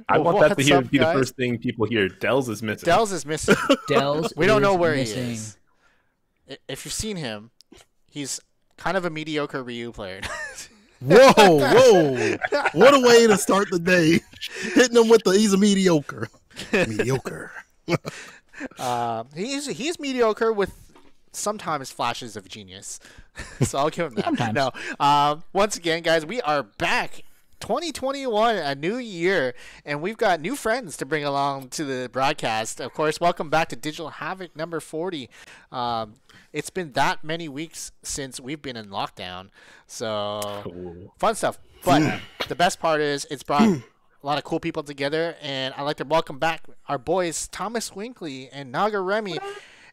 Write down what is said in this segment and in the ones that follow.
I want that to What's up, be the guys? first thing people hear. Dells is missing. Dells is missing. Dells We don't know is where missing. he is. If you've seen him, he's kind of a mediocre Ryu player. Whoa, whoa. What a way to start the day. Hitting him with he's a mediocre. Mediocre. He's mediocre with sometimes flashes of genius. So I'll give him that. Sometimes. No. Once again, guys, we are back. 2021, a new year, and we've got new friends to bring along to the broadcast. Of course, welcome back to Digital Havoc number 40. It's been that many weeks since we've been in lockdown, so Cool. fun stuff. But the best part is it's brought a lot of cool people together, and I'd like to welcome back our boys Thomas Winkley and Naga Remy,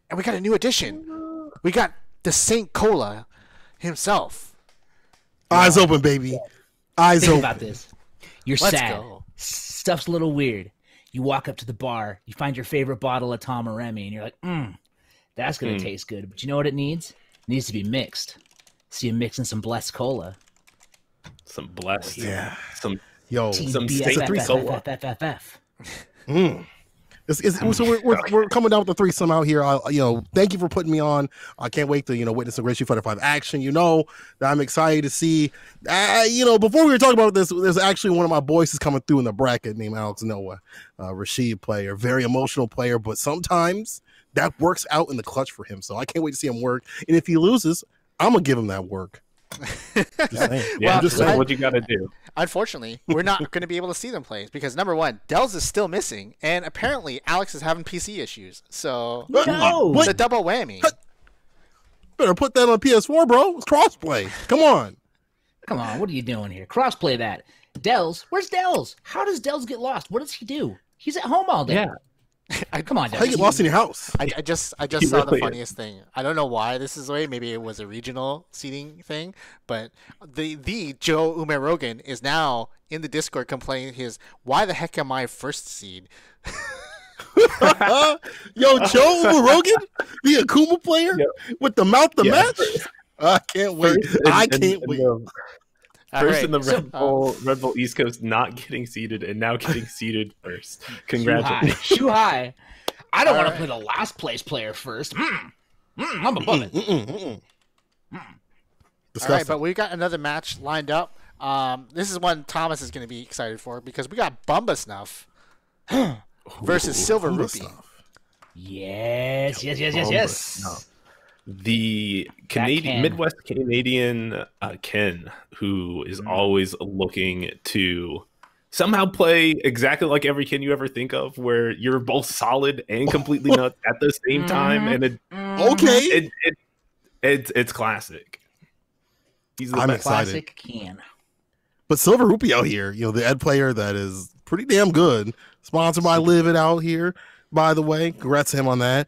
and we got a new addition. We got the Saint Cola himself. Eyes open, baby. Eyes Think open. about this. You're Let's sad. go. Stuff's a little weird. You walk up to the bar. You find your favorite bottle of Tom or Remy, and you're like, that's going to taste good. But you know what it needs? It needs to be mixed. So you mix in some blessed cola. Some blessed. Yeah. Some Yo, Some Team Saint Cola. BFFFFF. So we're coming down with the threesome out here. Thank you for putting me on. I can't wait to witness some great Street Fighter 5 action. That I'm excited to see. Before we were talking about this, there's actually one of my boys is coming through in the bracket named Alex Noah, Rashid player, very emotional player, but sometimes that works out in the clutch for him. So I can't wait to see him work. And if he loses, I'm gonna give him that work. Just saying. Yeah, Well, just what you got to do. Unfortunately, we're not going to be able to see them play because number one, Dells is still missing, and apparently Alex is having PC issues. So No! it's a double whammy. Better put that on PS4, bro. It's crossplay. Come on. Come on, what are you doing here? Crossplay that. Dells? Where's Dells? How does Dells get lost? What does he do? He's at home all day. Yeah. Come on, How you Dells. get lost in your house? I just He saw the really is. funniest thing. I don't know why this is the way. Maybe it was a regional seating thing, but the Joe Umerogan is now in the Discord complaining why the heck am I first seed? Yo, Joe Rogan, the Akuma player with the mouth to match. I can't wait. I can't wait. First in the Red Bull East Coast, not getting seeded and now getting seeded first. Congratulations. Shoe high. I don't want to play the last place player first. I'm above it. All right, but we got another match lined up. This is one Thomas is going to be excited for because we got Bumba Snuff versus Silver Rupee. Yes. No. The Canadian Midwest Canadian Ken, who is always looking to somehow play exactly like every Ken you ever think of, where you're both solid and completely nuts at the same time, and it's classic. He's the I'm best. excited. Classic Ken. But Silver Rupee out here, the Ed player that is pretty damn good. Sponsored by Live It out here, by the way. Congrats to him on that.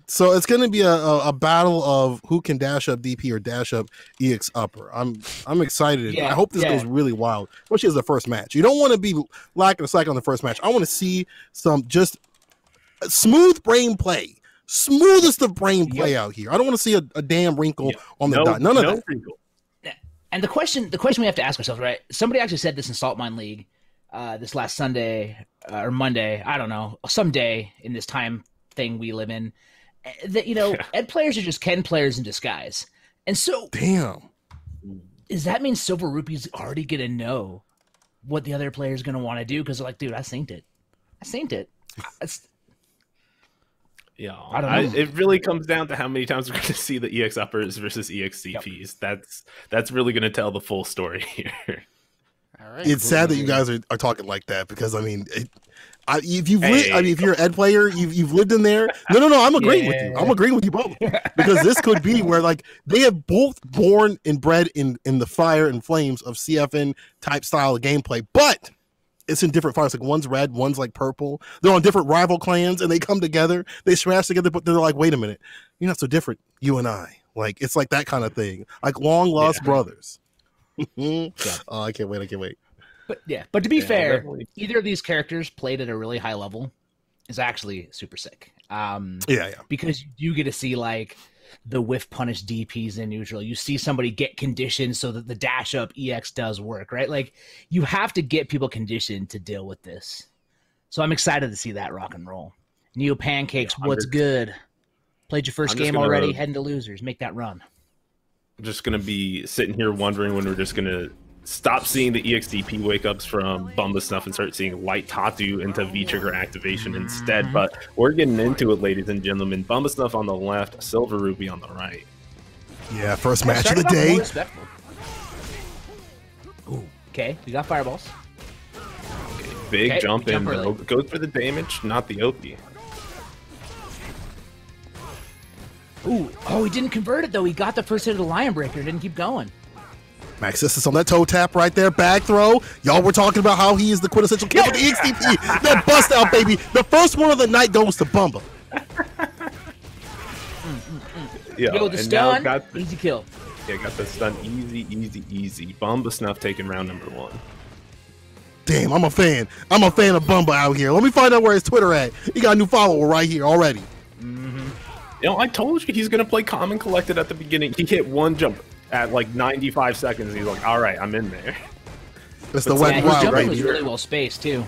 So it's going to be a battle of who can dash up DP or dash up EX upper. I'm excited. Yeah, I hope this goes really wild, especially as the first match. You don't want to be lacking a cycle on the first match. I want to see some just smooth brain play. Smoothest of brain play out here. I don't want to see a damn wrinkle on the dot. None of that. Wrinkle. And the question we have to ask ourselves, right? Somebody actually said this in Salt Mine League this last Sunday or Monday. I don't know. Someday in this time thing we live in, that Ed players are just Ken players in disguise. And so, damn, does that mean Silver Rupee's already gonna know what the other player's gonna want to do? Because they're like, dude, I synced it. Yeah, I don't know. It really comes down to how many times we're going to see the EX uppers versus EX CPs. That's really going to tell the full story here. All right. It's sad that you guys are talking like that because if you're an Ed player, you've lived in there. No, I'm agreeing with you. I'm agreeing with you both because this could be where they have both born and bred in the fire and flames of CFN type style of gameplay, but it's in different fires. Like one's red, one's like purple. They're on different rival clans and they come together, they smash together, but they're like, wait a minute, you're not so different, you and I. Like it's like that kind of thing, like long lost brothers. Oh, I can't wait. But to be fair, definitely. either of these characters played at a really high level is actually super sick. Because you do get to see the whiff punish DPs in neutral. You see somebody get conditioned so that the dash up EX does work, right? Like, you have to get people conditioned to deal with this. So I'm excited to see that rock and roll. Neo Pancakes, what's good? Played your first game already, heading to losers. Make that run. I'm just going to be sitting here wondering when we're just going to stop seeing the EXDP wake-ups from Bumba Snuff and start seeing Light Tatu into V-Trigger activation instead. But we're getting into it, ladies and gentlemen. Bumba Snuff on the left, Silver Rupee on the right. Yeah, first match of the day. Ooh, okay, we got fireballs. Okay, big jump in. Goes for the damage, not the OP. Ooh, oh, he didn't convert it, though. He got the first hit of the Lion Breaker, didn't keep going. Max Sisters on that toe tap right there, back throw. Y'all were talking about how he is the quintessential kid with the EXDP. That bust out, baby. The first one of the night goes to Bumba. Yo, the stun, easy kill. Yeah, got the stun, easy. Bumba Snuff taking round number 1. Damn, I'm a fan. I'm a fan of Bumba out here. Let me find out where his Twitter at. He got a new follower right here already. You know, I told you he's going to play calm and collected at the beginning. He hit one jump at like 95 seconds. He's like, all right, I'm in there. That's the wet wild right was here. Really well spaced, too.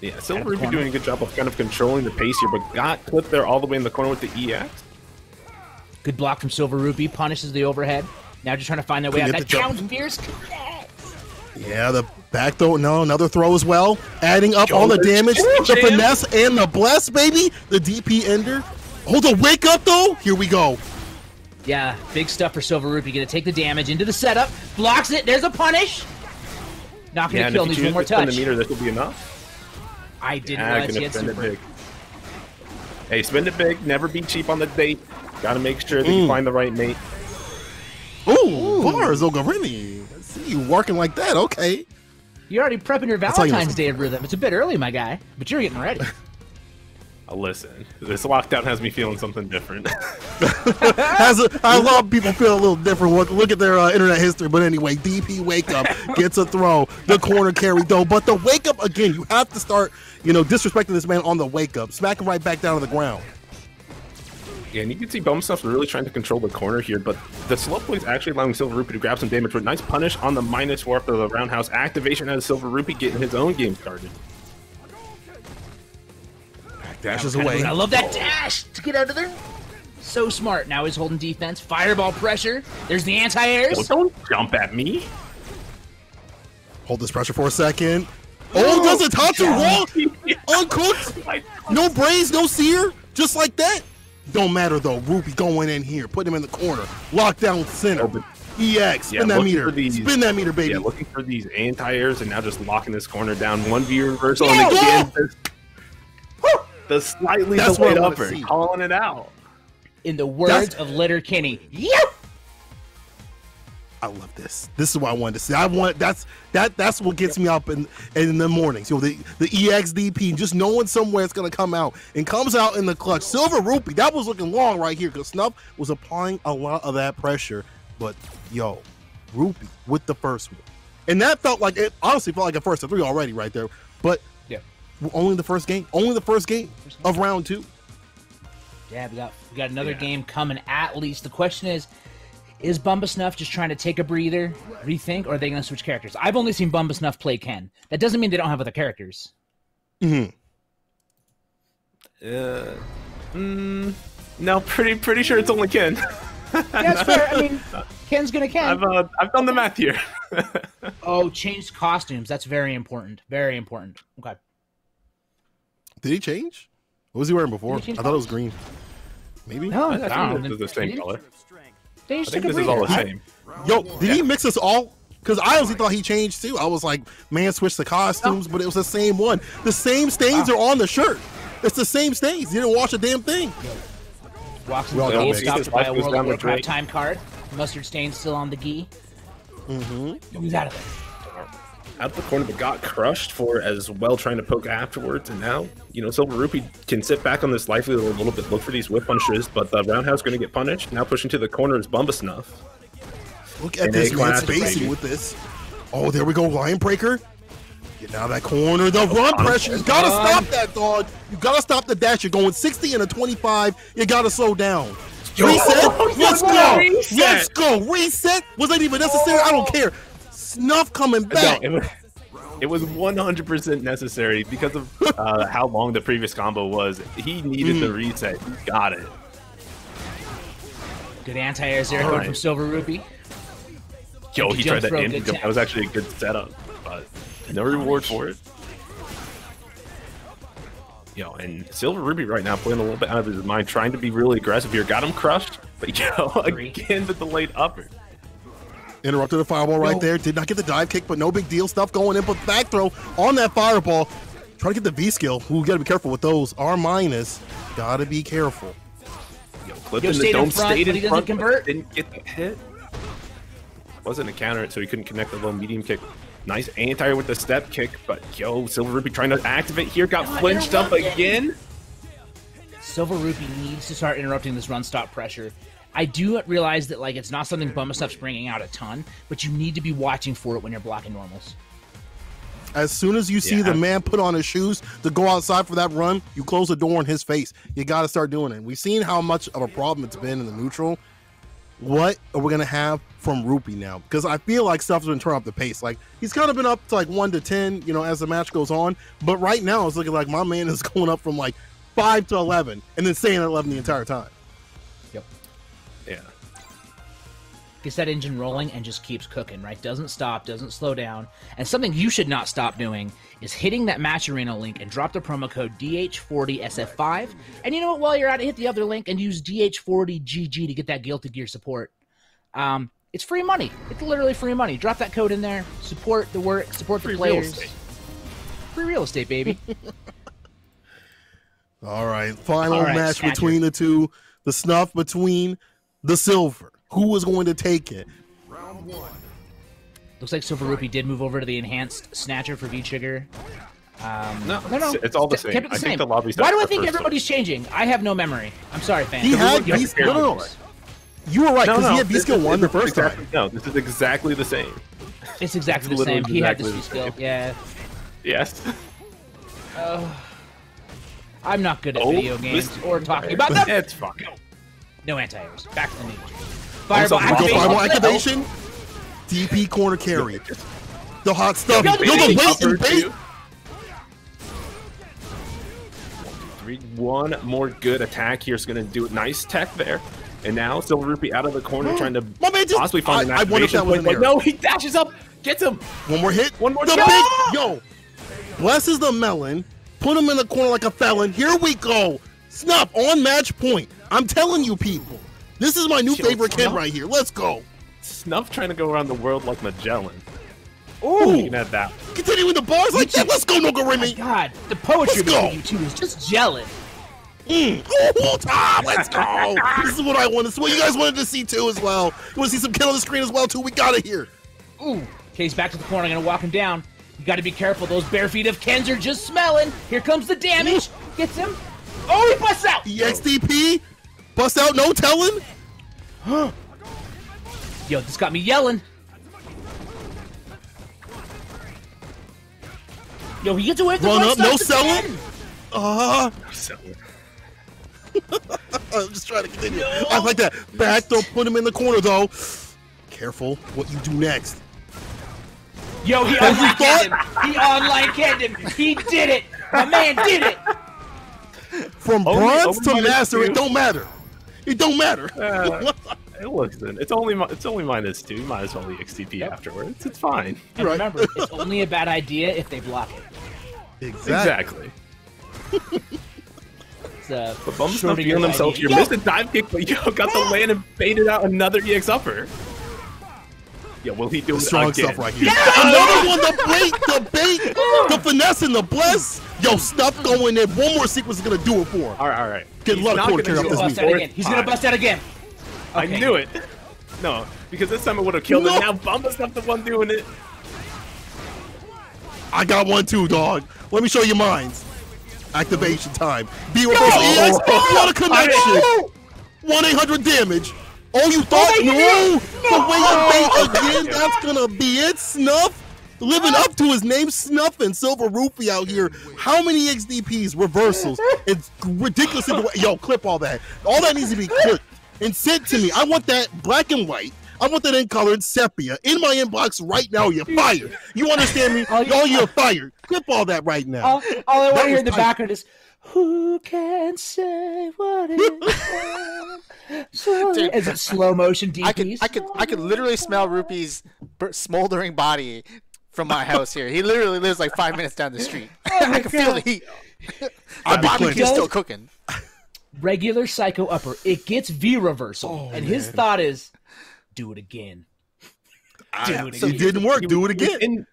Yeah, Silver Rupee doing a good job of kind of controlling the pace here, but got clipped there all the way in the corner with the EX. Good block from Silver Rupee, punishes the overhead. Now just trying to find their way out. That counts fierce. Yeah, the back throw, no, another throw as well. Adding up all the damage, the finesse and the bless, baby. The DP ender. Oh, the wake up though. Here we go. Yeah, big stuff for Silver Rupee. Gonna take the damage into the setup. Blocks it. There's a punish. Not gonna kill. Needs one more touch. The meter, this will be enough. I didn't realize he had super. Hey, spend it big. Never be cheap on the date. Gotta make sure that you find the right mate. Ooh, bars, Ogarini. I see you working like that. Okay. You're already prepping your Valentine's Day rhythm. It's a bit early, my guy, but you're getting ready. Listen, this lockdown has me feeling something different. A lot of people feel a little different. Look at their internet history. But anyway, DP wake up, gets a throw, the corner carry though. But the wake up again, you have to start, disrespecting this man on the wake up, smack him right back down to the ground. Yeah, and you can see Bumba Snuff really trying to control the corner here, but the slow play is actually allowing Silver Rupee to grab some damage. But nice punish on the minus warp of the roundhouse activation as Silver Rupee getting his own game started. Dashes away. I love that dash to get out of there. So smart. Now he's holding defense. Fireball pressure. There's the anti-airs. Don't jump at me. Hold this pressure for a second. Oh, does a Tatu roll? Uncooked. No brains, no sear. Just like that. Don't matter though. Rupee going in here. Put him in the corner. Lockdown center. EX. Spin that meter. Spin that meter, baby. Yeah, looking for these anti-airs and now just locking this corner down. 1v reversal and again. The slightly delayed upper, calling it out. In the words of Litter Kinney, yep. I love this. This is what I wanted to see. That's what gets me up in the mornings. The EXDP, just knowing somewhere it's gonna come out and comes out in the clutch. Silver Rupee, that was looking long right here because Snuff was applying a lot of that pressure. But yo, Rupee with the first one, and that felt like it. Honestly, felt like a first to 3 already right there. But only the first game of round 2. Yeah, we got another game coming at least. The question is Bumba Snuff just trying to take a breather, rethink, or are they going to switch characters? I've only seen Bumba Snuff play Ken. That doesn't mean they don't have other characters. No, pretty sure it's only Ken. That's fair. I mean, Ken's going to Ken. I've done the math here. Oh, changed costumes. That's very important. Very important. Okay. Did he change? What was he wearing before? I thought it was green. Maybe? No, I think this is the same color. I think this is all the same. Yo, did he mix us all? Because I honestly thought he changed too. I was like, man, switch the costumes, but it was the same one. The same stains are on the shirt. It's the same stains. You didn't wash a damn thing. Walks into the game, stopped by a World of Warcraft time card. Mustard stain still on the gi. He's out of there. Out the corner, but got crushed for as well trying to poke afterwards. And now, Silver Rupee can sit back on this life wheel a little bit, look for these whip punishes, but the roundhouse going to get punished. Now pushing to the corner is Bumba Snuff. Look at this man spacing with this. Oh, there we go, Lion Breaker. Get out of that corner. The run pressure. You got to stop that, dog. You got to stop the dash. You're going 60 and a 25. You got to slow down. Reset. Let's go. Let's go. Reset. Was that even necessary? I don't care. Snuff coming back. No, it was 100% necessary because of how long the previous combo was. He needed the reset. He got it. Good anti-air zero code from Silver Rupee. Yo, he tried that in. That was actually a good setup, but no reward for it. Yo, and Silver Rupee right now playing a little bit out of his mind, trying to be really aggressive here. Got him crushed, but yo, again the delayed upper. Interrupted the fireball right there. Did not get the dive kick, but no big deal. Stuff going in, but back throw on that fireball. Try to get the V skill. Ooh, you gotta be careful with those. R minus. Gotta be careful. Yo, clipped in the dome, stayed in front, convert. Didn't get the hit. Wasn't a counter, so he couldn't connect the low medium kick. Nice anti with the step kick, but yo, Silver Rupee trying to activate here, got flinched up again. Silver Rupee needs to start interrupting this run stop pressure. I do realize that like it's not something Bumba Stuff's bringing out a ton, but you need to be watching for it when you're blocking normals. As soon as you see the man put on his shoes to go outside for that run, you close the door in his face. You got to start doing it. We've seen how much of a problem it's been in the neutral. What are we gonna have from Rupee now? Because I feel like Stuff's been turning up the pace. Like he's kind of been up to like 1 to 10, you know, as the match goes on. But right now it's looking like my man is going up from like 5 to 11, and then staying at 11 the entire time. Yep. Yeah. Gets that engine rolling and just keeps cooking, right? Doesn't stop, doesn't slow down. And something you should not stop doing is hitting that match arena link and drop the promo code DH40SF5. And you know what? While you're at it, hit the other link and use DH40GG to get that Guilty Gear support. It's free money. It's literally free money. Drop that code in there. Support the work. Support the players. Free real estate, baby. All right. Final match between the two. The Snuff between the Silver. Who is going to take it? Round 1. Looks like Silver Rupee did move over to the enhanced Snatcher for V-Trigger. No, it's all the same. Kept it the I same. think the lobby's Why do I think everybody's changing? I have no memory. I'm sorry, fans. He had V-Skill. No. You were right, because he had V-Skill 1 the first time. No, this is exactly the same. It's exactly the same. He had this V-Skill. Yeah. Yes. I'm not good at video games or talking about them. It's fine. No anti-airs. Back to the neutral. Fireball activation. DP corner carry. The hot stuff. Yo, the wait and bait. 3, 1 more good attack here is going to do it. Nice tech there. And now Silver Rupee out of the corner trying to possibly find an activation point. But no, he dashes up. Gets him. One more hit. One more. Yo, blesses the melon. Put him in the corner like a felon. Here we go. Snuff on match point. I'm telling you people. This is my new favorite kid right here. Let's go. Snuff trying to go around the world like Magellan. Ooh. You can have that. Continuing the bars like that. Let's go, Nogarimi. Oh God, the poetry between you two is just gelling. Let's go. This is what I wanted. This is what you guys wanted to see too as well. You want to see some kill on the screen as well too? We got it here. Ooh. Okay, he's back to the corner. I'm going to walk him down. You got to be careful. Those bare feet of Ken's are just smelling. Here comes the damage. Gets him. Oh, he busts out. EXDP. Bust out, no telling. Yo, this got me yelling. Yo, he gets away with the run up, no selling. No selling. I'm just trying to continue. No. I like that. Back though, put him in the corner though. Careful what you do next. Yo, he online canned him. He online canned him. He did it. My man did it. From bronze to master, it don't matter. It don't matter. Listen, it's only -2. You might as well EXTP afterwards. It's fine. And remember, it's only a bad idea if they block it. Exactly. But Bum's not feeling himself here. Missed a dive kick, but yo, got the land and baited out another EX upper. Yeah, will he do strong stuff right here? Yeah! Another one, the bait, the finesse, and the bless. Yo, stuff going in. One more sequence is gonna do it for him. All right. Get a lot of quarter carry up this meat. He's gonna bust out again. Okay. I knew it. No, because this time it would have killed him. Now Bumba's not the one doing it. I got one too, dog. Let me show you mines. Activation time. B reverse EX. What a connection. 1-800 damage. Oh, you thought? No! The way you bait again, that's gonna be it. Snuff, living up to his name, Snuff and Silver Rupee out here. How many XDPs, reversals? It's ridiculous. Yo, clip all that. All that needs to be clipped and sent to me. I want that black and white. I want that in colored sepia in my inbox right now. You're fired. You understand me? You're fired. Clip all that right now. All I want to hear in the background is, who can say what is Dude, is it slow motion DPs? I could literally smell Rupee's smoldering body from my house here. He literally lives like 5 minutes down the street. I can feel the heat. The barbecue's still cooking. Regular psycho upper. It gets V reversal, and his thought is, do it again. It didn't work. Do it again.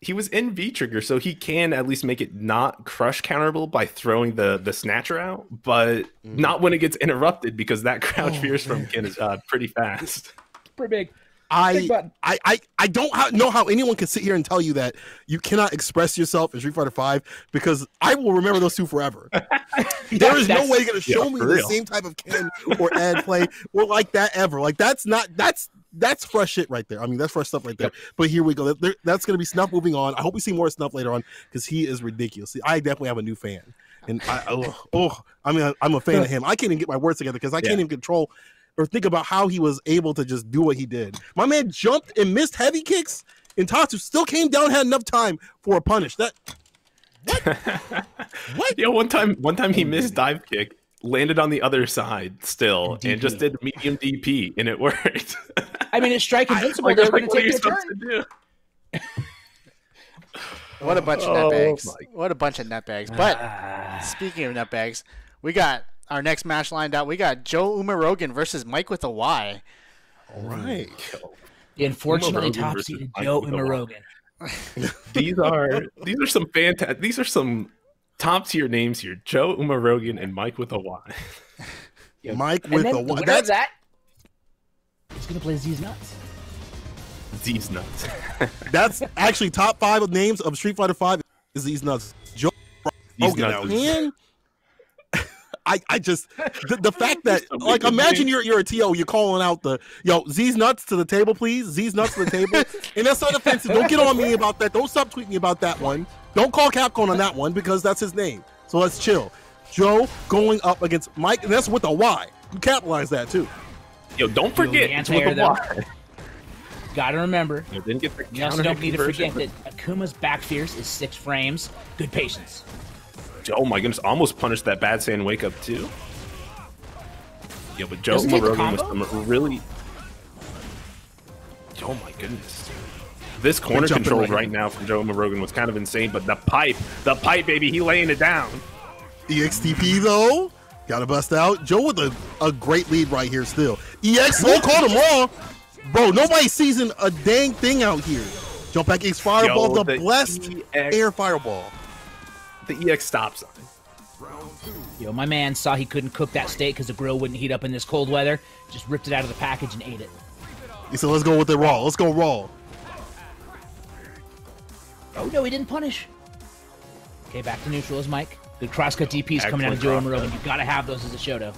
He was in V trigger, so he can at least make it not crush counterable by throwing the snatcher out, but not when it gets interrupted, because that crouch fierce from Ken is pretty fast. Pretty big. I don't know how anyone can sit here and tell you that you cannot express yourself in Street Fighter V, because I will remember those two forever. There is no way you're going to show me the same type of Ken or Ed play or like that ever. Like that's fresh shit right there. I mean, that's fresh stuff right there. Yep. But here we go. That's going to be Snuff moving on. I hope we see more Snuff later on, because he is ridiculous. See, I definitely have a new fan, and I'm a fan of him. I can't even get my words together because I can't even control or think about how he was able to just do what he did. My man jumped and missed heavy kicks, and Tatsu still came down, had enough time for a punish. What? Yo, one time he missed dive kick, landed on the other side still, and just did medium DP, and it worked. I mean, it's strike invincible. They're going to take their turn. What a bunch of nutbags. What a bunch of nutbags. But speaking of nutbags, we got our next match lined out. We got Joe Umarogan versus Mike with a Y. All right. Unfortunately, top seeded Joe Umarogan. These are some fantastic. These are some top tier names here: Joe Umarogan and Mike with a Y. Mike with a Y. That's that. He's gonna play Z's Nuts. Z's Nuts. That's actually top 5 of names of Street Fighter V is Z's Nuts. Joe Umarogan. I just the fact that, like, imagine you're a TO, you're calling out Z's Nuts to the table, please. Z's Nuts to the table. And that's not offensive. Don't get on me about that. Don't stop tweeting me about that one. Don't call Capcom on that one, because that's his name. So let's chill. Joe going up against Mike, and that's with a Y. You capitalize that too. Yo, don't forget it's with a Y. Gotta remember. You also don't need to forget that Akuma's back fierce is 6 frames. Good patience. Oh my goodness, almost punished that bad sand wake up too. Yeah, but Joe Umarogan was some really. Oh my goodness. This corner control right now from Joe Umarogan was kind of insane, but the pipe, baby, he laying it down. EXTP though, gotta bust out. Joe with a great lead right here still. EX, called him wrong. Bro, nobody season a dang thing out here. Jump back X Fireball, the blessed air Fireball. The EX stop sign. Yo, my man saw he couldn't cook that steak because the grill wouldn't heat up in this cold weather. Just ripped it out of the package and ate it. He said, let's go with it raw. Let's go raw. Oh, no, he didn't punish. Okay, back to neutral is Mike. Good crosscut DPs coming out of Joe Umarogan. You gotta have those as a Shoto.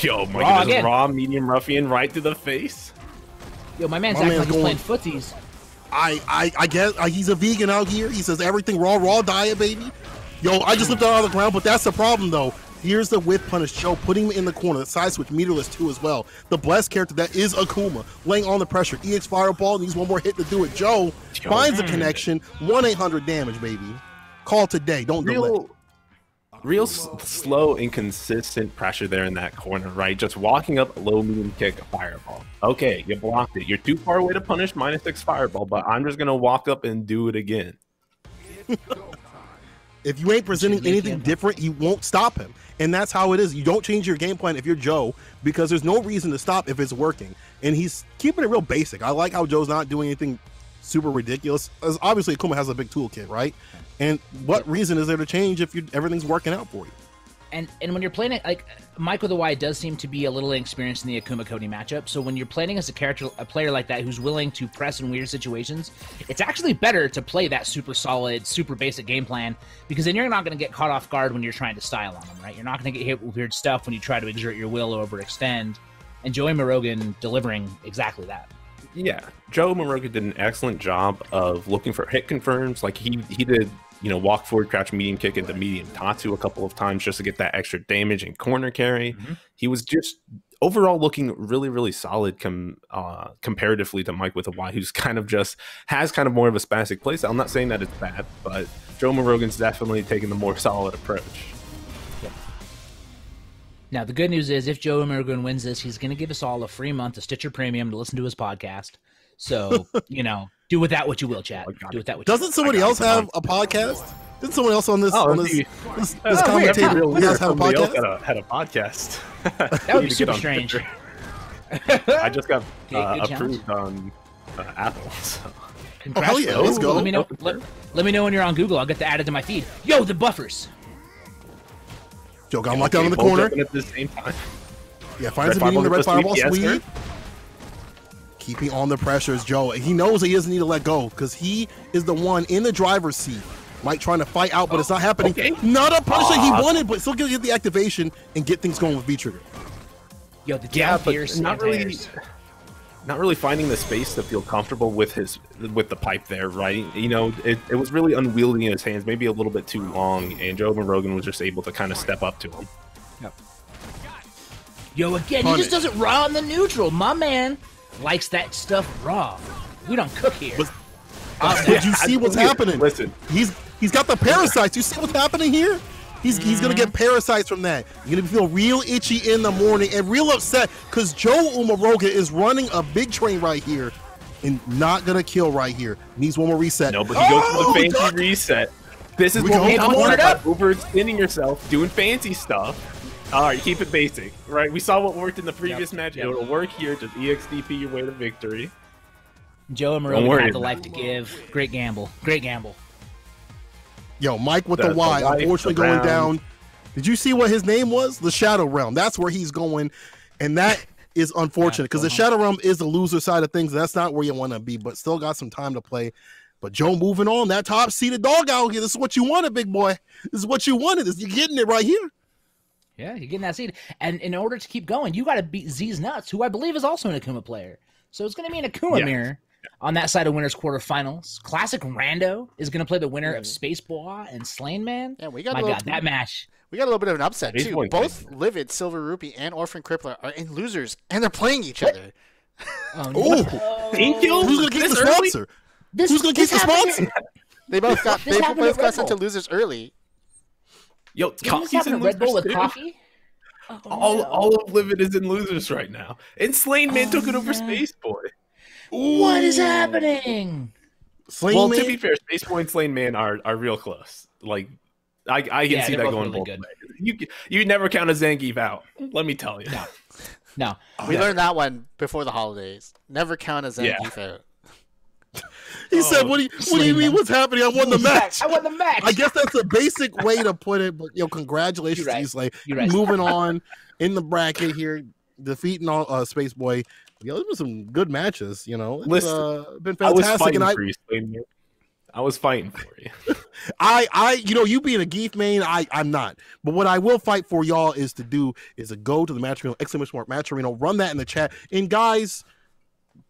Yo, my goodness, raw medium ruffian right to the face. Yo, my man's acting like he's playing footsies. I guess he's a vegan out here. He says everything raw diet, baby. Yo, I just lifted out of the ground, but that's the problem though. Here's the whip punish. Joe putting him in the corner. The side switch meterless too as well. The blessed character that is Akuma laying on the pressure. EX Fireball needs one more hit to do it. Joe finds the connection. 1-800 damage, baby. Call today. Don't delay. Real slow, inconsistent pressure there in that corner, right? Just walking up, low, medium kick, fireball. Okay, you blocked it. You're too far away to punish -6 fireball, but I'm just going to walk up and do it again. If you ain't presenting anything different, you won't stop him. And that's how it is. You don't change your game plan if you're Joe, because there's no reason to stop if it's working. And he's keeping it real basic. I like how Joe's not doing anything super ridiculous. As obviously, Akuma has a big toolkit, right? And what reason is there to change if everything's working out for you? And when you're playing it, like, Mike with a Y does seem to be a little inexperienced in the Akuma Cody matchup. So when you're playing as a player like that who's willing to press in weird situations, it's actually better to play that super solid, super basic game plan, because then you're not going to get caught off guard when you're trying to style on them, right? You're not going to get hit with weird stuff when you try to exert your will or overextend. And Joey Umarogan delivering exactly that. Yeah, Joe Umarogan did an excellent job of looking for hit confirms. Like he did, walk forward, crouch, medium kick into medium Tatsu a couple of times just to get that extra damage and corner carry. He was just overall looking really, really solid comparatively to Mike with a Y, who's kind of just has kind of more of a spastic playstyle. I'm not saying that it's bad, but Joe Morogan's definitely taking the more solid approach. Yep. Now, the good news is if Joe Morogan wins this, he's going to give us all a free month of Stitcher Premium to listen to his podcast. So, do with that what you will, chat. Do with that what Doesn't somebody else have a podcast? Didn't someone else on this this commentator have a podcast? Had a podcast. That would be super strange. I just got approved on Apple. So. Oh, hell yeah, let's go. Let me know. Let me know when you're on Google. I'll get that added to my feed. Yo, the buffers. Joe got him locked down in the corner. At the same time. Yeah, finds him beating the red fireball sweep. Keeping on the pressures, Joe. He knows he doesn't need to let go because he is the one in the driver's seat. Mike trying to fight out, but it's not happening. Okay. Not a punish that he wanted, but still gonna get the activation and get things going with V-Trigger. Yo, the but not really finding the space to feel comfortable with the pipe there, right? It was really unwieldy in his hands, maybe a little bit too long, and Joe Morogan was just able to kind of step up to him. Yep. Yo, again, he just does it raw in the neutral. My man likes that stuff raw. We don't cook here. Did you see what's happening? Listen, he's got the parasites. You see what's happening here? He's gonna get parasites from that. You're gonna feel real itchy in the morning and real upset because Joe Morogan is running a big train right here and not gonna kill right here. Needs one more reset. No, but he goes for the fancy reset. This is what we talking about. Overextending yourself, doing fancy stuff. All right, keep it basic, right? We saw what worked in the previous match. Yep. It'll work here. Just EXDP your way to victory. Joe Morogan had the life to give. Great gamble. Great gamble. Yo, Mike with the Y, unfortunately going down. Did you see what his name was? The Shadow Realm. That's where he's going, and that is unfortunate because the Shadow Realm is the loser side of things. That's not where you want to be, but still got some time to play. But Joe moving on. That top-seeded dog out here. This is what you wanted, big boy. This is what you wanted. You're getting it right here. Yeah, you're getting that seed. And in order to keep going, you got to beat Z's Nuts, who I believe is also an Akuma player. So it's going to be an Akuma mirror on that side of winners quarterfinals. Classic Rando is going to play the winner of Space Boa and Slain Man. Yeah, we got that match. We got a little bit of an upset too. Both Livid, Silver Rupee, and Orphan Crippler are in losers, and they're playing each other. Oh, thank you. Who's going to get the sponsor? Who's going to get the sponsor? They both got sent to losers early. Yo, Coffee's in Red Bull with coffee. All of Livid is in losers right now, and Slain Man took it over Space Boy. What is happening? To be fair, Space Boy and Slain Man are real close. Like I can see that going both ways. You never count a Zangief out. Let me tell you. No. We learned that one before the holidays. Never count a Zangief out. He said, "What do you mean? What's happening? I won the match. I won the match." I guess that's a basic way to put it. But congratulations, he's like moving on in the bracket here, defeating Space Boy. There's been some good matches. It's been fantastic. I was fighting for you. You being a Geef main, I'm not. But what I will fight for y'all is to go to the Match Arena, !Match Arena, run that in the chat, and guys,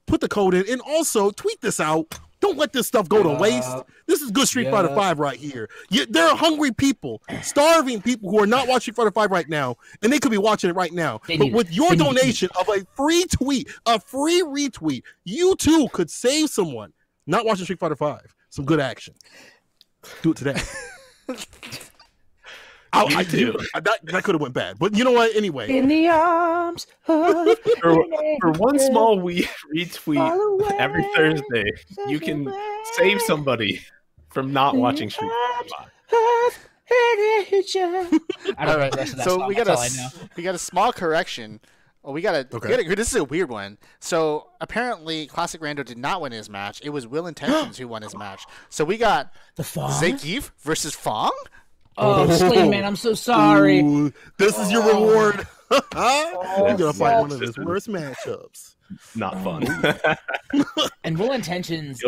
put the code in, and also tweet this out. Don't let this stuff go to waste. This is good Street Fighter 5 right here. There are hungry people, starving people who are not watching Street Fighter 5 right now, and they could be watching it right now. But with your donation of a free retweet, you too could save someone not watching Street Fighter 5. Some good action. Do it today. I do. That could have went bad, but you know what? Anyway, in the arms of for one small retweet every Thursday, you can save somebody from not watching Street Fighter. All right, so we got a small correction. Well, this is a weird one. So apparently, Classic Rando did not win his match. It was Will Intentions who won his match. So we got the Zangief versus Fong. Oh, Slain Man, I'm so sorry. Ooh, this is your reward. You're gonna fight one of his worst matchups. Not fun. And Will Intentions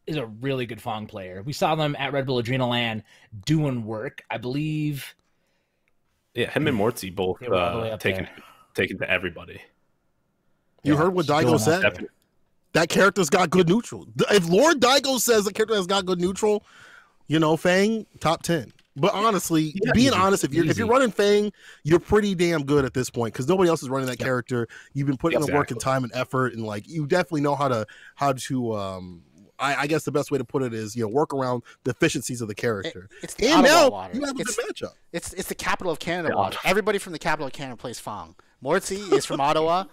is a really good Fong player. We saw them at Red Bull Adrenaland doing work, I believe. Yeah, him and Mortzy both taken to everybody. You heard what Daigo said? Definitely. That character's got good neutral. If Lord Daigo says the character has got good neutral, Fang, top 10. But honestly, Yeah, being easy. honest, if you're running Fang, you're pretty damn good at this point because nobody else is running that character. You've been putting in the work and time and effort, and like you definitely know how to I guess the best way to put it is work around the efficiencies of the character. It's the and Ottawa now water. you have a good matchup. It's the capital of Canada water. Everybody from the capital of Canada plays Fang. Mortzi is from Ottawa.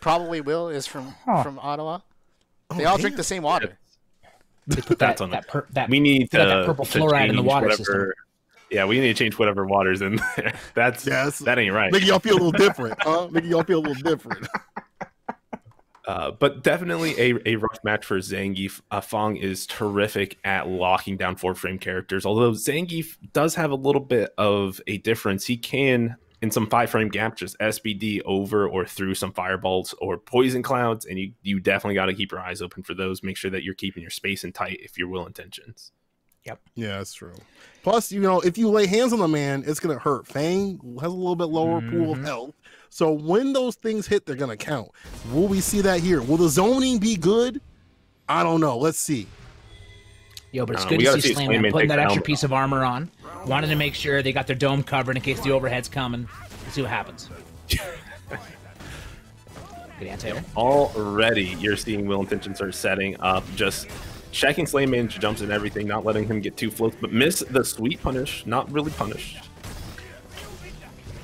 Probably Will is from Ottawa. They all drink the same water. They put we need that purple fluoride in the water system. Yeah, we need to change whatever water's in there. That ain't right. Making y'all feel a little different, huh? Making y'all feel a little different. But definitely a rough match for Zangief. Fang is terrific at locking down 4-frame characters. Although Zangief does have a little bit of a difference. He can, in some 5-frame gaps, just SBD over or through some fireballs or poison clouds. And you definitely got to keep your eyes open for those. Make sure that you're keeping your space in tight if you're Will Intentions. Yep. Yeah, that's true. Plus, if you lay hands on the man, it's going to hurt. Fang has a little bit lower pool of health. So when those things hit, they're going to count. Will we see that here? Will the zoning be good? I don't know. Let's see. Yo, but it's good to see Slayman putting that extra piece of armor on. Wanted to make sure they got their dome covered in case the overhead's coming. Let's see what happens. Good answer. Already, you're seeing Will Intentions are setting up, just checking Slayman's jumps and everything, not letting him get too floats, but miss the sweet punish, not really punished.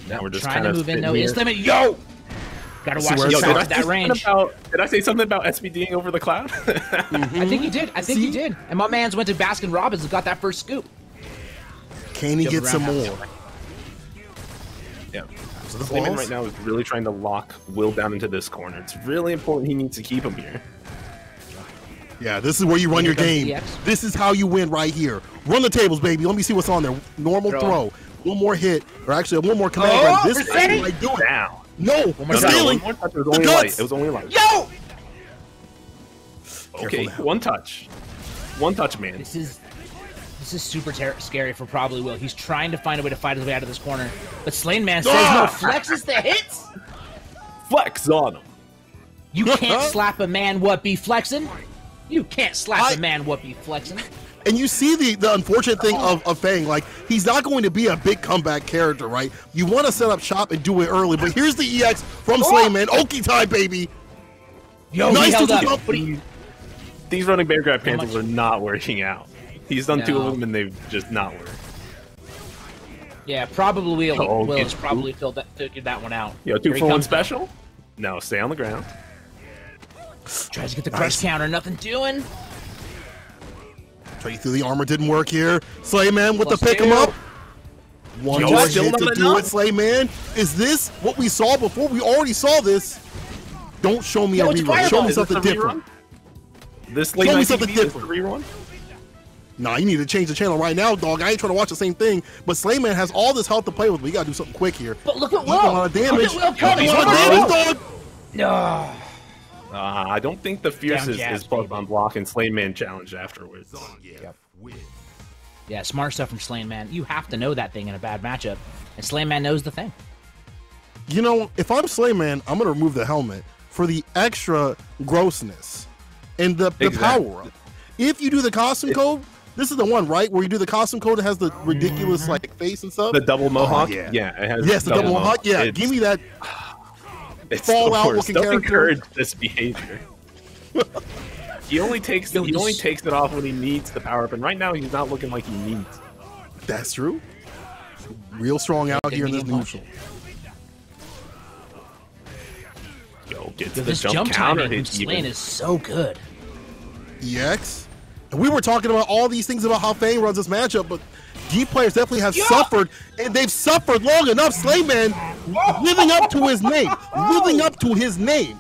Now we're just trying to move in though. Slayman, yo! Gotta watch that range. Did I say something about SBDing over the cloud? I think you did. I think you did. And my man's went to Baskin Robbins and got that first scoop. Can he get some more? Yeah. So Slayman right now is really trying to lock Will down into this corner. It's really important he needs to keep him here. Yeah, this is where you run your game. This is how you win right here. Run the tables, baby. Let me see what's on there. Normal throw. One more hit, or actually one more command grab. This is how I do it. Now. No, stealing. It was only light. Yo! Okay, one touch. One touch, man. This is super scary for probably Will. He's trying to find a way to fight his way out of this corner. But Slayman says no, flexes the hits. Flex on him. You can't slap a man what be flexing. You can't slap a man what be flexing. And you see the unfortunate thing of Fang, like, he's not going to be a big comeback character, right? You want to set up shop and do it early, but here's the EX from Slayman. Okie time, baby. Yo, nice he held to up. These running bear grab cancels are not working out. He's done 2 of them, and they've just not worked. Yeah, probably Will has probably figured that one out. Yo, 2 for 1 special? No, stay on the ground. Tries to get the crush counter, nothing doing. Try through the armor, didn't work here. Slayman with the pick him up. One more hit to do it, Slayman. Is this what we saw before? We already saw this. Don't show me a rerun. Show me something different. Show me something different. Nah, you need to change the channel right now, dog. I ain't trying to watch the same thing. But Slayman has all this health to play with. We gotta do something quick here. But look at Will. A lot of damage. Look at Will coming. Dog. No. I don't think the Fierce is plugged on block, and Slayman challenged afterwards. Yep. Yeah, smart stuff from Slayman. You have to know that thing in a bad matchup, and Slayman knows the thing. If I'm Slayman, I'm gonna remove the helmet for the extra grossness and the power up. If you do the costume code, this is the one, right? Where you do the costume code that has the ridiculous like face and stuff. The double mohawk. Yeah, it has. Yes, the double mohawk. Yeah, give me that. It's Fallout looking character. Don't encourage this behavior. He only takes it off when he needs the power up, and right now he's not looking like he needs. That's true. Real strong out here in this neutral. Yo, gets the jump counter hit. Slayman is so good. EX. And we were talking about all these things about how Fang runs this matchup, but G players definitely have suffered, and they've suffered long enough. Slayman living up to his name. Living up to his name.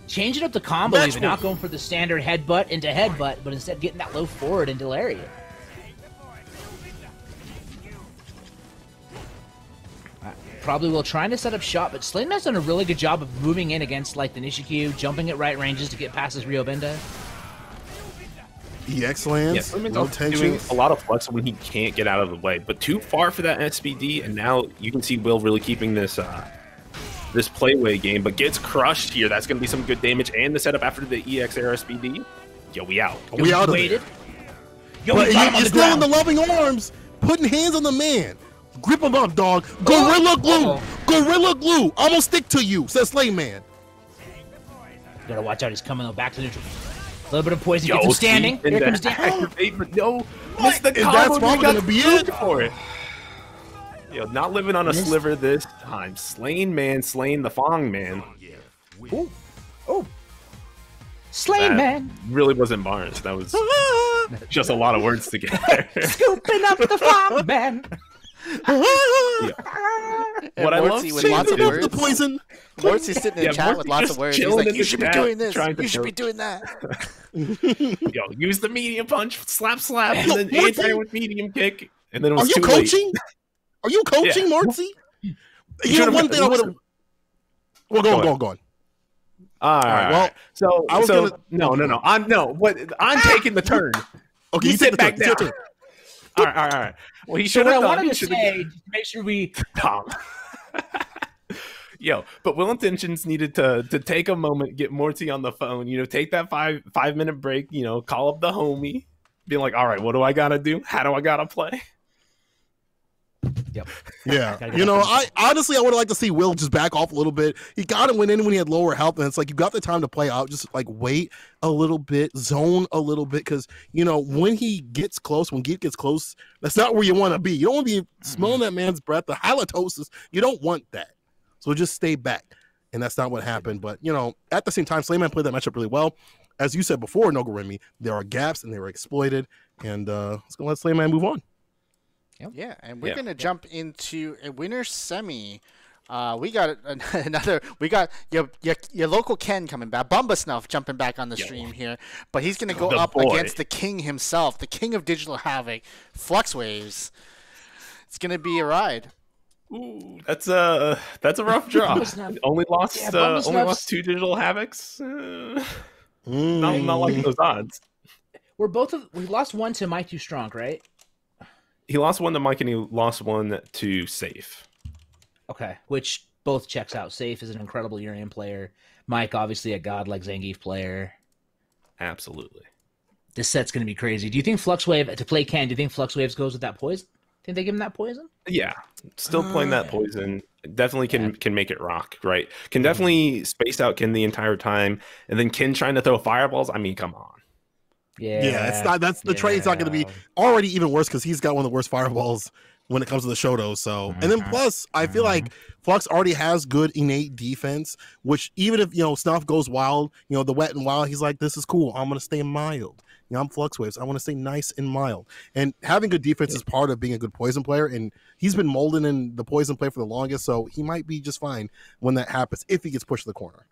Changing up the combo, even not going for the standard headbutt into headbutt, but instead getting that low forward into Lariat. Probably will trying to set up shot, but Slayman's done a really good job of moving in against like the Nishikyu, jumping at right ranges to get past his Ryobenda. EX lands, no tension. Doing a lot of flex when he can't get out of the way, but too far for that SBD, and now you can see Will really keeping this this playway game, but gets crushed here. That's going to be some good damage, and the setup after the EX air SBD. Yo, we out. We out of it. Yo, but you're still in the loving arms. putting hands on the man. Grip him up, dog. Gorilla glue. Gorilla glue. I'm gonna stick to you, says Slayman. Gotta watch out. He's coming back to neutral. A little bit of poison. Gets him standing. Here comes Dan. No, missed the combo. That's probably gonna be it for it. Yo, not living on a sliver this time. Slain man, slain the Fong man. Ooh. Oh. Slain man. Really wasn't Barnes. That was just a lot of words together. Scooping up the Fong man. What I love with lots of words. The poison. Mortsy's sitting in chat with lots of words. He's like, you should be doing this. You should be doing that. Yo, use the medium punch, slap, and then anti with medium kick, and then it was too late. Are you coaching, Mortsy? You know, one thing I would have. Well, go on. All right. Well, so I was gonna. No. I'm taking the turn. Okay, you sit back down. All right. Well, he should have. What I wanted to say, just to make sure we. Tom. Yo, but Will Intentions needed to take a moment, get Morty on the phone, take that 5-minute break, call up the homie, being like, all right, what do I gotta do? How do I gotta play? Yep. Yeah. I honestly, I would like to see Will just back off a little bit. He got to went in when he had lower health, and it's like you got the time to play out. Just like wait a little bit, zone a little bit, because when he gets close, when Geet gets close, that's not where you want to be. You don't want to be smelling that man's breath, the halitosis. You don't want that. So just stay back, and that's not what happened. But at the same time, Slayman played that matchup really well. As you said before, Nogoremi, there are gaps and they were exploited, and let's go let Slayman move on. Yeah, and we're gonna jump into a winner semi. We got another. We got your local Ken coming back. Bumba Snuff jumping back on the stream here, but he's gonna go up against the king himself, the king of Digital Havoc, Flux Waves. It's gonna be a ride. Ooh, that's a rough draw. Only lost 2 Digital Havocs. Not like those odds. We lost one to Mike Too Strong, right? He lost one to Mike and he lost one to Safe. Okay, which both checks out. Safe is an incredible Urian player. Mike, obviously a godlike Zangief player. Absolutely. This set's going to be crazy. Do you think Fluxwave, to play Ken, do you think Fluxwaves goes with that poison? Think they give him that poison? Yeah, still playing that poison. Definitely can make it rock, right? Can definitely space out Ken the entire time. And then Ken trying to throw fireballs. I mean, come on. Yeah, it's not. That's the trade's not going to be already even worse because he's got one of the worst fireballs when it comes to the Shoto. So, and then plus, I feel like Flux already has good innate defense. Which even if Snuff goes wild, the wet and wild, he's like, this is cool. I'm going to stay mild. I'm Flux Waves. I want to stay nice and mild. And having good defense is part of being a good poison player. And he's been molding in the poison play for the longest, so he might be just fine when that happens if he gets pushed to the corner.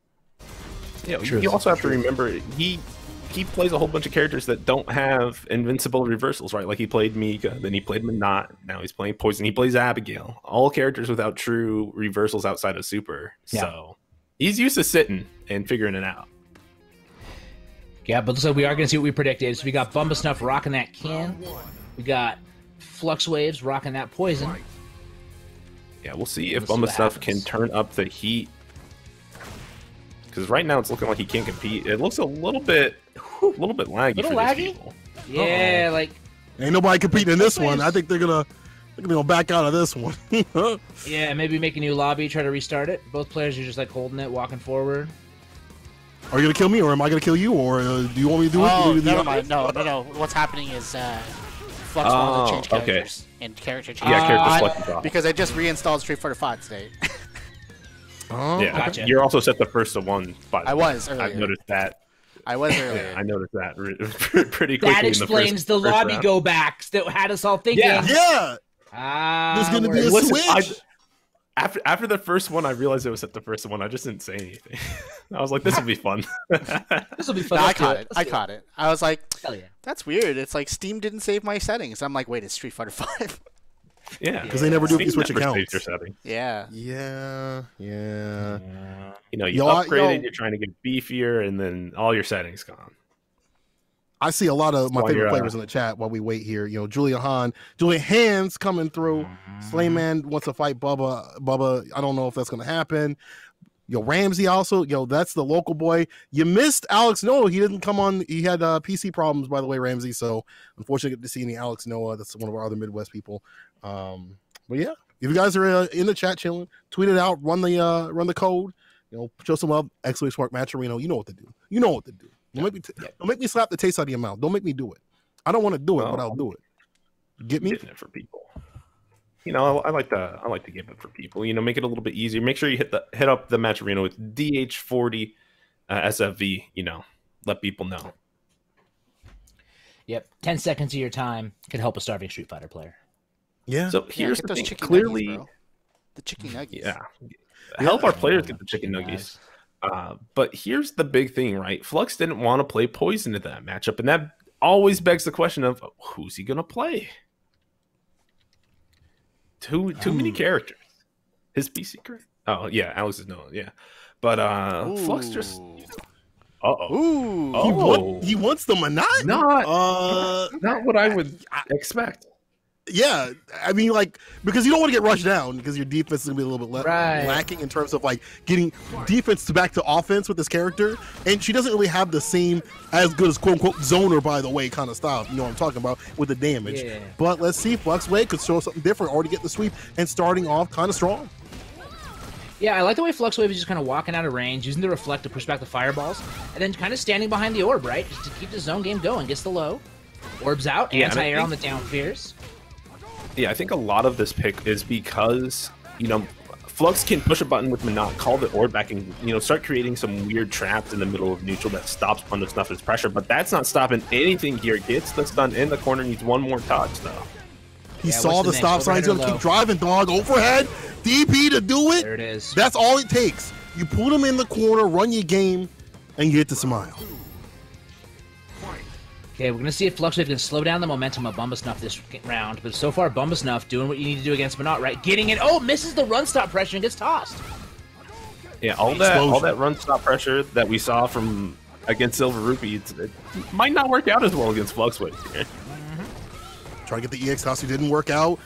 Yeah, you also have to remember he plays a whole bunch of characters that don't have invincible reversals, right? Like he played Mika, then he played Minot, now he's playing Poison, he plays Abigail. All characters without true reversals outside of Super. Yeah. So he's used to sitting and figuring it out. Yeah, but so we are going to see what we predicted. So we got Bumba Snuff rocking that can. We got Flux Waves rocking that poison. Yeah, we'll see if Bumba Snuff can turn up the heat. Because right now it's looking like he can't compete. It looks a little bit laggy for these people. Yeah, like ain't nobody competing in this one. I think they're gonna back out of this one. Yeah, maybe make a new lobby, try to restart it. Both players are just like holding it, walking forward. Are you gonna kill me, or am I gonna kill you, or do you want me to do it? Oh, never mind. No. What's happening is Flux wanted to change characters and character change. Yeah, character selected off. Because I just reinstalled Street Fighter 5 today. Oh, yeah, gotcha. You're also set the first to one. I was earlier. I've noticed that. I was earlier. I noticed that pretty quickly. That explains the lobby go backs that had us all thinking. Yeah. There's gonna be a switch. After the first one, I realized it was at the first one. I just didn't say anything. I was like, "This will be fun." This will be fun. No, I caught it. I was like, "Hell yeah, that's weird." It's like Steam didn't save my settings. I'm like, "Wait, it's Street Fighter 5." Yeah, because they never do if you switch accounts. Yeah. You upgraded. You're trying to get beefier, and then all your settings gone. I see a lot of my favorite players in the chat while we wait here. Julia Hands coming through. Slayman wants to fight Bubba. I don't know if that's going to happen. Yo, Ramsey also, that's the local boy. You missed Alex Noah. He didn't come on. He had PC problems, by the way, Ramsey. So unfortunately, I get to see any Alex Noah. That's one of our other Midwest people. But yeah, if you guys are in the chat chilling, tweet it out, run the code. Show some love. !Smart Match Arena. You know what to do. Don't make me slap the taste out of your mouth. Don't make me do it. I don't want to do it, but I'll do it. Get me? Getting it for people. I like to give it for people. Make it a little bit easier. Make sure you hit up the Match Arena with DH40 SFV. Let people know. Yep, 10 seconds of your time could help a starving Street Fighter player. Yeah. So here's the thing. Clearly, nuggets, the chicken nuggets. Yeah. Help our players get the chicken nuggets. But here's the big thing, right? Flux didn't want to play Poison in that matchup, and that always begs the question of who's he gonna play? Too many characters. His B secret. Oh yeah, Alex is no, yeah. But Flux just He wants the Monot? Not what I would expect. Yeah, I mean, because you don't want to get rushed down because your defense is going to be a little bit lacking in terms of, getting defense back to offense with this character. And she doesn't really have the same, as good as quote-unquote zoner, by the way, kind of style. You know what I'm talking about with the damage. Yeah. But let's see if Fluxway could show something different, already get the sweep and starting off kind of strong. Yeah, I like the way Fluxwave is just kind of walking out of range, using the reflect to push back the fireballs, and then kind of standing behind the orb, right? Just to keep the zone game going. Gets the low. Orb's out, anti-air on the down fears. Yeah, I think a lot of this pick is because, Flux can push a button with Monot, call the orb back, and, start creating some weird traps in the middle of neutral that stops Pundo Snuff's pressure. But that's not stopping anything here. Gets the stun in the corner, needs one more touch, though. He saw the stop sign. He's going to keep driving, dog. Overhead, DP to do it. There it is. That's all it takes. You put him in the corner, run your game, and you get the smile. Okay, we're going to see if Fluxwave can slow down the momentum of Bumba Snuff this round. But so far, Bumba Snuff doing what you need to do against Monot, right? Getting it. Oh, misses the run stop pressure and gets tossed. Yeah, all that run stop pressure that we saw from against Silver Rupee, it might not work out as well against Fluxwave here. Trying to get the EX toss, who didn't work out.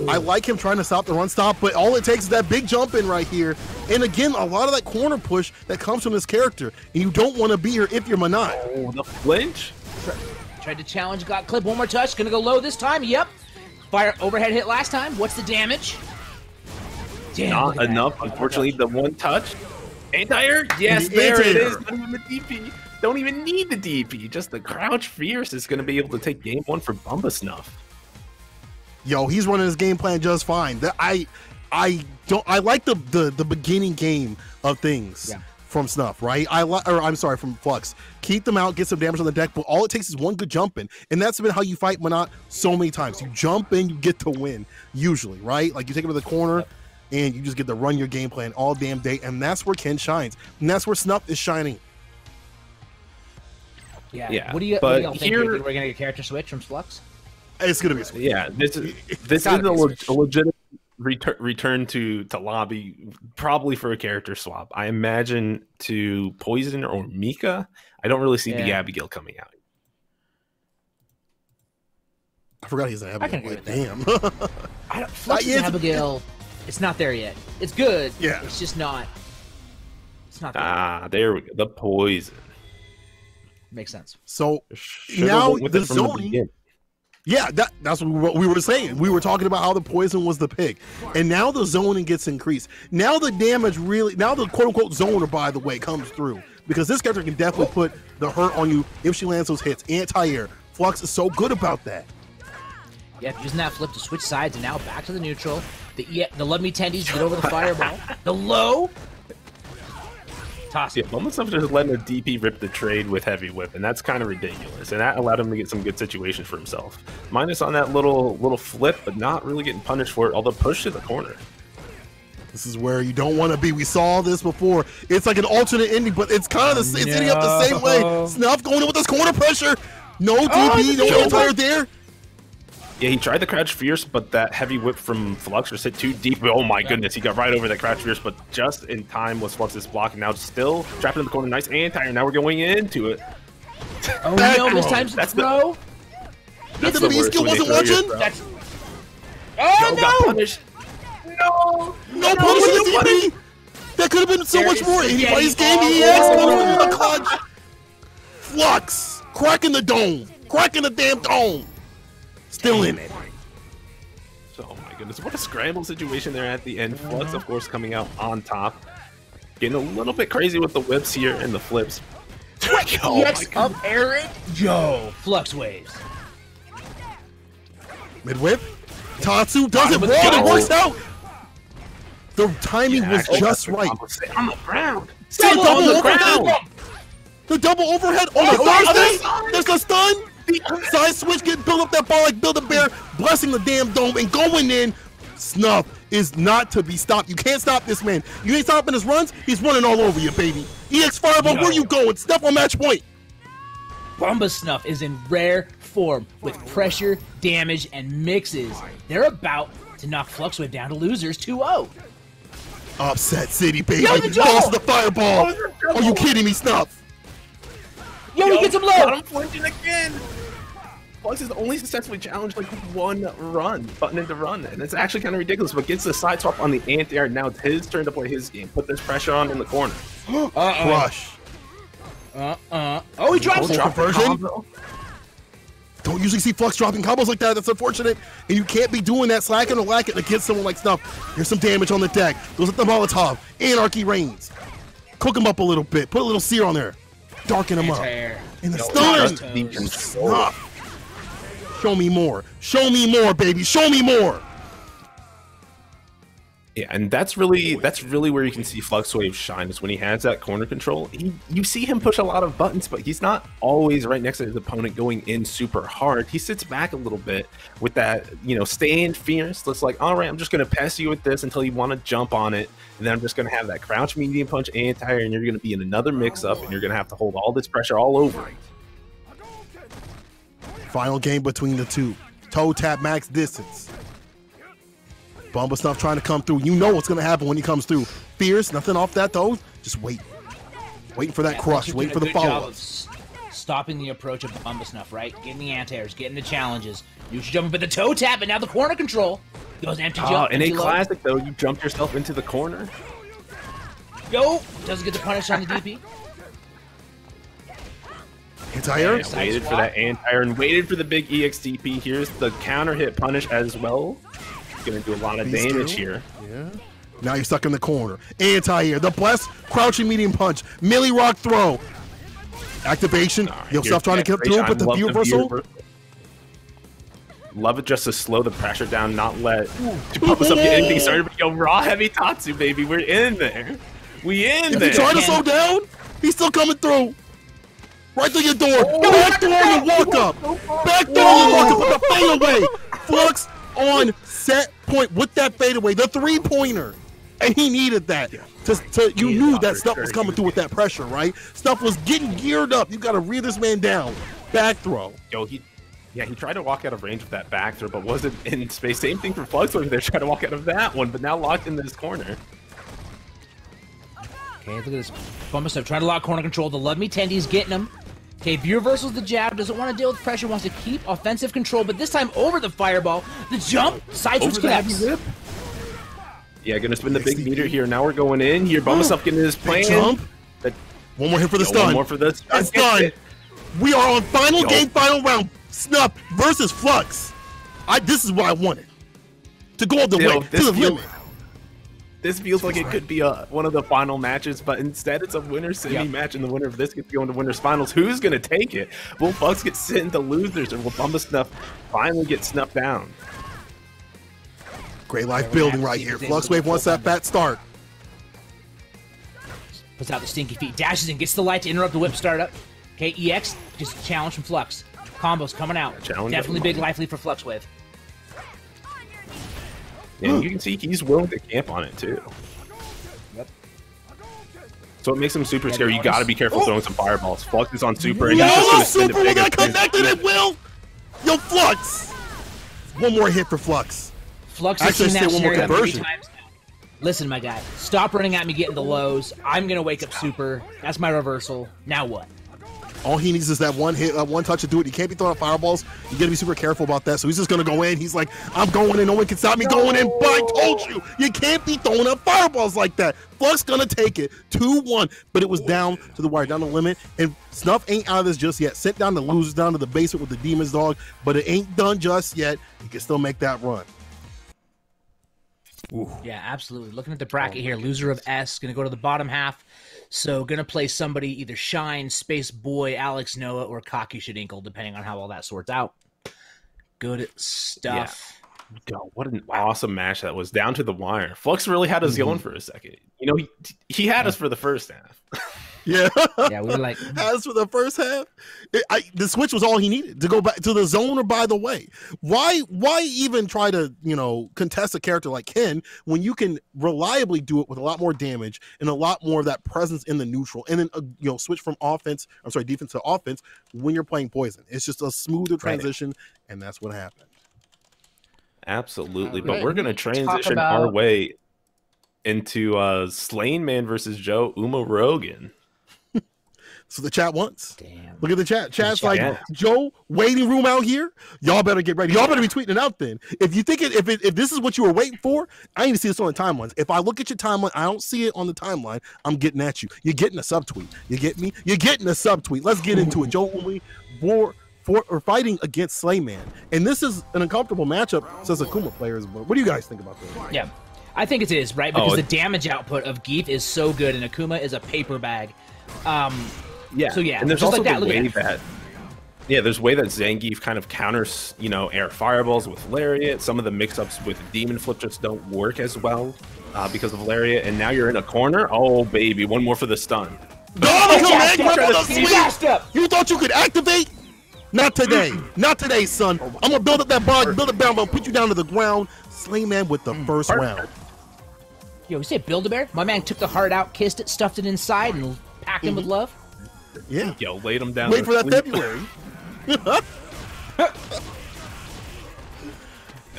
I like him trying to stop the run stop, but all it takes is that big jump in right here. And again, a lot of that corner push that comes from this character. And you don't want to be here if you're Monot. Oh, the flinch. Tried to challenge, got clip, one more touch, gonna go low this time, yep. Fire overhead hit last time, what's the damage? Damn, not enough, unfortunately, the one touch. Anti-air, yes, there it is, don't even need the DP, just the crouch fierce is gonna be able to take game one for Bumba Snuff. Yo, he's running his game plan just fine. I like the beginning game of things. Yeah. From Snuff, right? From Flux. Keep them out, get some damage on the deck, but all it takes is one good jump in. And that's been how you fight Monot so many times. You jump in, you get to win, usually, right? You take him to the corner, and you just get to run your game plan all damn day, and that's where Ken shines. And that's where Snuff is shining. Yeah. What do you think? We're going to get a character switch from Flux? It's going to be a switch. Yeah, this is a legitimate return to lobby, probably for a character swap. I imagine to Poison or Mika. I don't really see the Abigail coming out. I forgot he's an Abigail. I can agree with damn. Flux and Abigail, it's not there yet. It's good. Yeah. It's just not. It's not there. There we go. The Poison. Makes sense. So now the zoning. Yeah, that's what we were saying. We were talking about how the Poison was the pick. And now the zoning gets increased. Now the damage now the quote-unquote zoner, by the way, comes through. Because this character can definitely put the hurt on you if she lands those hits. Anti-air. Flux is so good about that. Yep, using that flip to switch sides and now back to the neutral. The Love Me Tendies to get over the fireball. The low. Toss it. Yeah, Bumba Snuff just letting the DP rip the trade with Heavy Whip, and that's kind of ridiculous. And that allowed him to get some good situations for himself. Minus on that little flip, but not really getting punished for it, although push to the corner. This is where you don't want to be. We saw this before. It's like an alternate ending, but it's kind of it's ending up the same way. Snuff going in with this corner pressure. No DP, no anti-air there. Yeah, he tried the Crouch Fierce, but that Heavy Whip from Flux just hit too deep. Oh my goodness, he got right over that Crouch Fierce, but just in time was Flux's block. And now still trapped in the corner. Nice anti-air. Now we're going into it. Oh no, this time's the throw. That's the worst. Skill wasn't watching. Oh no! Got punished. No punish the DP. That could have been so much more. Anybody's game EX the clutch. Flux cracking the dome, cracking the damn dome. Still in it. Oh my goodness, what a scramble situation there at the end. Flux, of course, coming out on top. Getting a little bit crazy with the whips here and the flips. Oh EX up Aaron. Yo, Flux waves. Mid whip. Tatsu does it wrong. It works out. The timing was just right. Stay on the ground. Stay double overhead. The double overhead on the Thursday. There's a stun. Side switch, get build up that ball like Build-A-Bear, blessing the damn dome and going in. Snuff is not to be stopped. You can't stop this man. You ain't stopping his runs. He's running all over you, baby. EX Fireball, where you going? Step on match point. Bomba Snuff is in rare form with pressure, damage, and mixes. They're about to knock Fluxwave down to losers 2-0. Upset City, baby. Yo, the double! Lost the Fireball. Are you kidding me, Snuff? Yo, he gets him low. I'm flinching again. Flux has only successfully challenged like one run, button into run, and it's actually kind of ridiculous, but gets the side swap on the anti-air. Now it's his turn to play his game. Put this pressure on in the corner. Crush. Oh, he drops it. Conversion. Don't usually see Flux dropping combos like that. That's unfortunate. And you can't be doing that, slacking or lacking against someone like Snuff. Here's some damage on the deck. Goes at the Molotov. Anarchy reigns. Cook him up a little bit. Put a little sear on there. Darken him up. And the stun. Snuff. Show me more. Show me more, baby. Show me more. Yeah, and that's really where you can see Fluxwave shine, is when he has that corner control. You see him push a lot of buttons, but he's not always right next to his opponent going in super hard. He sits back a little bit with that, staying fierce. It's like, all right, I'm just going to pass you with this until you want to jump on it, and then I'm just going to have that crouch medium punch anti-air, and you're going to be in another mix-up, and you're going to have to hold all this pressure all over it. Final game between the two. Toe tap max distance. Bomba Snuff trying to come through. You know what's going to happen when he comes through. Fierce, nothing off that though. Just wait. Waiting for that crush. Waiting for the follow-up. Stopping the approach of Bomba Snuff, right? Getting the anti-airs, getting the challenges. You should jump with the toe tap, and now the corner control. Goes empty jump. In a classic though, you jump yourself into the corner. Yo! Doesn't get the punish on the DP. Anti-air? Waited for that anti-air and waited for the big EXDP. Here's the counter hit punish as well. Gonna do a lot of damage here. Yeah. Now you're stuck in the corner. Anti-air. The blessed crouching medium punch. Millie rock throw. Activation. Yo, Snuff trying to get through, but the view reversal. Love it just to slow the pressure down, not let Bomba Snuff get anything started. But yo, raw heavy Tatsu, baby. We're in there. We in there. If you try to slow down, he's still coming through. Right through your door. Back door and walk up. Back door and walk up with the fadeaway. Flux on set point with that fadeaway. The three-pointer. And he needed that. You knew that Snuff was coming through with that pressure, right? Snuff was getting geared up. You got to rear this man down. Back throw. Yo, he tried to walk out of range with that back throw, but wasn't in space. Same thing for Flux over there. Trying to walk out of that one, but now locked into this corner. Okay, look at this. Bomba Snuff trying to lock corner control. The Love Me Tendy's getting him. Okay, view reversals the jab, doesn't want to deal with pressure, wants to keep offensive control, but this time over the fireball. The jump, side switch connects. Yeah, gonna spin the big meter here. Now we're going in here. Bomba Snuff getting his plan. Jump. One more hit for the stun. One more for this. That's done. We are on final game, final round. Snuff versus Flux. This is what I wanted. To go all the way, to the limit. This feels like it could be one of the final matches, but instead it's a winner-semi match, and the winner of this gets to go into winners finals. Who's going to take it? Will Flux get sent into losers, or will Bomba Snuff finally get snuffed down? Great life building right here. Fluxwave wants that fat start. Puts out the stinky feet, dashes in, gets the light to interrupt the whip startup. Okay, EX, just a challenge from Flux. Combos coming out. Definitely big life lead for Fluxwave. And you can see he's willing to camp on it too. Yep. So it makes him super scary. You got to be careful throwing some fireballs. Flux is on super, and he's just going to send it bigger. Super will connected. It will. Yo, Flux. One more hit for Flux. Flux has seen that scenario 3 times. Listen, my guy. Stop running at me, getting the lows. I'm gonna wake up super. That's my reversal. Now what? All he needs is that one hit, one touch to do it. He can't be throwing fireballs. You got to be super careful about that. So he's just going to go in. He's like, I'm going in. No one can stop me going in. But I told you, you can't be throwing up fireballs like that. Flux going to take it 2-1. But it was down to the wire, down the limit. And Snuff ain't out of this just yet. Sent down the losers down to the basement with the Demon's Dog. But it ain't done just yet. He can still make that run. Ooh. Yeah, absolutely. Looking at the bracket here, loser of S going to go to the bottom half. So going to play somebody either Shine, Space Boy, Alex Noah, or Cocky Shadinkle, depending on how all that sorts out. Good stuff. Yeah. Yo, what an awesome match that was, down to the wire. Flux really had us going for a second. You know, he had us for the first half. Yeah, yeah, we were like, as for the first half, the switch was all he needed to go back to the zone. Or by the way, why even try to contest a character like Ken when you can reliably do it with a lot more damage and a lot more of that presence in the neutral, and then switch from defense to offense when you're playing Poison. It's just a smoother transition, and that's what happened. Absolutely, but we're gonna transition our way into Slain Man versus Joe Rogan. So the chat wants. Damn. Look at the chat. Chat's like, Joe, waiting room out here. Y'all better get ready. Y'all better be tweeting it out then. If you think if this is what you were waiting for, I need to see this on the timelines. If I look at your timeline, I don't see it on the timeline, I'm getting at you. You're getting a subtweet. You get me? You're getting a subtweet. Let's get into it. Joe only or fighting against Slayman. And this is an uncomfortable matchup, says Akuma players. But what do you guys think about this? Yeah. I think it is, right? Because the damage output of Geef is so good, and Akuma is a paper bag. Yeah. So yeah, and there's just also like that. the way that there's a way that Zangief kind of counters, air fireballs with Lariat. Some of the mix-ups with Demon Flip just don't work as well because of Lariat. And now you're in a corner. Oh baby, one more for the stun. You thought you could activate? Not today. Not today, son. I'm gonna build up that bar, build it down, but put you down to the ground. Slayman with the first round. Yo, we say Build-A-Bear? My man took the heart out, kissed it, stuffed it inside, and packed him with love. Yeah. Yo, laid him down. Wait for that February.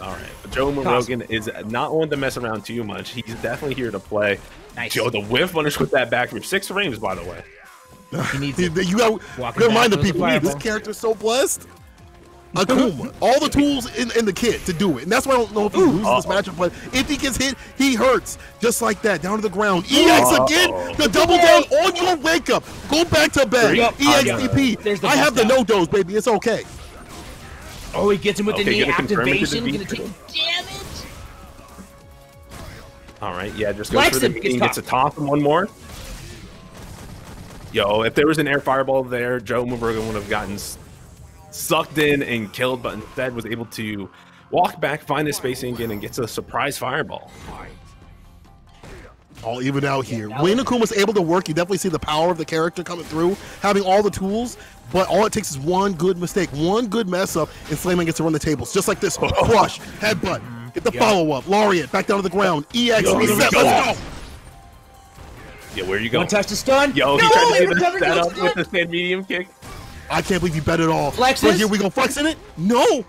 All right. But Joe Rogan is not one to mess around too much. He's definitely here to play. Nice. Joe, the whiff punish with that back for 6 frames, by the way. He needs you got to remind the people, this character's so blessed. Akuma, all the tools in the kit to do it. And that's why I don't know if he loses this matchup, but if he gets hit, he hurts. Just like that, down to the ground. EX again, the double down on your wake up. Go back to bed. EXDP. I have the no-dos, baby. It's okay. Oh, he gets him with the knee activation. Gonna take damage. All right, yeah, just goes for the knee and gets a toss and one more. Yo, if there was an air fireball there, Joe Rogan would have gotten sucked in and killed, but instead was able to walk back, find his spacing again, and gets a surprise fireball. All even out here. When Akuma's able to work, you definitely see the power of the character coming through, having all the tools, but all it takes is one good mistake, one good mess up, and Slayman gets to run the tables. Just like this. Crush, headbutt, get the follow-up, Lariat, back down to the ground, EX, reset, let's go! Yeah, where are you going? One touch to stun. Yo, he tried to do the setup with the stand medium kick. I can't believe you bet it all. Flexes? Right here, we gonna flex in it? No!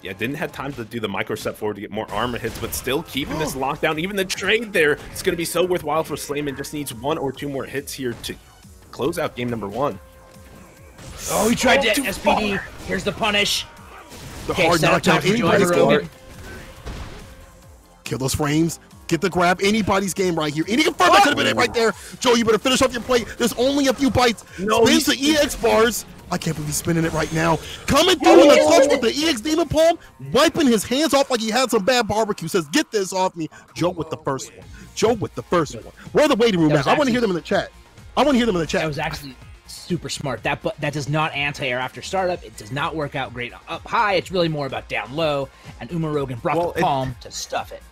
Yeah, didn't have time to do the micro step forward to get more armor hits, but still keeping this lockdown. Even the trade there, it's going to be so worthwhile for Slayman. Just needs 1 or 2 more hits here to close out game number 1. Oh, he tried to SPD. Here's the punish. The hard knockdown. Anybody's game. Kill those frames. Get the grab. Anybody's game right here. Any confirm that could have been it right there. Joe, you better finish off your plate. There's only a few bites. Spins the EX bars. I can't believe he's spinning it right now. Coming through in the clutch with the EX Demon Palm, wiping his hands off like he had some bad barbecue. Says, get this off me. Joe with the first one. Joe with the first one. Where the waiting room at? I want to hear them in the chat. That was actually super smart. That does not anti-air after startup. It does not work out great up high. It's really more about down low. And Rogan brought the palm to stuff it.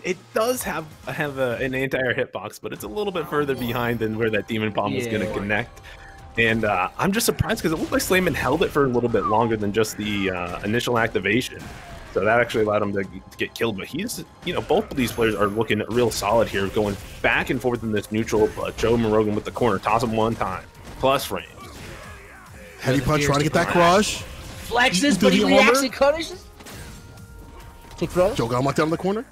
It does have an anti-air hitbox, but it's a little bit further behind than where that Demon Palm is going to connect. And I'm just surprised because it looked like Slayman held it for a little bit longer than just the initial activation. So that actually allowed him to get killed. But he's, both of these players are looking real solid here, going back and forth in this neutral. But Joe Rogan with the corner, toss him one time, plus frames. Heavy punch, trying to get that crush. Flexes, but he reacts and punishes. Take crush. Joe got him locked down in the corner.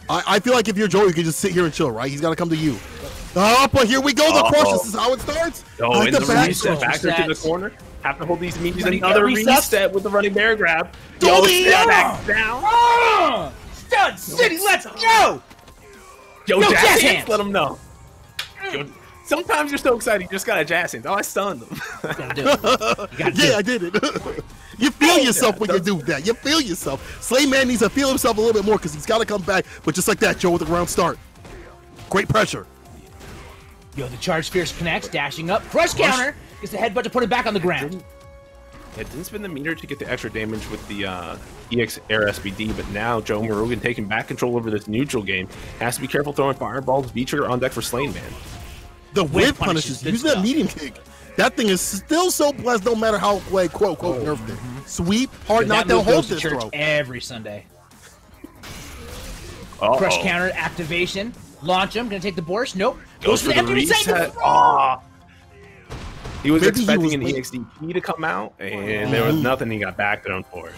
I feel like if you're Joe, you can just sit here and chill, right? He's got to come to you. Oh, but here we go. The crush. This is how it starts. Oh, in the reset, back to the corner. Have to hold these memes. Another reset with the running bear grab. Back down. Stud City, let's go. Yo, jazz hands. Let them know. Yo, sometimes you're so excited, you just got a jazz hands. Oh, I stunned them. You gotta do it. Yeah, I did it. You feel yourself when you do that. You feel yourself. Slayman needs to feel himself a little bit more because he's got to come back. But just like that, Joe with the ground start. Great pressure. Yo, the charge fierce connects, dashing up. Crush counter. Gets the headbutt to put it back on the ground. It didn't spin the meter to get the extra damage with the EX Air SBD, but now Joe Morogan taking back control over this neutral game. Has to be careful throwing fireballs. V-trigger on deck for Slain Man. The whip punishes. Using that medium kick. That thing is still so blessed, no matter how, like, quote, nerfed it. Sweep, hard knockdown, hold this throw. Every Sunday. Crush counter activation. Launch him. Gonna take the Borscht. Nope. Goes for the reset. Aw. He was expecting an EXDP to come out, and there was nothing. He got back down for it.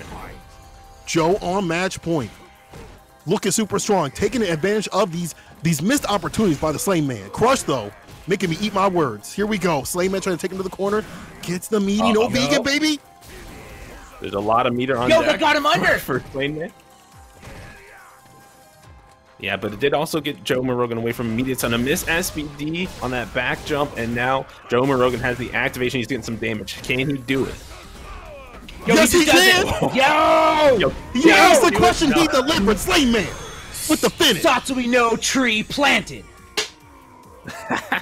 Joe on match point. Looking super strong. Taking advantage of these missed opportunities by the Slain Man. Crush, though, making me eat my words. Here we go. Slain Man trying to take him to the corner. Gets the meaty. No vegan, baby. There's a lot of meter on deck. They got him under. For Slain Man. Yeah, but it did also get Joe Morogan away from immediate on a miss SBD on that back jump, and now Joe Morogan has the activation. He's getting some damage. Can he do it? Yo, yes, he can! Yo! He asked the question, he delivered. Slain Man with the finish. Satsui no tree planted.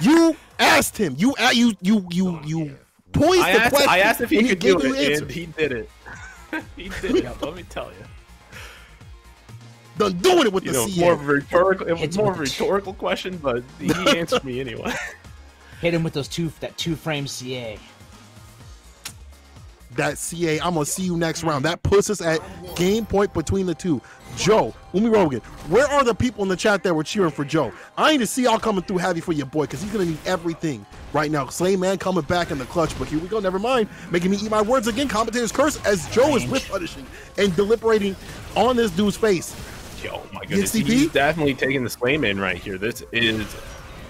You asked him. You poised the question. I asked if he could do it, and he did it. He did it. Let me tell you. Done doing it with the CA. More of a rhetorical, it was more of a rhetorical question, but he answered me anyway. Hit him with that two frame CA. That CA, I'm gonna see you next round. That puts us at game point between the two. Joe, Umi Rogan, where are the people in the chat that were cheering for Joe? I need to see y'all coming through heavy for your boy because he's gonna need everything right now. Slain Man coming back in the clutch, but here we go. Never mind, making me eat my words again. Commentator's curse as Joe is whip punishing and deliberating on this dude's face. Oh my goodness, he's definitely taking the Slayman right here. This is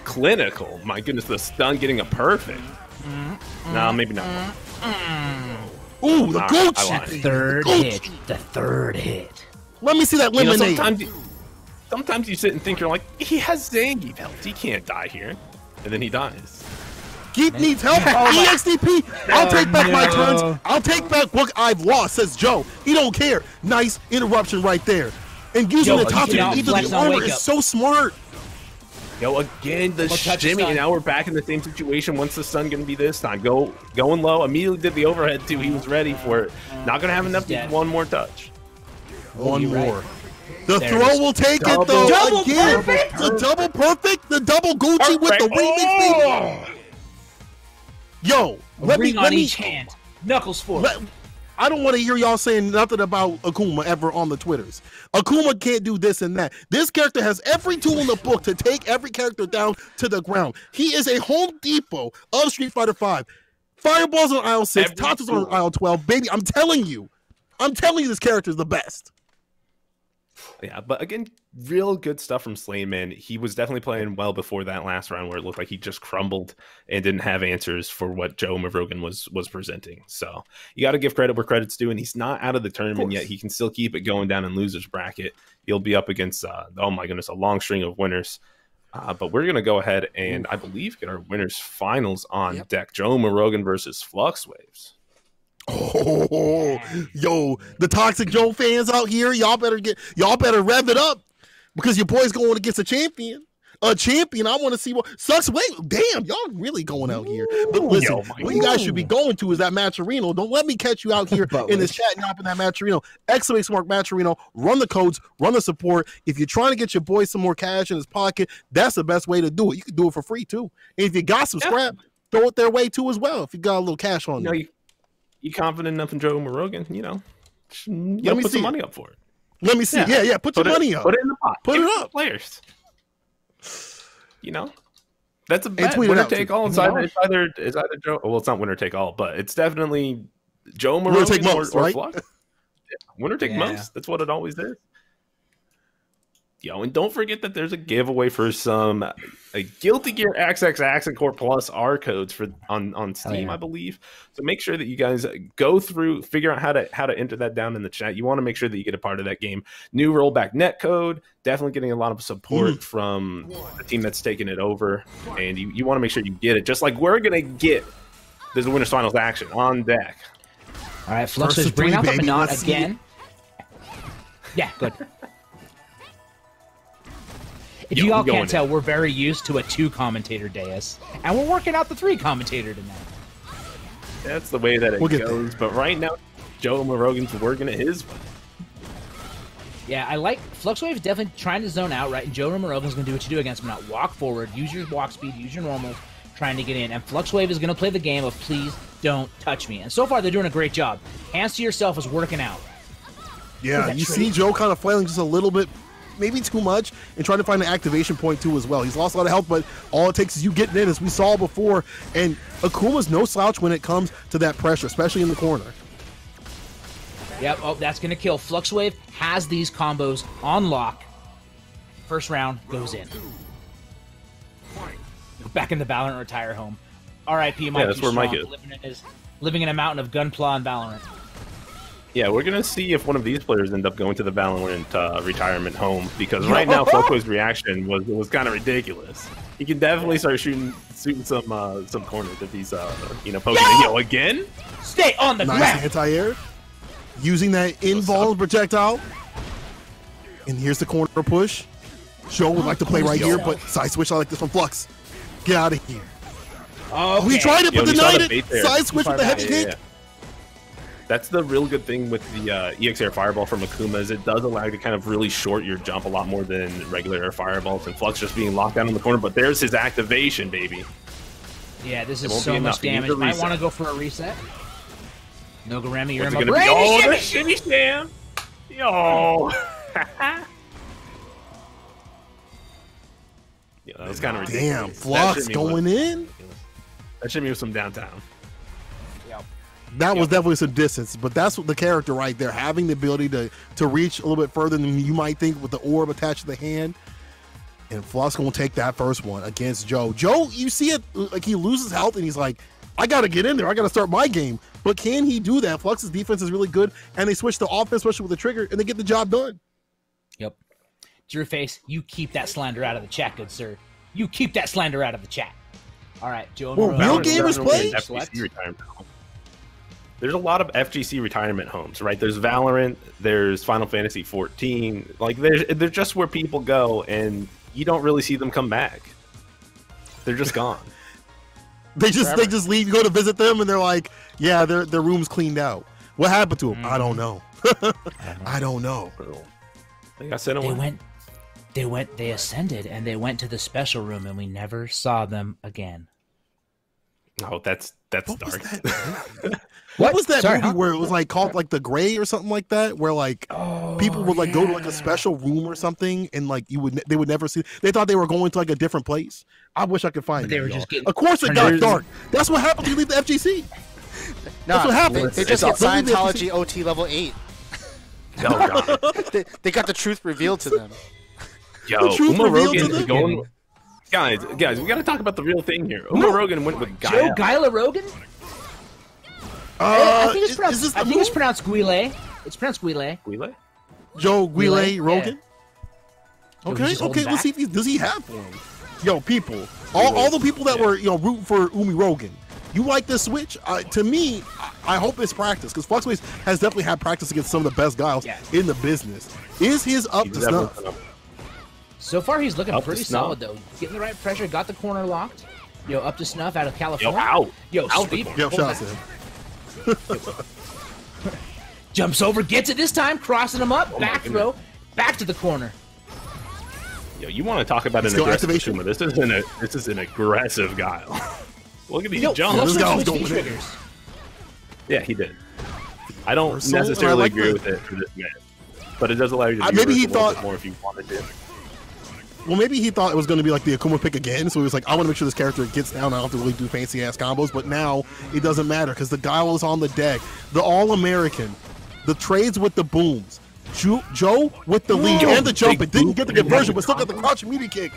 clinical. My goodness, the stun getting a perfect. No, maybe not. Ooh, the gooch! The third hit. Let me see that lemonade. Sometimes you sit and think, you're like, he has Zangief health. He can't die here. And then he dies. Geek needs help. EXDP. I'll take back my turns. I'll take back what I've lost, says Joe. He don't care. Nice interruption right there. And using the top to either the over is so smart. Yo, again, the shimmy, and now we're back in the same situation. What's the stun going to be this time? Going low. Immediately did the overhead, too. He was ready for it. Not going to have enough to get one more touch. One more. The throw will take it, though. Double perfect. The double perfect. The double Gucci with the remix, baby. Yo, let me each hand. Knuckles forward. I don't want to hear y'all saying nothing about Akuma ever on the Twitters. Akuma can't do this and that. This character has every tool in the book to take every character down to the ground. He is a Home Depot of Street Fighter V. Fireballs on aisle 6, Tatsus on aisle 12. Baby, I'm telling you this character is the best. Yeah, but again, real good stuff from Slayman. He was definitely playing well before that last round where it looked like he just crumbled and didn't have answers for what Joe Morogan was presenting. So you got to give credit where credit's due, and he's not out of the tournament yet. He can still keep it going down in losers bracket. He'll be up against, oh my goodness, a long string of winners. But we're going to go ahead and, I believe, get our winners finals on deck. Joe Morogan versus Flux Waves. Oh, yo, the Toxic Joe fans out here, y'all better rev it up because your boy's going against a champion. I want to see what sucks. Wait, damn, y'all really going out here. But listen, what you guys should be going to is that Matcherino. Don't let me catch you out here in this chat and up in that Matcherino. Exclamation mark Matcherino. Run the codes, run the support. If you're trying to get your boy some more cash in his pocket, that's the best way to do it. You can do it for free too. And if you got some scrap, throw it their way too as well. If you got a little cash on you. You confident enough in Joe Morogan, put some money up for it. Let me see. Yeah. Put your money up. Put it in the pot. Put it up. Players. That's a bet. Winner take all. It's either Joe. Well, it's not winner take all, but it's definitely Joe Morogan or Flux. Winner take most. That's what it always is. Yo, and don't forget that there's a giveaway for some Guilty Gear XX Accent Core Plus R codes for on Steam, I believe. So make sure that you guys go through, figure out how to enter that down in the chat. You want to make sure that you get a part of that game. New rollback net code, definitely getting a lot of support from the team that's taking it over, and you want to make sure you get it. Just like we're gonna get. There's a Winners Finals action on deck. All right, Fluxwave, bring out the Minot again. Yeah, good. If you all can't tell, we're very used to a 2-commentator dais, and we're working out the 3-commentator tonight. That's the way that it goes. But right now, Joe Rogan's working at his way. Yeah, I like Fluxwave's definitely trying to zone out, right? And Joe Rogan's going to do what you do against him. Now, walk forward, use your walk speed, use your normals, trying to get in. And Fluxwave is going to play the game of please don't touch me. And so far, they're doing a great job. Hands to yourself is working out. Yeah, you see Joe kind of flailing just a little bit, maybe too much, and trying to find an activation point too as well. He's lost a lot of health, but all it takes is you getting in, as we saw before. And Akuma's no slouch when it comes to that pressure, especially in the corner. Yep, oh, that's going to kill. Fluxwave has these combos on lock. First round goes in. Back in the Valorant retire home. R.I.P. Mike. Yeah, that's where Mike is. Living in a mountain of Gunpla and Valorant. Yeah, we're going to see if one of these players end up going to the Valorant retirement home, because right now Fluxwave's reaction was kind of ridiculous. He can definitely start shooting some corners if he's poking it. Yo, again? Stay on the ground. Nice anti-air. Using that invulnerable projectile. And here's the corner push. Joe would like to play right here, but side switch, I like this from Flux. Get out of here. Oh, he tried it, but denied it. Side switch with the heavy kick. That's the real good thing with the EX Air Fireball from Akuma, is it does allow you to kind of really short your jump a lot more than regular air fireballs, and Flux just being locked down in the corner, but there's his activation, baby. Yeah, this is so much damage. Might want to go for a reset. No Garemi, you're in my brain. Oh, the shimmy slam. Yo. Yeah, that was kind of ridiculous. Damn, Flux going in? That shimmy was some downtown. That was definitely some distance, but that's what the character right there, having the ability to reach a little bit further than you might think with the orb attached to the hand. And Flux gonna take that first one against Joe. Joe, you see it, like he loses health and he's like, I gotta get in there, I gotta start my game. But can he do that? Flux's defense is really good, and they switch to offense, especially with the trigger, and they get the job done. Yep. Drew Face, you keep that slander out of the chat, good sir. You keep that slander out of the chat. All right, Joe. Well, real gamers play. There's a lot of FGC retirement homes, right? There's Valorant, there's Final Fantasy 14. Like, they're just where people go, and you don't really see them come back. They're just gone. They just leave. You go to visit them, and they're like, yeah, their room's cleaned out. What happened to them? I don't know. I don't know. Like I said, they ascended, and they went to the special room, and we never saw them again. Oh, that's dark. What was that movie where it was like called like The Gray or something like that, where like people would like go to like a special room or something, and like they would never see. They thought they were going to like a different place. I wish I could find it. Of course, it got dark. That's what happens when you leave the FGC. That's what happens. They just hit Scientology OT level 8. Oh god. They got the truth revealed to them. Yo, Uma Rogan is going. Guys, we got to talk about the real thing here. Uma Rogan went with Gaia. Joe Gaila Rogan? I think it's pronounced Guile. It's pronounced Guile. Guile? Joe Guile Rogan? Yeah. Okay, let's see if does he have one? Yo, people. All the people that were, rooting for Umi Rogan. You like this switch? To me, I hope it's practice, because Fluxwaves has definitely had practice against some of the best guys in the business. Is his up to snuff? So far, he's looking pretty solid, though. Getting the right pressure, got the corner locked. Yo, up to snuff out of California. Yo, sweep. Yo, shout out to him. Jumps over, gets it this time, crossing him up, back throw, back to the corner. Yo, you want to talk about an aggressive Akuma? This is an aggressive guy. Look at these jumps. This guy was going in. Yeah, he did. I don't necessarily agree with it for this man, but it does allow you to be maybe he thought more if you wanted to. Well, maybe he thought it was going to be like the Akuma pick again, so he was like, I want to make sure this character gets down. I don't have to really do fancy-ass combos, but now it doesn't matter because the guy was on the deck. The All-American, the trades with the booms, Joe with the lead and the jump. It didn't get the conversion, but still got the crouch immediate kick.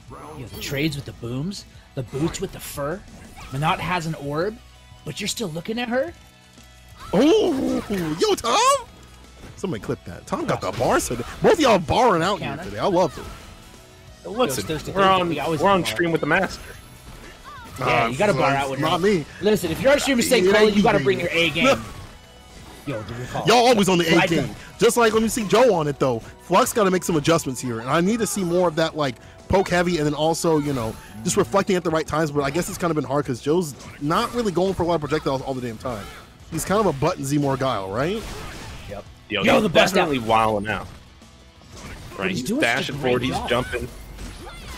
You have the trades with the booms, the boots with the fur. Minot has an orb, but you're still looking at her? Oh, yo, Tom! Somebody clip that. Tom got the bars today. Both of y'all barring out here today. I love it. Listen, we're on stream with the master. Yeah, you gotta bar out with not me. Listen, if you're on stream with St. Cole, you gotta bring your A game. Yo, y'all always on the A game. Just like when you see Joe on it, though. Flux got to make some adjustments here, and I need to see more of that, like, poke heavy, and then also, you know, just reflecting at the right times. But I guess it's kind of been hard because Joe's not really going for a lot of projectiles all the damn time. He's kind of a button Zmore guile, right? Yep. Yo, the best definitely wilding out. Right, he's dashing forward, he's jumping.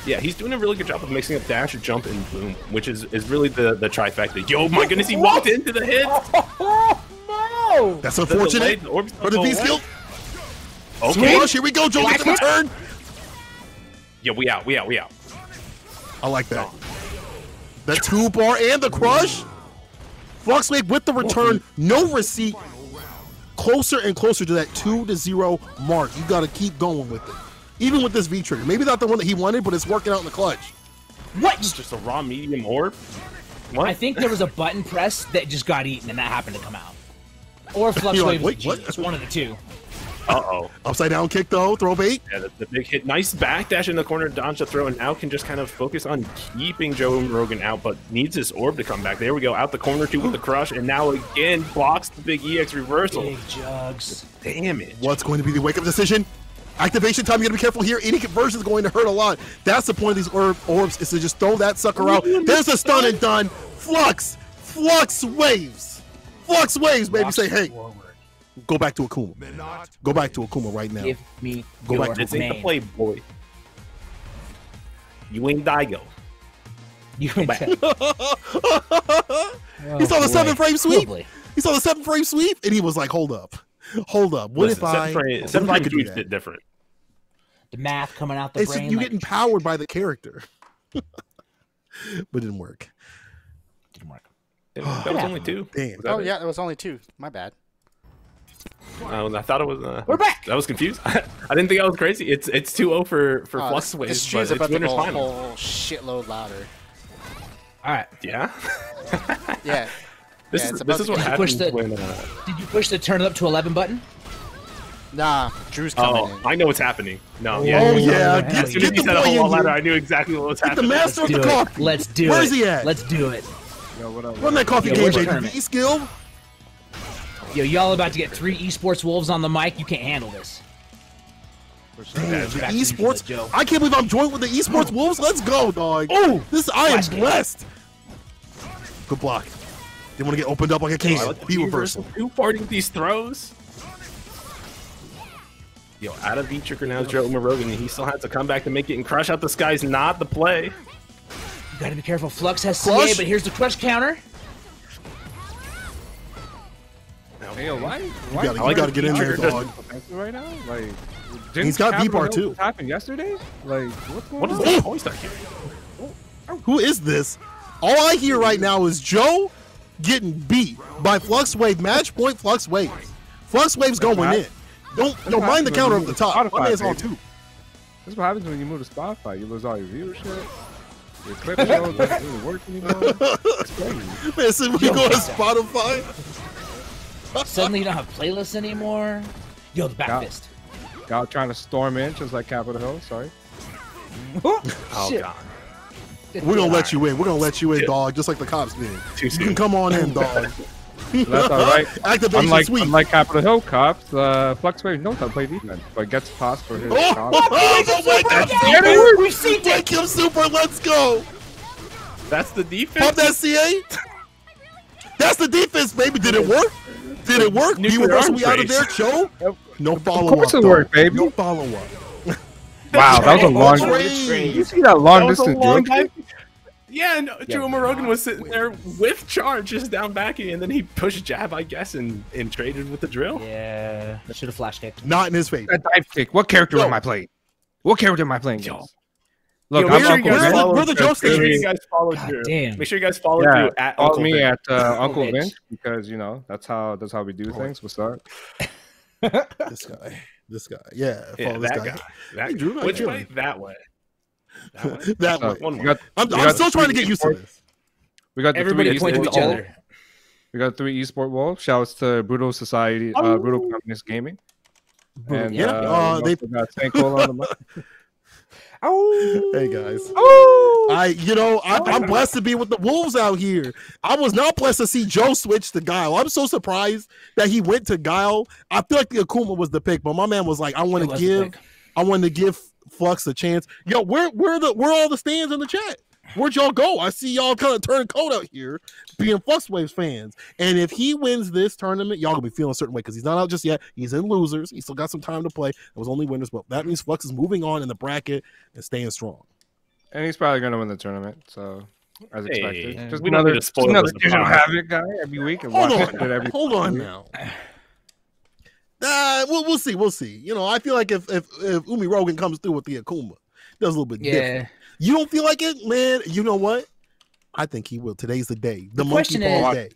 Yeah, he's doing a really good job of mixing up dash, jump, and boom, which is really the trifecta. Yo, my goodness, he walked into the hit. No! That's unfortunate. For the V-skill. Okay. Rush, here we go. Joe gets the return. Yeah, we out. I like that. The 2-bar and the crush. Fluxwave with the return. No receipt. Closer and closer to that 2-0 mark. You got to keep going with it. Even with this V-trigger. Maybe not the one that he wanted, but it's working out in the clutch. What? It's just a raw medium orb? What? I think there was a button press that just got eaten, and that happened to come out. Or Fluxwave was a genius. It's one of the two. Uh-oh. Upside down kick, though. Throw bait. Yeah, the big hit. Nice backdash in the corner, dodge the throw, and now can just kind of focus on keeping Joe Rogan out, but needs his orb to come back. There we go. Out the corner, too, with the crush, and now again blocks the big EX reversal. Big jugs. Damn it. What's going to be the wake-up decision? Activation time, you gotta be careful here. Any conversion is going to hurt a lot. That's the point of these orbs, is to just throw that sucker out. There's a stun and done. Flux waves. Flux waves, baby. Say, hey, go back to Akuma. Go back to Akuma right now. Give me go back to This ain't the play, boy. You ain't Daigo. You ain't back. He saw the 7-frame sweep. He saw the 7-frame sweep, and he was like, hold up. What if I could do it different? The math coming out the brain. You getting powered by the character. But it didn't work. That was only 2. Damn. Oh, yeah, it was only 2. My bad. I thought it was. We're back. I was confused. I didn't think I was crazy. It's 2-0 for Fluxwave. This stream's about to go a whole shitload louder. All right. Yeah. Yeah. This is what happens when. Did you push the turn it up to 11 button? Nah, Drew's coming in. I know what's happening. No, yeah. As soon Get as he the said a boy whole in ladder, here. I knew exactly what was Get happening. the master of the coffee. Let's do it. Where's he at? Let's do it. Yo, what up? Run that coffee game, baby. E-skill. Yo, y'all about to get 3 esports wolves on the mic. You can't handle this. Damn, the esports. I can't believe I'm joined with the esports wolves. Let's go, dog. Oh, I am blessed. Good block. Didn't want to get opened up like a can. Be reversal. Two-parting these throws. Yo, out of V-trigger now is Joe Marogan, and he still has to come back to make it, and Crush Out the Sky is not the play. You gotta be careful. Flux has CA, but here's the crush counter. Hey, yo, why? You gotta get in there, dog. Right now, like, he's got V-bar too. What happened yesterday? Like, what's going on? What is that voice I hear? Who is this? All I hear right now is Joe getting beat by Fluxwave. Match point Fluxwave. Fluxwave's going in. Don't mind the counter up the top. My man's on 2. That's what happens when you move to Spotify. You lose all your viewership. Your clip shows doesn't really work anymore. It's crazy. Man, so when you go to Spotify. Suddenly you don't have playlists anymore. Yo, the back fist. Y'all trying to storm in just like Capitol Hill. Sorry. Oh, God. We're going to let you in. We're going to let you in, dog, just like the cops did. You can come on in, dog. That's all right. Activation sweep. Unlike Capitol Hill cops, Fluxwave knows how to play defense, but gets tossed for his We've seen Wake him super. Let's go. That's the defense? Pump that CA. That's the defense, baby. Did it work? Did it work? Be reversal. We out of there, Joe? No follow-up. Of course it worked, baby. No follow-up. Wow, that was a long You see that long distance drill kick? Yeah, and Joe Marogan was sitting there with charge just down backing, and then he pushed jab, I guess, and traded with the drill. Yeah, that should have flash kicked. Not in his face. That dive kick. What character am I playing? What character am I playing against? Look, make sure the jokes Make sure you guys follow Drew. Damn. Make sure you guys follow Drew at follow Uncle me Vince. at Uncle Vince because that's how we do things. What's up? This guy. Yeah, follow this guy. That Hey, Drew, which way? That way. That way. One more. I'm still trying to get used to this. We got the Everybody point to each other. We got 3 esport wolves. Shouts to Brutal Society, Brutal Communist Gaming. And they got Sankola on the mic. Oh, hey guys. Oh, I'm blessed to be with the Wolves out here. I was not blessed to see Joe switch to Guile. I'm so surprised that he went to Guile. I feel like the Akuma was the pick, but my man was like, I want to give Flux a chance. Yo, where are all the stands in the chat? Where'd y'all go? I see y'all kind of turning cold out here, being Flux Waves fans. And if he wins this tournament, y'all gonna be feeling a certain way because he's not out just yet. He's in losers. He still got some time to play. It was only winners, but that means Flux is moving on in the bracket and staying strong. And he's probably gonna win the tournament. So as expected, just we don't need to spoil another Digital Havoc guy every week. And Hold on now. We'll see. We'll see. I feel like if Umi Rogan comes through with the Akuma, does a little bit different. You don't feel like it, man? You know what? I think he will. Today's the day. The monkey ball day.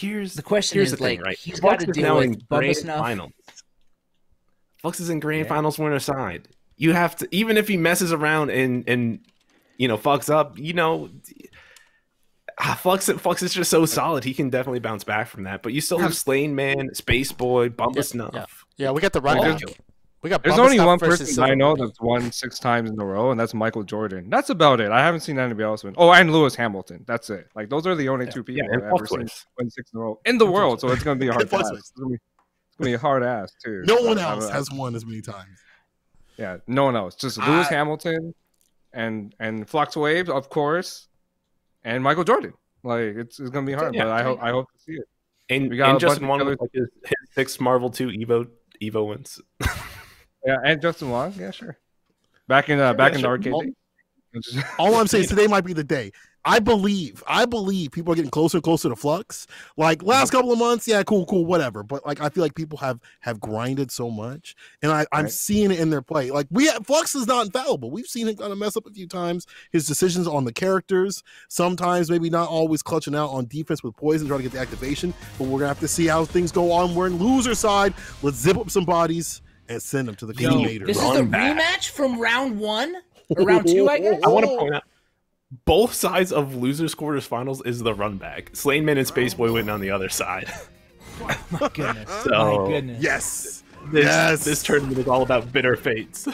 The question is, thing, right? He's got to deal with grand finals. Flux is in grand finals winner side. You have to, even if he messes around and fucks up, Flux is just so solid. He can definitely bounce back from that. But you still have Slain Man, Space Boy, Bumba Snuff. Yeah, we got the run back. There's only one person I know that's won 6 times in a row, and that's Michael Jordan. That's about it. I haven't seen anybody else win. Oh, and Lewis Hamilton. That's it. Like those are the only 2 people I've ever seen win 6 in a row in the world. So it's gonna be a hard ass. It's gonna be a hard ass too. No one else has won as many times. Yeah, no one else. Just Lewis Hamilton and Flux Waves, of course, and Michael Jordan. Like it's gonna be hard, but I hope to see it. And we got Justin Wong with his 6 Marvel 2 Evo wins. Yeah, and Justin Wong, yeah, sure. Back in the arcade. All I'm saying is today might be the day. I believe people are getting closer and closer to Flux. Like last couple of months, yeah, cool, whatever. But like I feel like people have grinded so much, and I'm seeing it in their play. Like Flux is not infallible. We've seen him kind of mess up a few times. His decisions on the characters, sometimes maybe not always clutching out on defense with poison, trying to get the activation. But we're gonna have to see how things go on. We're in loser side. Let's zip up some bodies and send them to the coordinator. This is the rematch from round 1 or round 2, I guess. I want to point out both sides of losers quarters is the run back. Slain Man and Space Boy went on the other side. Oh my goodness. So, my goodness. Yes. This tournament is all about bitter fates.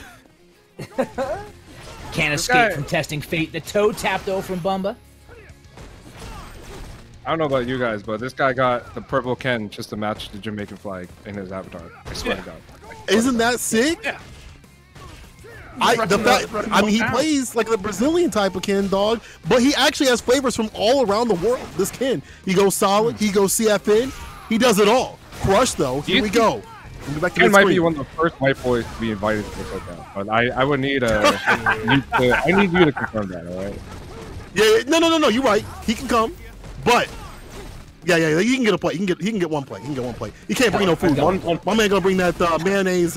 Can't escape from testing fate. The toe tap though from Bumba. I don't know about you guys, but this guy got the purple Ken just to match the Jamaican flag in his avatar. I swear to God. Isn't that sick? Yeah. He plays like the Brazilian type of Ken dog, but he actually has flavors from all around the world. This Ken, he goes solid, he goes CFN, he does it all. Crush though, here we go. Ken might be one of the first white boys to be invited to this like but I would need I need you to confirm that, all right? Yeah, no, you're right. He can come, but. Yeah, he can get a plate. He can get one plate. He can't bring no food. My man gonna bring that mayonnaise.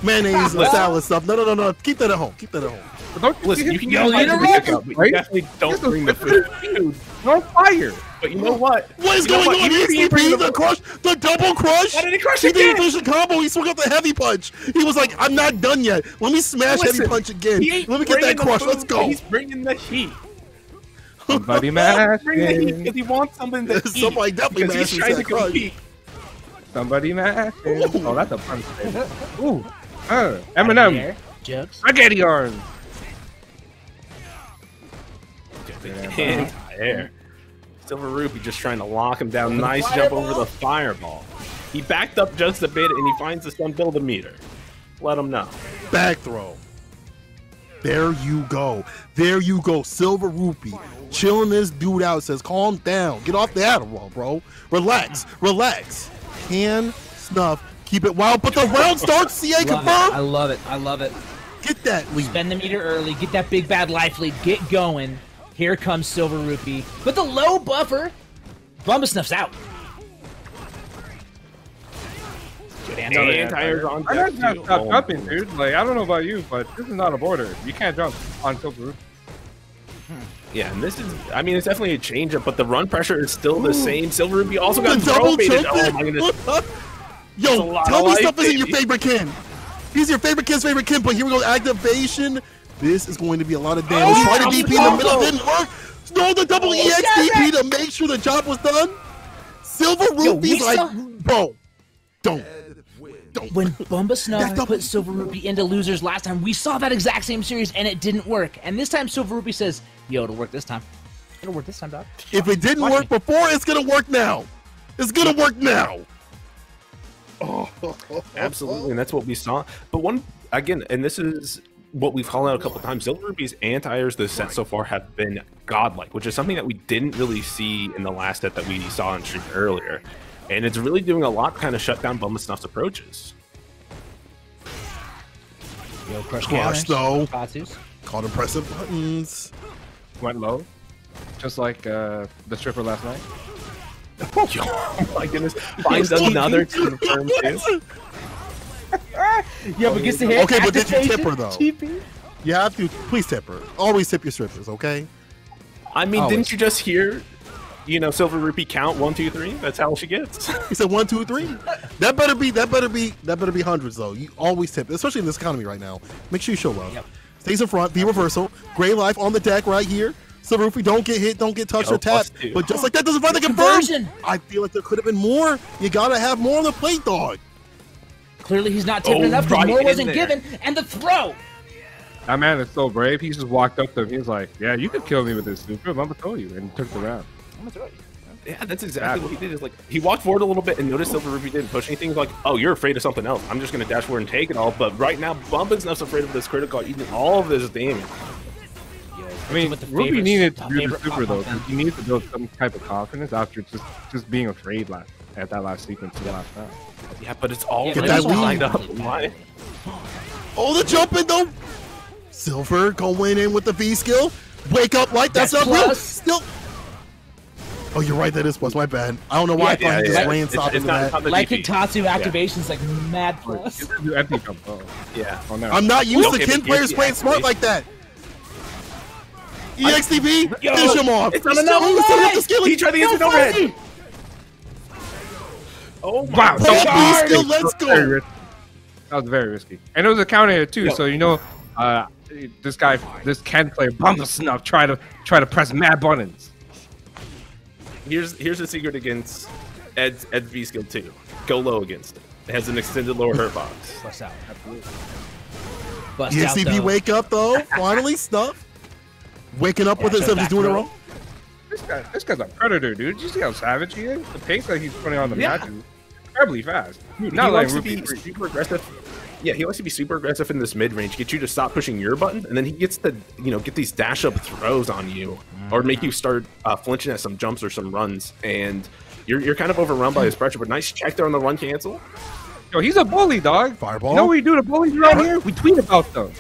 Mayonnaise salad stuff. No. Keep that at home. Listen, you can get a right? Definitely don't bring the food. No fire. But you know what? What is going on? EXTP, the crush, the double crush. Why did he crush again? He didn't finish the combo. He swung out the heavy punch. He was like, "I'm not done yet. Let me smash heavy punch again. Let me get that crush. Let's go." He's bringing the heat. Somebody mashing. Because he wants something to eat. Somebody definitely mashing that crush. Somebody mashing. Oh, that's a punch. Ooh. Eminem. Spaghetti arms. Anti-air. Silver Rupee just trying to lock him down. Nice jump over the fireball. He backed up just a bit and he finds the stun build a meter. Let him know. Back throw. There you go. Silver Rupee. Chilling this dude out. Says, calm down. Get off the Adderall, bro. Relax. Hand, snuff. Keep it wild. But the round starts. CA confirmed. I love it. Get that lead. Spend the meter early. Get that big bad life lead. Get going. Here comes Silver Rupee. But the low buffer. Bumba Snuff's out. Good anti-airs on I deck gotta too. stop jumping, dude. Like, I don't know about you, but this is not a border. You can't jump on Silver Rupee. Yeah, and this is, I mean, it's definitely a change-up, but the run pressure is still the same. Silver Rupee also got double throw-baited. choke. Oh my goodness. Yo, tell me stuff isn't your favorite Ken. He's your favorite Ken's favorite Ken, but here we go, activation. This is going to be a lot of damage. Try to DP in the middle, didn't work. No, the double EX DP to make sure the job was done. Silver Rupee's like, bro, don't. When Bumba Snuff put Silver Rupee into losers last time, we saw that exact same series and it didn't work. And this time Silver Rupee says, yo, it'll work this time. It'll work this time, dog. If it didn't work before, it's going to work now. It's going to work now. Oh, absolutely, and that's what we saw. But one, again, and this is what we've called out a couple times, Silver Rupee's anti-airs this set so far have been godlike, which is something that we didn't really see in the last set that we saw on stream earlier. And it's really doing a lot to kind of shut down Bumba Snuff's approaches. Yo, Crush though. Caught impressive buttons. Went low. Just like the stripper last night. Oh my goodness. Finds another confirmed too. Yeah, but gets the hit. Okay, but did you tip her though? You have to. Please tip her. Always tip your strippers, okay? I mean, didn't you just hear, you know, Silver Rupee count 1, 2, 3? That's how she gets. He said 1, 2, 3. That better be hundreds though. You always tip, especially in this economy right now. Make sure you show love. Yep. Stays in front. Be reversal. Gray life on the deck right here. Silver Rupee don't get hit, don't get touched or tapped. But just like that doesn't find the conversion. I feel like there could have been more. You gotta have more on the plate, dog. Clearly he's not tipping enough because more wasn't given. And the throw. That man is so brave. He just walked up to him. He was like, yeah, you could kill me with this super. I'm gonna throw you. And took the round. I'm gonna throw you. Yeah, that's exactly what he did. Is like he walked forward a little bit and noticed Silver Rupee didn't push anything. He's like, oh, you're afraid of something else. I'm just gonna dash forward and take it all. But right now, Bumba Snuff's afraid of this critical, eating all of this damage. I mean, Rupee needed to do the super though. He needed to build some type of confidence after just being afraid at that last sequence in the last round. Yeah, but it's all Get that lined up. Why? Oh, the jumping though. Silver going in with the V skill. Wake up light. That's not real. Still. Oh, you're right. That is plus. My bad. I don't know why I thought he just ran stop into that. Like in Tatsu activations, like mad plus. You empty jump. Oh. Yeah. Oh, no. I'm not used to Ken players playing smart like that. EXTV, finish him off. It's not enough. He tried to get it overhead. Oh my God. Let's go. That was very risky. And it was a counter hit too, so you know this Ken player Bumba Snuff try to press mad buttons. Here's the secret against Ed's V skill too. Go low against it. It has an extended lower hurt box. Bust out. Absolutely. EXTV wake up though. Finally, Snuff. Waking up with it instead of just doing it wrong. This guy's a predator, dude. Did you see how savage he is? The pace that he's putting on the match is incredibly fast. Dude, he likes to be super aggressive. Yeah, he likes to be super aggressive in this mid range, get you to stop pushing your button, and then he gets to get these dash up throws on you, or make you start flinching at some jumps or some runs, and you're kind of overrun by his pressure. But nice check there on the run cancel. Yo, he's a bully, dog. Fireball. You know what we do to bullies around here? We tweet about them.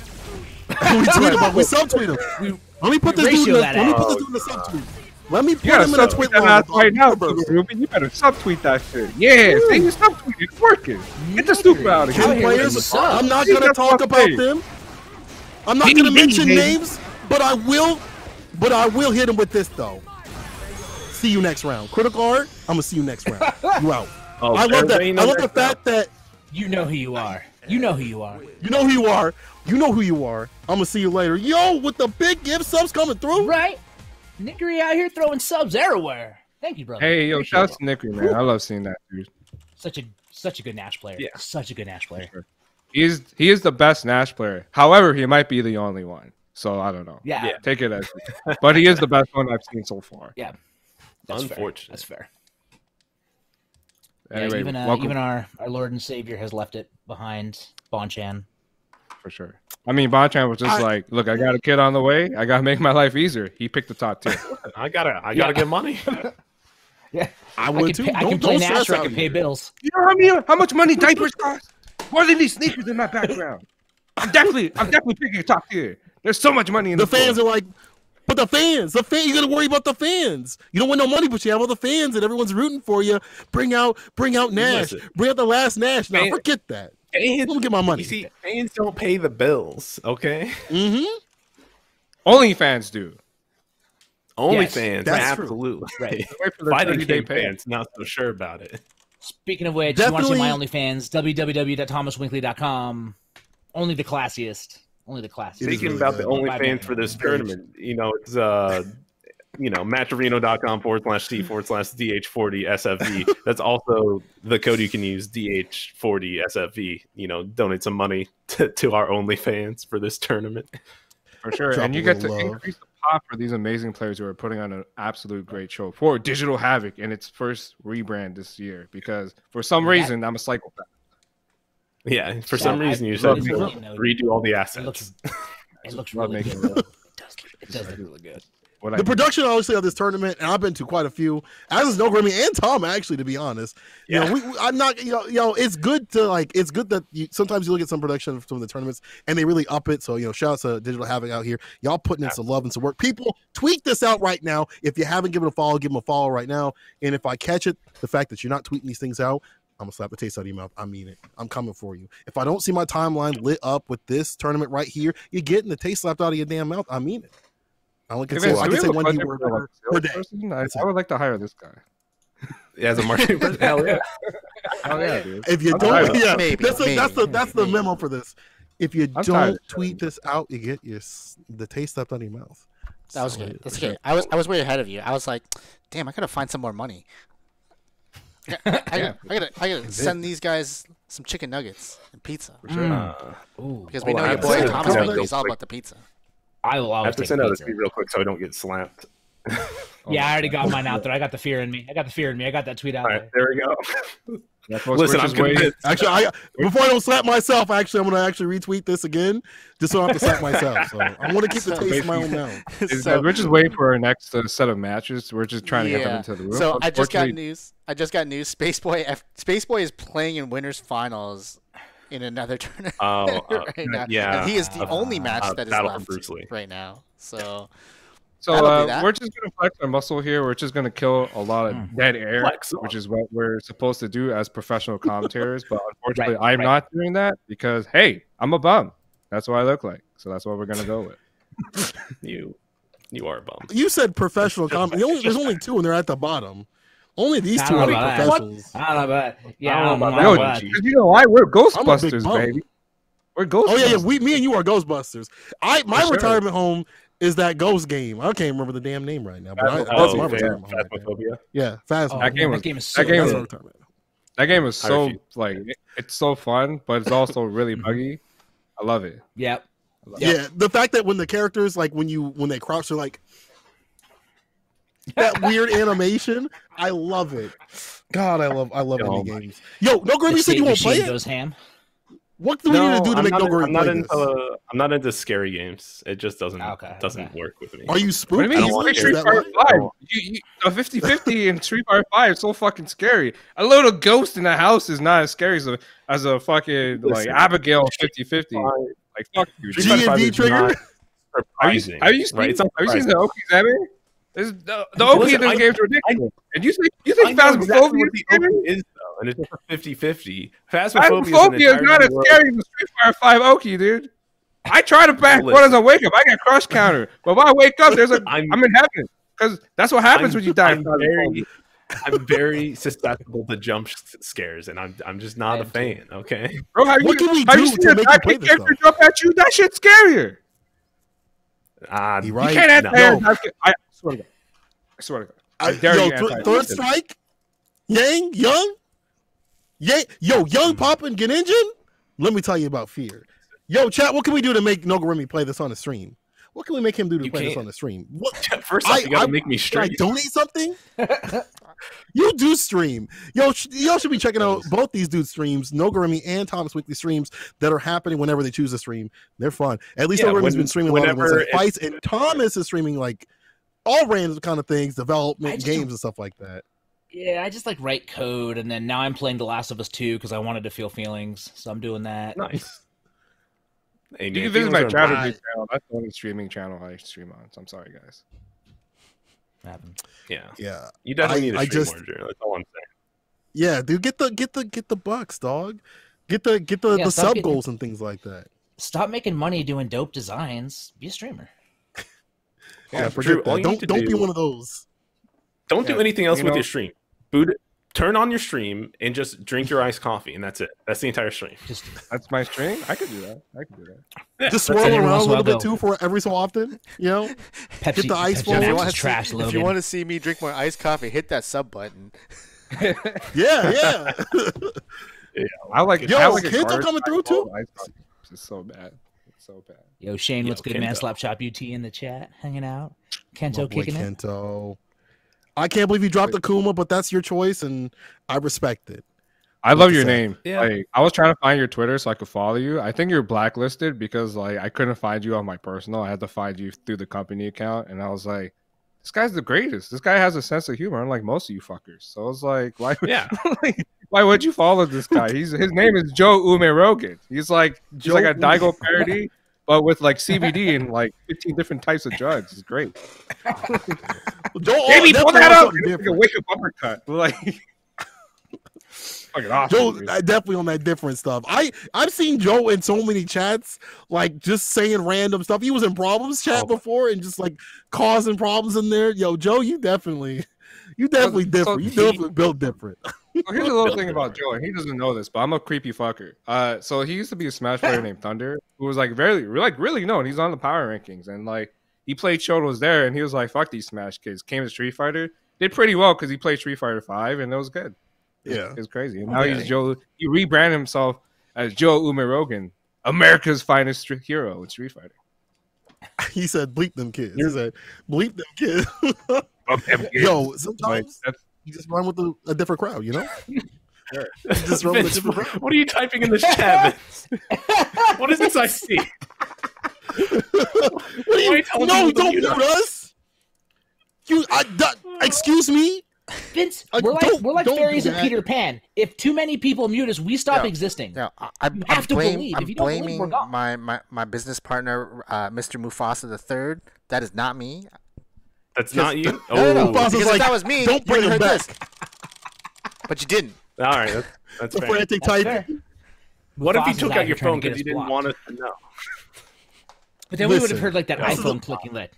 We subtweet them. Let me put this dude in the subtweet. Let me put him in a tweet right now, Ruben. You better subtweet that shit. Yeah, say you subtweet. It's working. Get the stupid out of here. Players, I'm not gonna talk about them. I'm not gonna mention names, but I will hit him with this though. See you next round. Critical art. I'm gonna see you next round. You out. I love that. I love the fact that you know who you are. You know who you are. You know who you are. You know who you are. I'm gonna see you later. Yo, with the big gift subs coming through. Right. Nickery out here throwing subs everywhere. Thank you, brother. Hey, yo, shout out to Nickery, man. I love seeing that, dude. Such a good Nash player. Yeah. Such a good Nash player. Sure. He is the best Nash player. However, he might be the only one. So I don't know. Yeah. Take it as but he is the best one I've seen so far. Yeah. That's unfortunate. Fair. That's fair. Anyway, even our Lord and Savior has left it behind Bonchan. For sure. I mean, Bonchan was just like, look, I got a kid on the way. I gotta make my life easier. He picked the top tier. I gotta get money. Yeah, I would too. I can play Nash or I can pay bills. You know how much money diapers cost? More than these sneakers in my background. I'm definitely picking a top tier. There's so much money in the fans are like, But the fans, you got to worry about the fans. You don't win no money, but you have all the fans, and everyone's rooting for you. Bring out Nash. Listen, bring out the last Nash. Now, forget that. Fans, let me get my money. You see, fans don't pay the bills, okay? Mm-hmm. Only fans do. Only fans, that's absolutely. Right. Fighting game fans, not so sure about it. Speaking of which, you want to see my OnlyFans? www.thomaswinkley.com. Only the classiest. Only the classiest. Speaking about the OnlyFans for this tournament, it's matcharino.com/C/D/DH40SFV. That's also the code you can use, DH40SFV. Donate some money to our OnlyFans for this tournament. For sure. And you get to increase the pot for these amazing players who are putting on an absolute great show for Digital Havoc in its first rebrand this year. Because for some reason, I'm a psychopath. Yeah, for some reason, you said redo all the assets. It looks really good. It does look really good. The production, obviously, of this tournament, and I've been to quite a few, as is No Grammy and Tom, actually, to be honest. I'm not, it's good to it's good that sometimes you look at some production of some of the tournaments and they really up it. So, shout out to Digital Havoc out here. Y'all putting in some love and some work. People, tweet this out right now. If you haven't given a follow, give them a follow right now. And if I catch it, the fact that you're not tweeting these things out, I'm gonna slap the taste out of your mouth. I mean it. I'm coming for you. If I don't see my timeline lit up with this tournament right here, you're getting the taste slapped out of your damn mouth. I mean it. I can say one keyword per day. I would like to hire this guy. As a marketing person. Hell yeah. Hell yeah, dude. If you don't, maybe. That's the memo for this. If you don't tweet this out, you get the taste slapped out of your mouth. That was good. That's good. I was way ahead of you. I was like, damn, I gotta find some more money. I gotta send these guys some chicken nuggets and pizza. For sure. Because we know your boy Thomas Winkley is all about the pizza. I will always have to send out a tweet real quick so I don't get slapped. Yeah, I already got mine out there. I got the fear in me. I got that tweet out there we go. Listen, I'm convinced. Actually, before I don't slap myself, I'm gonna retweet this again, just so I don't have to slap myself. So I want to keep the taste in my own mouth. We're just waiting for our next set of matches. We're just trying to get them into the room. So I just got news. Spaceboy is playing in winners finals in another tournament right now. Yeah, and he is the only match that is left right now. So we're just going to flex our muscle here. We're just going to kill a lot of dead air, which is what we're supposed to do as professional commentators. But unfortunately, I'm not doing that because, hey, I'm a bum. That's what I look like. So that's what we're going to go with. You are a bum. You said professional commentators. There's only two, and they're at the bottom. Only these two are professionals. I don't know about that. Yeah, I don't know about that. You know why? We're Ghostbusters, baby. We're Ghostbusters. Oh, yeah. Me and you are Ghostbusters. My retirement home is that Ghost game. I can't remember the damn name right now. But that's my retirement home. Phasmophobia? Yeah, Phasmophobia. That game is so, it's so fun, but it's also really buggy. I love it. Yep. Yeah, the fact that when the characters, when they crouch, they're like, that weird animation, I love it. God, I love indie games. Yo, No Grammy said you won't play it. Goes ham. What do we need to do to make No Grammy play this? I'm not into scary games. It just doesn't work with me. Are you spooked? What do you mean? Street Fighter 5. A 50-50 in Street Fighter 5 is so fucking scary. A little ghost in the house is not as scary as a fucking Abigail 50-50. Like fuck you. G&D trigger. Have you seen the Oki's anime? The OP in this game is ridiculous. And you think Phasmophobia is scary? And it's just a 50-50. Phasmophobia is not as scary as the Street Fighter 5 Oki, dude. I try to back one as I wake up. I got crush counter. But when I wake up, I'm in heaven. Because that's what happens when you die. I'm very susceptible to jump scares, and I'm just not a fan, okay? Bro, what can we do to make you play this character jump at you? That shit's scarier. You right? You can't have I swear to God. I dare you. Third strike? Young? Young Poppin' Get Engine? Let me tell you about fear. Yo, chat, what can we do to make No Grammy play this on the stream? What can we make him do to play this on the stream? First off, you gotta make me stream. Can I donate something? You do stream. Y'all should be checking out both these dudes' streams, No Grammy and Thomas Winkley streams that are happening whenever they choose to stream. They're fun. At least No Grammy's been streaming a lot of fights, and Thomas is streaming all random kind of things, development, games, and stuff like that. Yeah, I just write code, and then now I'm playing The Last of Us 2 because I wanted to feel feelings, so I'm doing that. Nice. Hey, you can visit my Chatterbait channel. That's the only streaming channel I stream on. So I'm sorry, guys. Yeah. You definitely need to stream more. That's all I'm saying. Yeah, dude, get the bucks, dog. Get the sub goals and things like that. Stop making money doing dope designs. Be a streamer. Yeah, forget that. Don't be one of those. Don't do anything else with your stream. Turn on your stream and just drink your iced coffee, and that's it. That's the entire stream. That's my stream. I could do that. Yeah, just swirl around a little bit too for every so often. You know, Pepsi, get the ice flow. If you want to see me drink more iced coffee, hit that sub button. yeah. I like it. Kids are coming through too. It's so bad. It's so bad. Yo, Shane, what's good, man? Slapshot UT in the chat, hanging out. Kento kicking it. Kento. I can't believe you dropped Akuma, but that's your choice, and I respect it. I love your name. Yeah. Like, I was trying to find your Twitter so I could follow you. I think you're blacklisted because like I couldn't find you on my personal. I had to find you through the company account, and I was like, this guy's the greatest. This guy has a sense of humor, unlike most of you fuckers. So I was like, why? Yeah. Why would you follow this guy? His name is Joe Umerogan. He's like a Daigo parody, but with like CBD and like 15 different types of drugs. It's great. Maybe pull that up. Like a wake up uppercut. Like, fucking awesome. Joe, definitely on that different stuff. I've seen Joe in so many chats, like just saying random stuff. He was in problems chat before and just like causing problems in there. Yo, Joe, you definitely different. You definitely built different. So here's a little thing about Joe, and he doesn't know this, but I'm a creepy fucker. So he used to be a Smash player named Thunder, who was like really known. He's on the power rankings, and like he played Shoto's there, and he was like, "Fuck these Smash kids." Came to Street Fighter, did pretty well because he played Street Fighter 5, and it was good. It was crazy. And now he's Joe. He rebranded himself as Joe Umerogan, America's finest hero in Street Fighter. He said, "Bleep them kids." He said, "Bleep them kids." Yo, sometimes you just run with a different crowd, you know? Sure. Just run with a different crowd. What are you typing in this chat, Vince? What is this I see? No, don't mute us. Excuse me? Vince, we're like fairies and Peter Pan. If too many people mute us, we stop existing. Yeah, I'm blaming my business partner, Mr. Mufasa III. That is not me. That's not you? No. Because if that was me, don't bring him back. But you didn't. All right, that's fair. Frantic type. What if you took out your phone because you didn't want us to know? But then we would have heard like that iPhone clicking lit.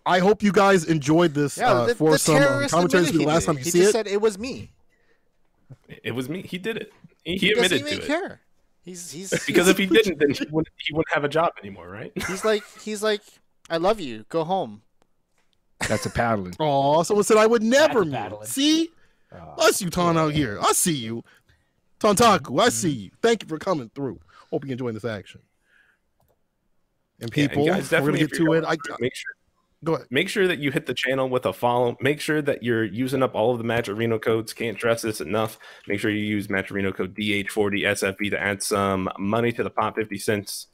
I hope you guys enjoyed this for some commentaries the last time you see it. He just said it was me. It was me. He did it. He admitted to it. Care. He's because if he didn't, then he wouldn't have a job anymore, right? He's like, I love you. Go home. That's a paddling. Oh, someone said I would never mute. See? Us you Ton out here. I see you. Tontaku, I see you. Thank you for coming through. Hope you're enjoying this action. And people, guys, we're gonna get to it. Make sure. Go ahead. Make sure that you hit the channel with a follow. Make sure that you're using up all of the Matcherino codes. Can't stress this enough. Make sure you use Matcherino code DH40SFB to add some money to the pot, 50 cents.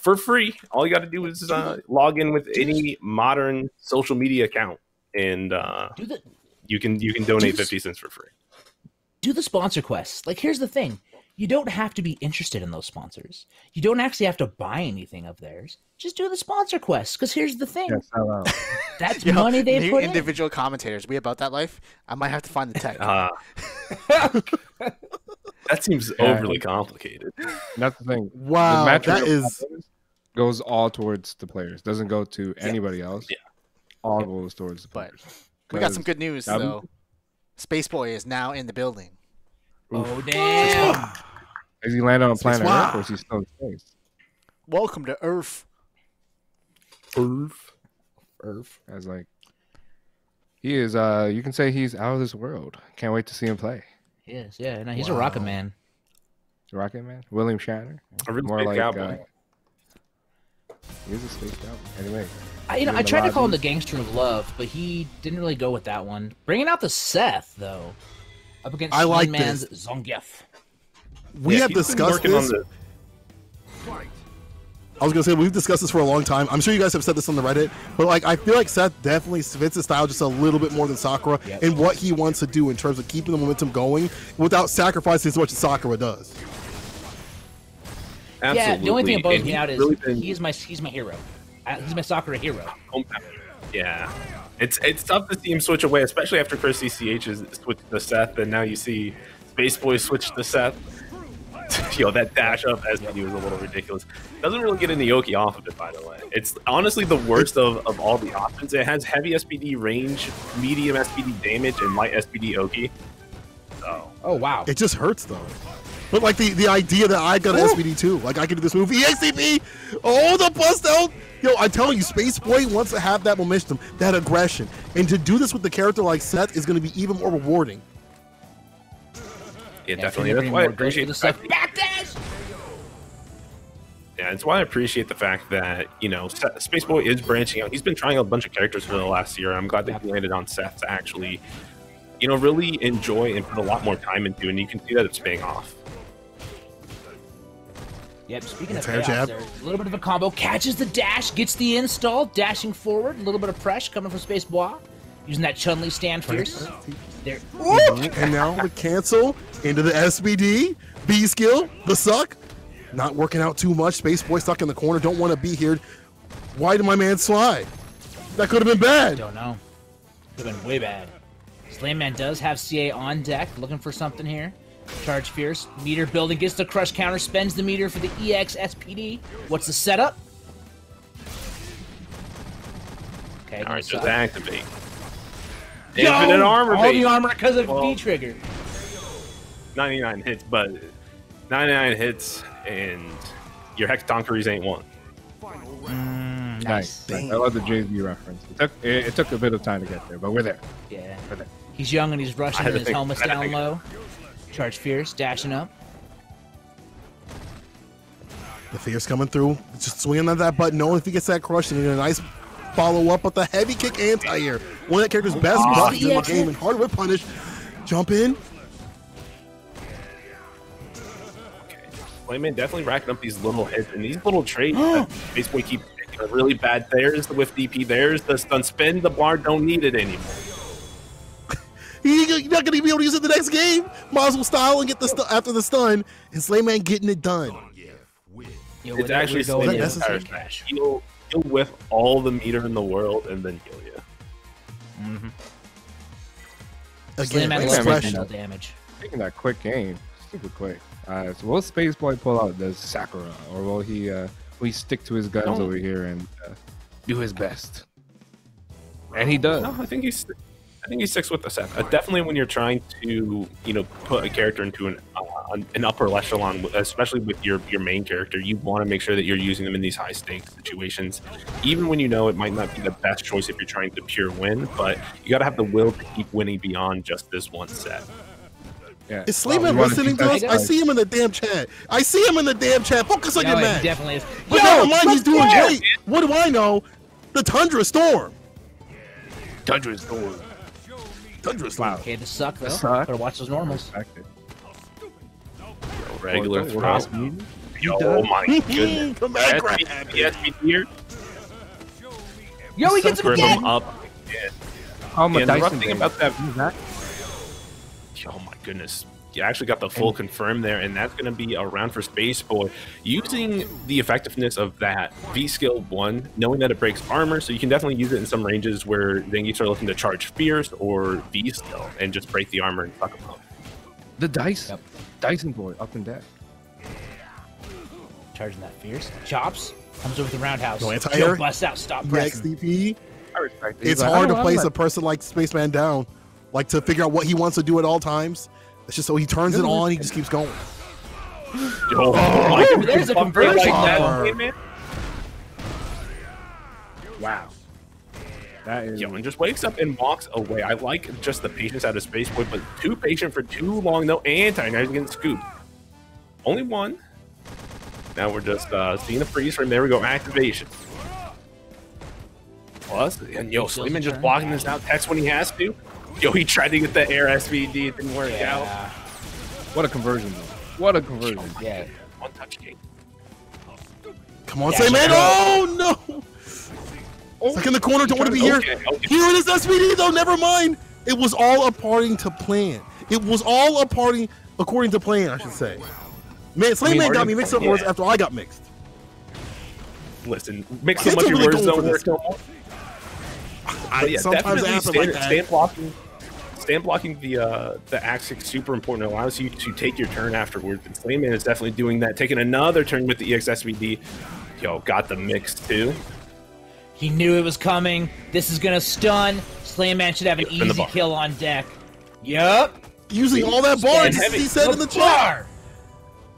For free. All you got to do is log in with any modern social media account, and you can donate 50 cents for free. Do the sponsor quests. Like, here's the thing. You don't have to be interested in those sponsors. You don't actually have to buy anything of theirs. Just do the sponsor quests, because here's the thing. That's money they put in. Individual commentators. We about that life? I might have to find the tech. That seems overly complicated. That's the thing. Wow, that goes all towards the players. Doesn't go to anybody else. Yeah. All goes towards the players. We got some good news, though. Space Boy is now in the building. Oh, damn. Is he landing on planet Earth, or is he still in space? Welcome to Earth. Earth. As like, he is, you can say he's out of this world. Can't wait to see him play. He is, yeah. No, he's a rocket man. Rocket man? William Shatner? More like cowboy. He's a space cowboy. Anyway. I tried to call him the Gangster of Love, but he didn't really go with that one. Bringing out the Seth, though. Up against Man's Zangief. We have discussed this. I was gonna say we've discussed this for a long time. I'm sure you guys have said this on the Reddit, but like I feel like Seth definitely fits his style just a little bit more than Sakura in what he wants to do in terms of keeping the momentum going without sacrificing as much as Sakura does. Absolutely. Yeah, the only thing that bugs me out is really he's my hero. He's my Sakura hero. Yeah. It's tough to see him switch away, especially after Chris CCH has switched to Seth, and now you see Space Boy switch to Seth. Yo, that dash up SPD was a little ridiculous. Doesn't really get any Yoki off of it, by the way. It's honestly the worst of all the options. It has heavy SPD range, medium SPD damage, and light SPD Oki. So. Oh, wow. It just hurts, though. But, like, the idea that I got an SPD too. Like, I can do this move. EXCP! Oh, the bust out! Yo, I'm telling you, Space Boy wants to have that momentum, that aggression. And to do this with the character like Seth is going to be even more rewarding. Yeah, definitely. That's why I appreciate the fact backdash. Yeah, that's why I appreciate the fact that, you know, Space Boy is branching out. He's been trying a bunch of characters for the last year. I'm glad that he landed on Seth to actually, you know, really enjoy and put a lot more time into, and you can see that it's paying off. Yep, speaking of payoffs, there, a little bit of a combo. Catches the dash, gets the install, dashing forward. A little bit of pressure coming from Space Boy. Using that Chun-Li stand fierce. There. And now the cancel into the SBD. B skill, the suck. Not working out too much. Space Boy stuck in the corner. Don't want to be here. Why did my man slide? That could have been bad. Don't know. Could have been way bad. Slamman does have CA on deck. Looking for something here. Charge fierce. Meter building. Gets the crush counter. Spends the meter for the EX SPD. What's the setup? Okay. All right, just activate. Infinite armor. All the armor because of V-trigger. 99 hits, but 99 hits and your Hextonkeries ain't one. Nice. I love the JV reference. It took a bit of time to get there, but we're there. Yeah. We're there. He's young and he's rushing and his helmet's down low. Charge fierce, dashing up. The Fierce coming through. Just swinging on that button, knowing if he gets that crush, and a nice follow up with the heavy kick anti-air. One of that character's best buttons in the game, and hard whip punish. Jump in. Playman definitely racking up these little hits and these little trades that Space Boy keeps taking are really bad. There's the whiff DP, there's the stun spin. The bar don't need it anymore. You're not going to be able to use it the next game. Might as well style and get the after the stun. And Slayman getting it done. It's actually Slayman's entire smash. He'll whiff all the meter in the world and then kill you. Again, expression damage. Taking that quick game, super quick. So will Space Boy pull out the Sakura, or will he stick to his guns over here and do his best? And he does. No, I think he sticks with the set. Definitely when you're trying to, you know, put a character into an upper echelon, especially with your main character, you want to make sure that you're using them in these high stakes situations, even when you know it might not be the best choice if you're trying to pure win. But you got to have the will to keep winning beyond just this one set. Yeah. Is Slayman listening to us? I see him in the damn chat. Focus on your man. He definitely is. But never mind, he's doing great. What do I know? The Tundra Storm. Tundra Storm. Okay, the suck though. Better watch those normals. Regular throw. Oh my goodness. Come back, here. Yo, he gets him again. Up. And the rough thing about that. Oh my goodness. You actually got the full confirm there, and that's going to be a round for Space Boy. Using the effectiveness of that V skill 1, knowing that it breaks armor, so you can definitely use it in some ranges where then you start looking to charge Fierce or V skill and just break the armor and fuck them up. The dice. Yep. Dyson Boy up and deck. Charging that Fierce. Chops. Comes over the roundhouse. No anti-air. Bust out. Stop pressing. XDP. I respect it. It's hard to place a person like Spaceman down. Like to figure out what he wants to do at all times. It's just so he turns it on, he just keeps going. There's a conversion. Wow. That is... Yo, and just wakes up and walks away. I like just the patience out of Space Boy, but too patient for too long. No anti. Now he's getting scooped. Only one. Now we're just seeing the freeze frame. There we go. Activation. Plus, and yo, Slayman just blocking this out. Text when he has to. Yo, he tried to get the air SVD. It didn't work out. What a conversion, though. What a conversion. Yeah. One touch game. Come on, Slayman. Oh, no. Stuck in the corner. Don't want to be here. Here it is, SVD, though. Never mind. It was all according to plan. It was all according to plan, I should say. Man, Slayman got me mixed up words after I got mixed. Listen, mix so much your words don't work no more. Sometimes it happens like that. Stand blocking the axe is super important. It allows you to take your turn afterwards. And Slayman is definitely doing that, taking another turn with the EXSBD. Yo, got the mix too. He knew it was coming. This is gonna stun. Slayman should have an easy kill on deck. Yup. Using all that bar, he said in the chat.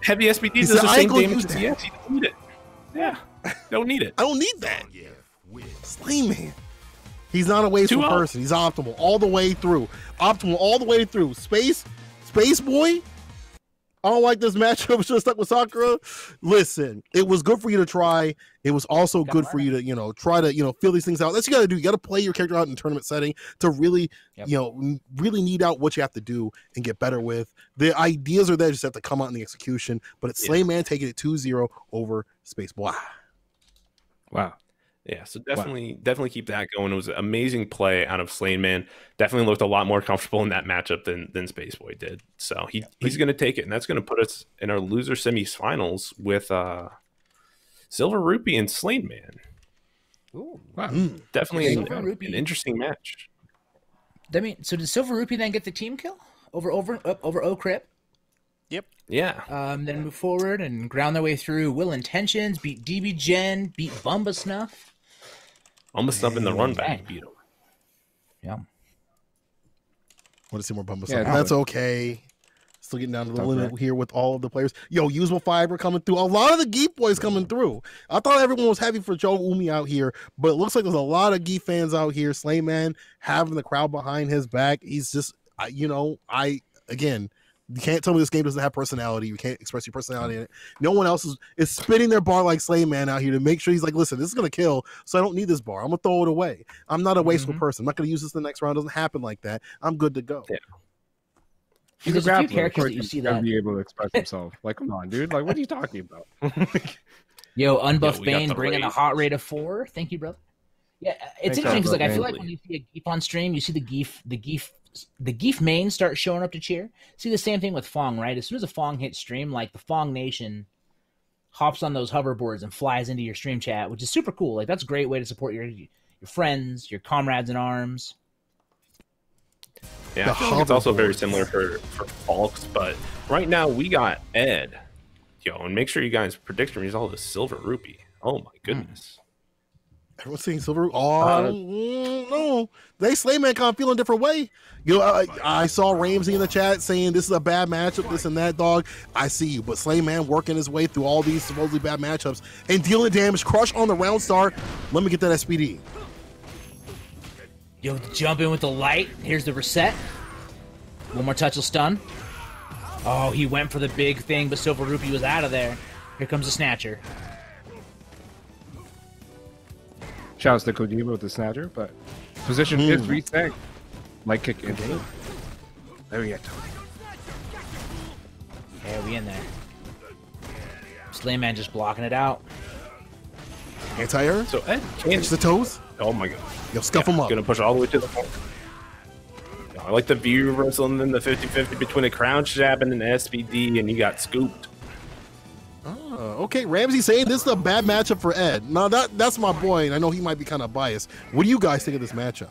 Heavy SBD does the same damage as EX. You don't need it. Yeah, don't need it. I don't need that. Slayman. He's not a wasteful person. He's optimal all the way through. Optimal all the way through. Space Boy. I don't like this matchup. Should have stuck with Sakura. Listen, it was good for you to try. It was also good for you to, try to, feel these things out. That's what you got to do. You got to play your character out in tournament setting to really, really need out what you have to do and get better with. The ideas are there, just have to come out in the execution. But it's Slayman taking it 2-0 over Space Boy. Wow. Yeah, so definitely keep that going. It was an amazing play out of Slayman. Definitely looked a lot more comfortable in that matchup than Space Boy did. So he's going to take it, and that's going to put us in our loser semifinals with Silver Rupee and Slayman. Ooh, wow. Definitely an interesting match. So did Silver Rupee then get the team kill over O'Crip? Yep. Yeah. Then move forward and ground their way through Will Intentions, beat DB Gen, beat Bumba Snuff. Almost up in the run back, beat him. Yeah. Want to see more Bumba Snuff? That's okay. Still getting down to the limit here with all of the players. Yo, Usable Fiber coming through. A lot of the Geef boys coming through. I thought everyone was happy for Joe Umi out here, but it looks like there's a lot of Geef fans out here. Slayman having the crowd behind his back. He's just, again, you can't tell me this game doesn't have personality. You can't express your personality in it. No one else is spitting their bar like Slayman out here to make sure he's like, listen, this is going to kill, so I don't need this bar. I'm going to throw it away. I'm not a wasteful person. I'm not going to use this in the next round. It doesn't happen like that. I'm good to go. Yeah. There's a few characters that you see that be able to express himself. Like, come on, dude. Like, what are you talking about? Yo, Unbuffed Bane bringing a hot rate of 4. Thank you, brother. Yeah, it's interesting because I feel like when you see a Geef on stream, you see the Geef main start showing up to cheer. See the same thing with Fong, right? As soon as a Fong hits stream, like the Fong Nation hops on those hoverboards and flies into your stream chat, which is super cool. Like that's a great way to support your friends, your comrades in arms. Yeah, I feel like it's also very similar for Falks, but right now we got Ed. Yo, and make sure you guys predict the result of Silver Rupee. Oh my goodness. Everyone's saying Silver Rupee. No. They Slayman kind of feel a different way. I saw Ramsey in the chat saying this is a bad matchup, this and that, dog. I see you, but Slayman working his way through all these supposedly bad matchups and dealing damage. Crush on the round start. Let me get that SPD. Yo, jump in with the light. Here's the reset. One more touch will stun. Oh, he went for the big thing, but Silver Rupee was out of there. Here comes the Snatcher. Shouts to Kojima with the Snatcher, but position is reset. Light kick in. There we go. Yeah, we in there. Slayman just blocking it out. Anti-air? So Ed catch the toes? Oh my god. Yo, scuff him up. Gonna push all the way to the point. I like the view reversal and then the 50-50 between a crouch jab and an SBD, and you got scooped. Oh, okay. Ramsey saying this is a bad matchup for Ed. Now that's my boy, and I know he might be kind of biased. What do you guys think of this matchup?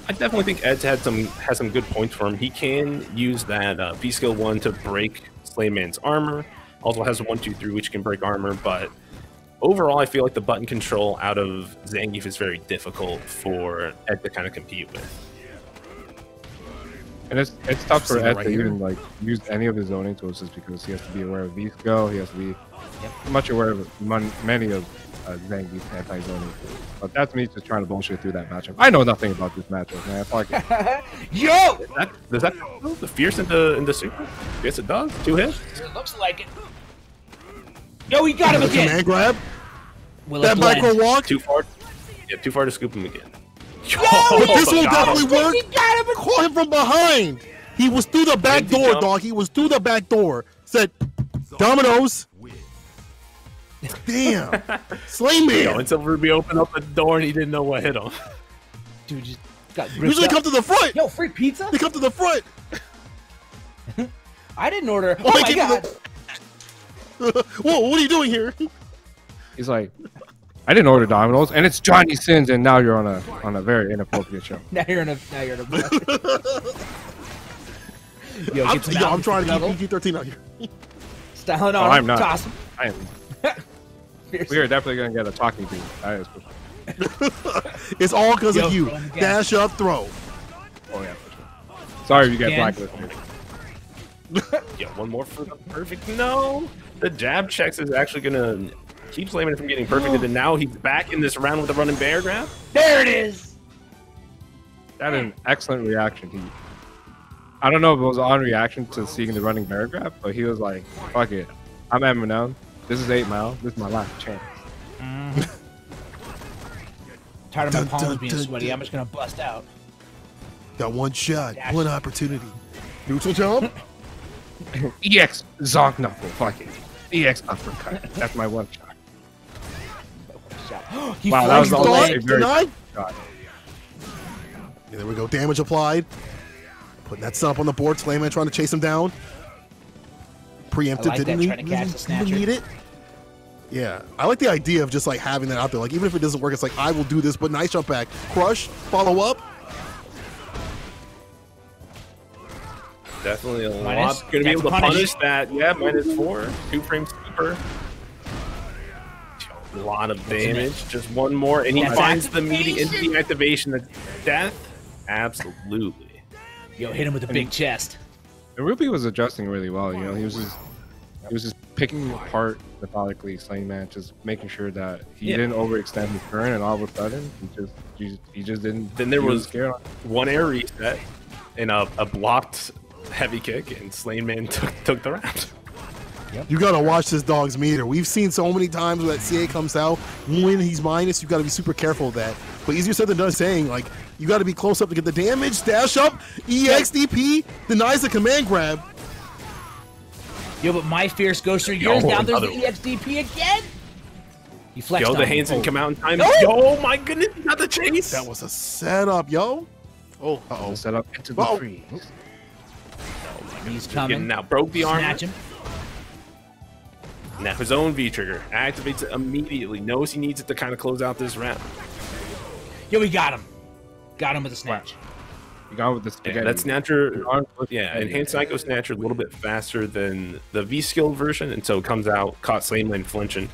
I definitely think Ed's has some good points for him. He can use that V skill 1 to break Slayman's armor. Also has a 1-2-3 which can break armor, but overall I feel like the button control out of Zangief is very difficult for Ed to kind of compete with. And it's tough for Ed to even like use any of his zoning tools just because he has to be aware of V-Skill, he has to be much aware of many of Zangief's anti-zoning tools. But that's me just trying to bullshit through that matchup. I know nothing about this matchup, man. Yo! Does that the fierce in the super? Yes, it does. 2 hits. It looks like it. Yo, he got him again. Man grab. That micro walk. Too far. Yeah, too far to scoop him again. Yo, but this will definitely work. Caught him from behind. He was through the back door, dog. He was through the back door. Said, Dominoes. Damn. Slayman. Yo, and Silver Rupee opened up the door and he didn't know what hit him. Dude just got usually come to the front. Yo, free pizza? They come to the front. I didn't order. Oh my god! Whoa, what are you doing here? He's like, I didn't order Domino's, and it's Johnny Sins, and now you're on a very inappropriate show. Now you're in a. Yo, I'm trying to keep PG-13 out here. Styling on. I'm not. Toss. I am. We are definitely gonna get a talking to. It's all because of you. Dash up, throw. Oh yeah. Sorry, you get blacklisted. Yeah, one more for the perfect. No, the jab checks is actually gonna keep Slayman from getting perfected, and now he's back in this round with the running bear grab. There it is. That is an excellent reaction. I don't know if it was on reaction to seeing the running bear grab, but he was like, "Fuck it, I'm Eminem. This is 8 Mile. This is my last chance." Tired of my palms being sweaty. I'm just gonna bust out. Got one shot, one opportunity. Neutral jump. EX zonk knuckle. Fuck it. EX uppercut. That's my one shot. Wow, that was also a very good shot. Yeah, there we go. Damage applied. Putting that stomp on the board. Slayman trying to chase him down. Preempted. Like didn't need it. Yeah, I like the idea of just like having that out there. Like even if it doesn't work, it's like I will do this. But nice jump back, crush, follow up. Definitely a lot. Going to be able to punish that. Yeah, -4. 2 frames keeper. A lot of damage. Just one more, and he finds the meaty into the activation. The death, absolutely. Yo, hit him with a big chest. And Ruby was adjusting really well. You know, he was just picking apart methodically, Slayman, just making sure that he didn't overextend his turn, and all of a sudden he just didn't. Then there was one air reset and a blocked heavy kick, and Slayman took the round. Yep. You gotta watch this dog's meter. We've seen so many times when that CA comes out, when he's minus, you gotta be super careful of that. But easier said than done saying, like, you gotta be close up to get the damage, dash up, EXDP, denies the command grab. Yo, but my fierce goes through yours. Now there's the EXDP again. He flexed the hands didn't come out in time. Oh my goodness, he got the chase. That was a setup, yo. Oh, uh-oh. Setup into the freeze. He's coming. Now broke the arm. Snatch him. Now his own V trigger activates it immediately. Knows he needs it to kind of close out this round. Yo, we got him. Got him with a snatch. You got him with the spaghetti. Yeah, that snatcher. Yeah, enhanced psycho snatcher a little bit faster than the V skilled version, and so it comes out caught Slayman flinching.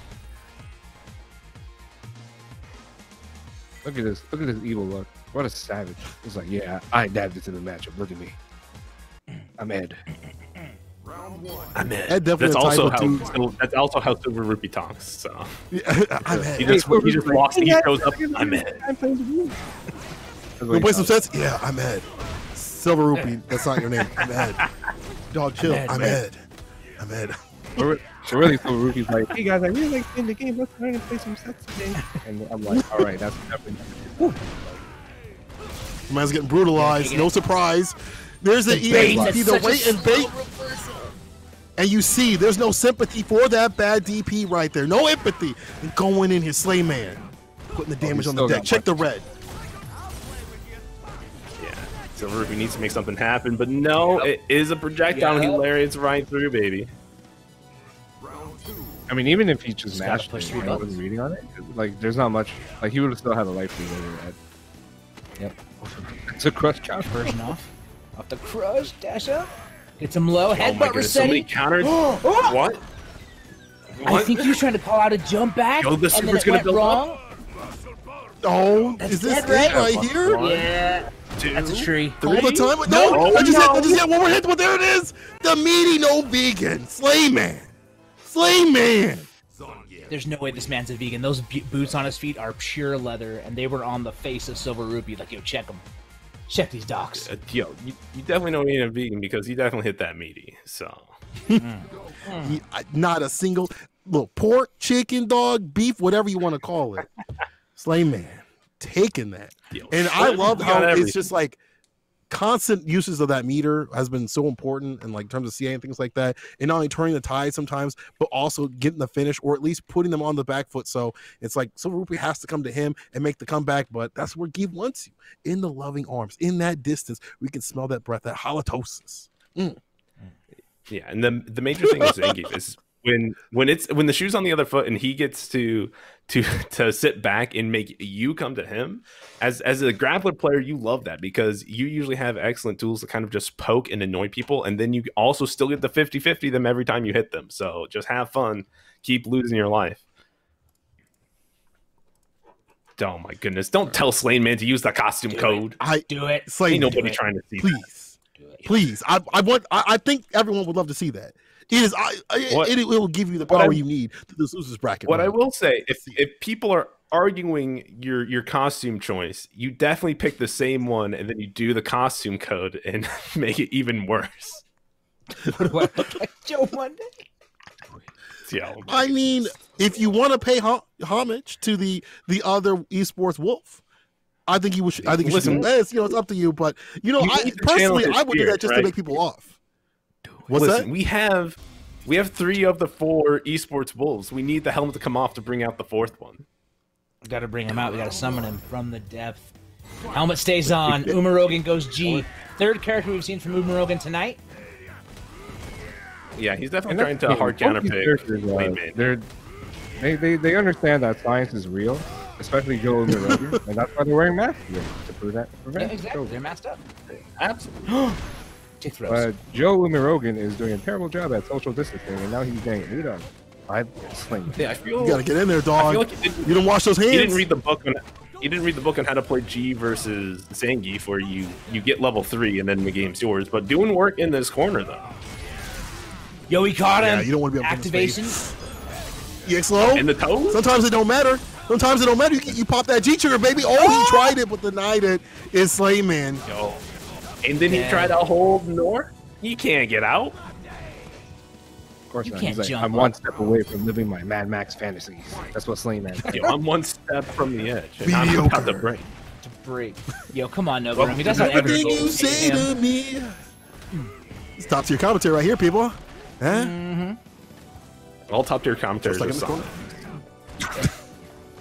Look at this. Look at this evil look. What a savage. He's like, yeah, I dabbed into the matchup. Look at me. I'm Ed. I'm Ed. Ed definitely that's also how Silver Rupee talks. So yeah, I'm Ed. He just walks. He shows up. I'm Ed. Go play some sets. Yeah, I'm Ed. Silver Rupee. That's not your name. I'm Ed. Dog, chill. I'm Ed. I'm Ed. So really, Silver Rupee's like, hey guys, I really like playing the game. Let's learn and play some sets today. And I'm like, all right, that's definitely. Man's getting brutalized. No surprise. There's the EXP, the wait and bait. And you see, there's no sympathy for that bad DP right there. No empathy. And going in here, Slayman. Putting the damage on the deck. Check the red. Yeah. Silver Rupee needs to make something happen, but no, it is a projectile. He lariats right through, baby. I mean, even if he just mashed it and I wasn't reading on it, like, there's not much. Like, he would have still had a life lead. Yep. It's a crush chop. Version off the crush, dash up. Gets him low, headbutt resetting. Somebody countered. What? I think he was trying to call out a jump back, the and then super's it gonna went build wrong. up. Oh, is this it right here? Yeah. That's a tree. All the time? No, I just hit one more hit, but there it is. The meaty no vegan. Slayman. Slayman. There's no way this man's a vegan. Those boots on his feet are pure leather, and they were on the face of Silver Rupee. Like, yo, check them. Check these docs. Yo, you definitely know he ain't a vegan because he definitely hit that meaty. So, not a single little pork, chicken, dog, beef, whatever you want to call it. Slayman taking that, and I love how it's just like constant uses of that meter has been so important, and like in terms of CA and things like that, and not only turning the tide sometimes, but also getting the finish or at least putting them on the back foot. So it's like Silver Rupee has to come to him and make the comeback, but that's where Give wants you, in the loving arms, in that distance. We can smell that breath, that halitosis. Yeah, and the major thing with Zangief is when the shoe's on the other foot and he gets to sit back and make you come to him. As a grappler player, you love that because you usually have excellent tools to kind of just poke and annoy people, and then you also still get the 50-50 them every time you hit them. So just have fun, keep losing your life. Oh my goodness! Don't tell Slain Man to use the costume code. Do it. Slain, ain't nobody trying to see. Please, please. I think everyone would love to see that. It is. It will give you the power you need to this losers bracket. What I will say, if people are arguing your costume choice, you definitely pick the same one, and then you do the costume code and make it even worse. What? Joe Monday. Yeah, I mean, if you want to pay homage to the other esports wolf, I think you should. I think you should do this. You know, it's up to you. But you know, I personally would do that just to make people off. What's that? We have 3 of the 4 esports wolves. We need the helmet to come off to bring out the 4th one. We got to bring him out. We got to summon him from the depth. Helmet stays on. Umarogan goes G. 3rd character we've seen from Umarogan tonight. Yeah, he's definitely trying to hard counterpick. They understand that science is real, especially Joe Umarogan, and that's why they're wearing masks to prevent. Yeah, exactly. They're masked up. Absolutely. Joe Umarogan is doing a terrible job at social distancing, and now he's getting lead on. Yeah, I feel you gotta get in there, dog. Like you didn't wash those hands. You didn't read the book on how to play G versus Zangief, where you get level 3 and then the game's yours. But doing work in this corner though. Yo, he caught him. Yeah, you don't want to be able activation. EX low. In the toes. Sometimes it don't matter. Sometimes it don't matter. You pop that G trigger, baby. Oh, he tried it, but denied it. Is Slain Man. Yo. And then he tried to hold North. He can't get out. Of course you not. Can't He's jump I'm one step away from living my Mad Max fantasies. That's what Slain Man. Yo, I'm one step from the edge. And Mediocre. I'm about to break. Yo, come on, Nova. I mean, that's not everything you say to me. It's top tier commentary right here, people. Huh? Mm-hmm. All top tier commentary. Like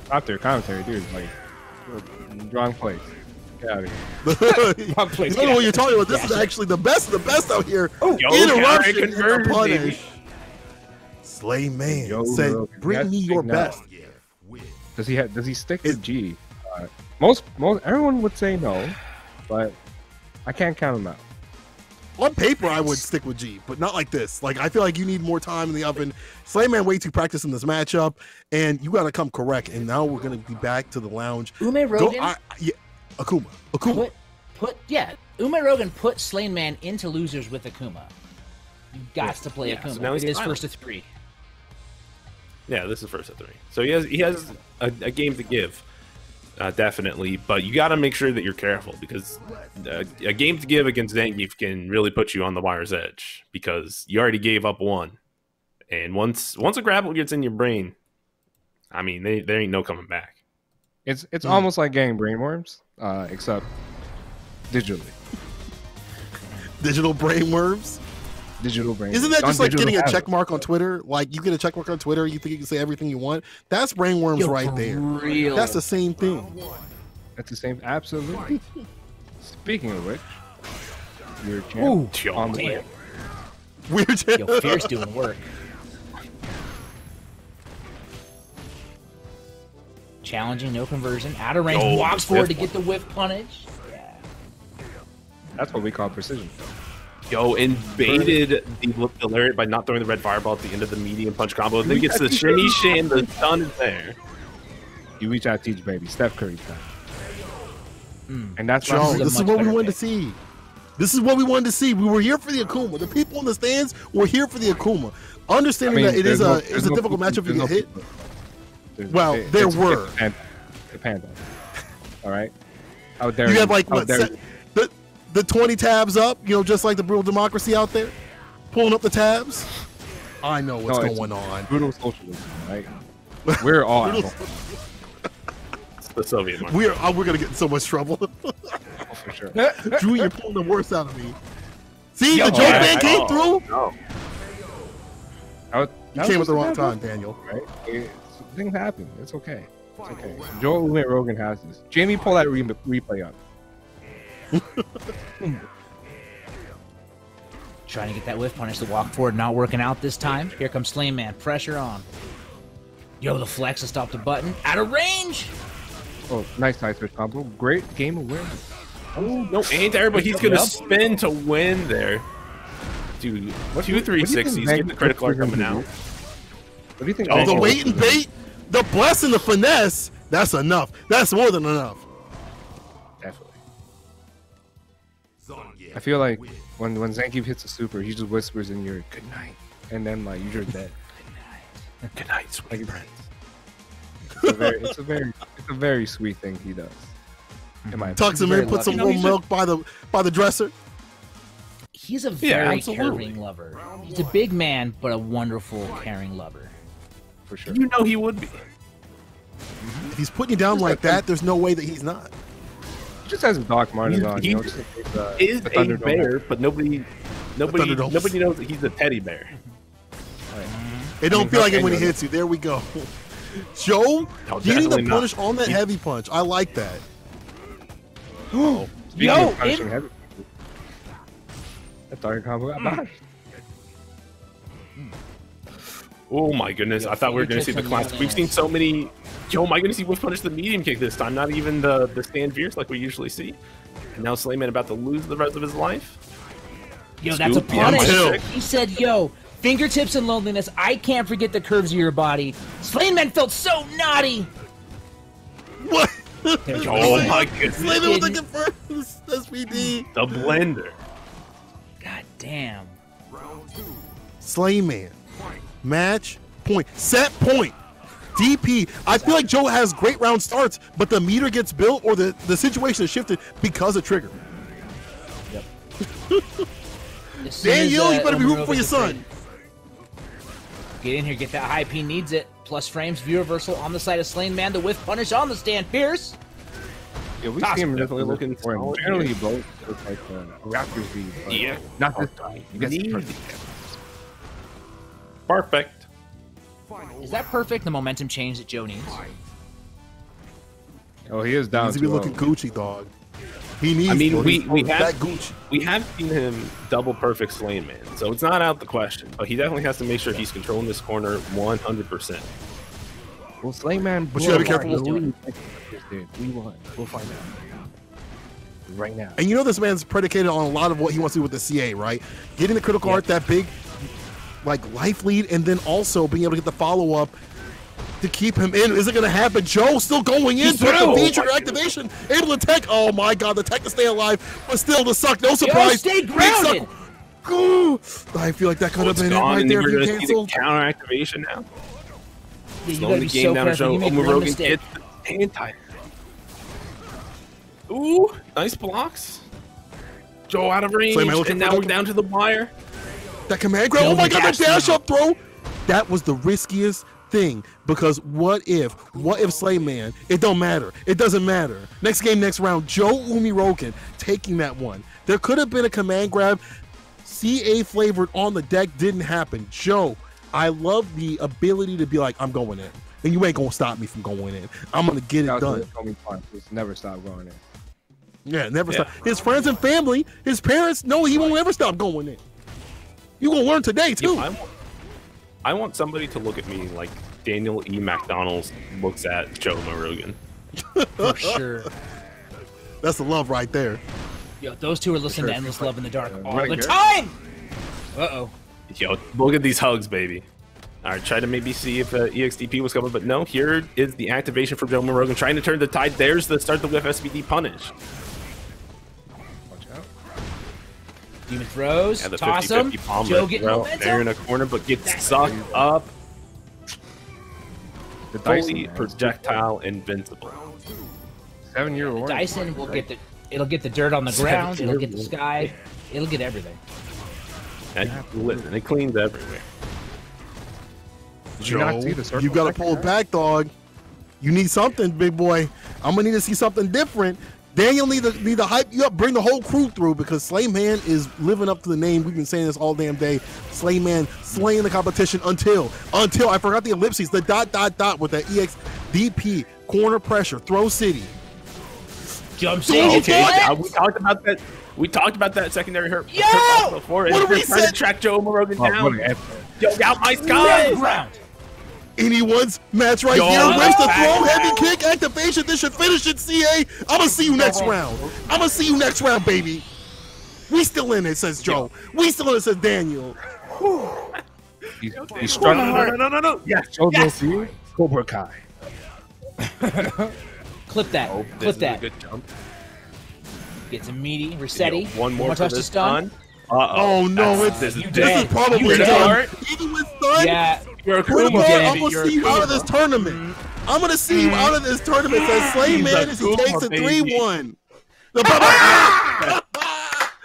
top tier commentary, dude. Like, wrong place. Get out of here. Wrong place. You don't know what you're talking about. This is actually the best of the best out here. Interruption and a punish. Slay Man said, "Bring me your best." Does he stick to G? Most everyone would say no, but I can't count him out. On paper, I would stick with G, but not like this. Like, I feel like you need more time in the oven. Slayman way too practice in this matchup, and you got to come correct. And now we're going to be back to the lounge. Umarogan? Akuma. Umarogan put Slain Man into losers with Akuma. You got to play Akuma. So now it is first to 3. Yeah, this is first to 3. So he has a game to give. Definitely, but you got to make sure that you're careful because a game to give against Zangief can really put you on the wire's edge because you already gave up 1, and once a grapple gets in your brain, I mean, there ain't no coming back. It's almost like getting brainworms, except digitally. Digital brainworms. Digital brain. Isn't that just like getting a check mark on Twitter? Like you get a check mark on Twitter, you think you can say everything you want. That's brainworms right there. Real. That's the same thing. That's the same. Absolutely. Speaking of which, your champ on the way. Weird. Yo, Fierce doing work. Challenging, no conversion. Out of range, walks forward to get the whiff punish. Yeah. That's what we call precision. Yo, invaded the lariat by not throwing the red fireball at the end of the medium punch combo. Then he gets the shimmy shin, the stun is there. You reach out, teach, baby. Steph Curry style. And that's Joe, this is what we wanted to see. This is what we wanted to see. We were here for the Akuma. The people in the stands were here for the Akuma. Understanding that it is a difficult matchup if you get hit. Well, there were. The panda. All right. How dare you? Have like what? The 20 tabs up, you know, just like the brutal democracy out there, pulling up the tabs. I know what's going on. Brutal socialism, right? We're all it's the Soviet market. We're gonna get in so much trouble. For sure. Drew, you're pulling the worst out of me. See, the joke man came through. No. You came at the wrong time, Daniel. Right? Things happen. It's okay. It's okay. Joel Rogan has this. Jamie, pull that replay up. Trying to get that whiff punish. The walk forward not working out this time. Here comes Slain Man. Pressure on. Yo, the flex to stop the button. Out of range. Oh, nice side switch combo. Great game awareness. Oh, no anti-air, but he's going to spin to win there. Dude, 2 360s. Get the critical art coming out. What do you think? Oh, the wait and bait, the bless and the finesse. That's enough. That's more than enough. Definitely. I feel like when Zangief hits a super, he just whispers in your good night, and then like you're just dead. Good night, sweet Like, friends. It's a very sweet thing he does. Tucks him in, puts some warm milk by the dresser. He's a very caring lover. He's a big man, but a wonderful, caring lover. For sure. You know he would be. If he's putting you down like that, there's no way that he's not. He just has Doc Martens on. He is a bear, but nobody knows that he's a teddy bear. It don't feel like it when he hits you. There we go. Joe getting the punish on that heavy punch. I like that. Yo, that target combo got back. Oh my goodness! I thought we were going to see the classic. We've seen so many. Yo, my goodness, he whiff punished the medium kick this time. Not even the stand fierce like we usually see. And now Slayman about to lose the rest of his life. Yo, that's a punish. He said, "Yo, fingertips and loneliness. I can't forget the curves of your body." Slayman felt so naughty. What? Oh my goodness! Slayman with the confirmed SPD. The blender. God damn. Slayman. Match point. Set point. DP. I feel like Joe has great round starts, but the meter gets built or the situation is shifted because of trigger. Yep. Daniel, you better be rooting for your son. Get in here, get that hype. He needs it. Plus frames, view reversal on the side of Slain Man. The whiff punish on the stand. Pierce. Yeah, we see him definitely looking for him. Generally, both look like Raptors beat. Yeah. Not this time. Perfect. Is that perfect? The momentum change that Joe needs. Oh, he is down. He's to be looking Gucci, dog. He needs. I mean, we have seen him double perfect Slain Man, so it's not out the question. But he definitely has to make sure he's controlling this corner 100%. Well, Slain Man, but you gotta be careful. We won. We'll find out right now. And you know this man's predicated on a lot of what he wants to do with the CA, right? Getting the critical art, that big, like life lead, and then also being able to get the follow up to keep him in. Is it going to happen? Joe still going in. The feature activation. Able to tech. Oh my god, the tech to stay alive, but still the suck. No surprise. Yo, stay grounded. I feel like that could have been it right there if you canceled. Counter activation now. Yeah, you gotta be so careful. You make one mistake. Anti. Ooh, nice blocks. Joe out of range, and now we're down to the wire. That command grab. Oh my god, that dash up throw. That was the riskiest thing, because what if Slayman, it don't matter, it doesn't matter, next game, next round, Joe Umiroken taking that one. There could have been a command grab, CA flavored on the deck, didn't happen. Joe, I love the ability to be like, I'm going in, and you ain't gonna stop me from going in. I'm gonna get it done. Just never stop going in. Yeah, never stop. His friends and family, his parents, no, he won't ever stop going in. You gonna learn today too. Yeah, I want somebody to look at me like Daniel E. McDonald looks at Joe Morogan. For sure. That's the love right there. Yo, those two are listening to Endless Love in the Dark all the time! Uh-oh. Yo, look at these hugs, baby. All right, try to maybe see if EXDP was coming, but no, here is the activation for Joe Morogan, trying to turn the tide. There's the start the whiff SVD punish. Demon throws, yeah, the toss him, Joe getting momentum. There in a corner, but gets sucked up. The Fully projectile invincible. 7-year warning. Dyson will get the, it'll get the dirt on the ground, it'll get the sky, it'll get everything. And listen, it cleans everywhere. Joe, you gotta pull it back, dog. You need something, big boy. I'm gonna need to see something different. Daniel need to hype you up, bring the whole crew through, because Slayman is living up to the name. We've been saying this all damn day. Slayman slaying the competition until I forgot the ellipses, the ... with that EXDP corner pressure, throw city. I'm saying. We talked about that. We talked about that secondary hurt before. What are we trying to track Joe Morogan down? Yo, out my skies! Anyone's match right here. Where's the throw? Heavy kick activation. This should finish it, CA. I'm going to see you next round. I'm going to see you next round, baby. We still in it, says Joe. We still in it, says Daniel. He's struggling. No. Yes. Cobra Kai. Clip that. Clip that. Good jump. Gets a meaty. Rossetti. One more touch to stun. Oh no! This is probably done. Even with stun. Yeah. You're a I'm gonna see you out of this tournament. I'm gonna see you out of this tournament. Says Slayman as he takes a 3-1.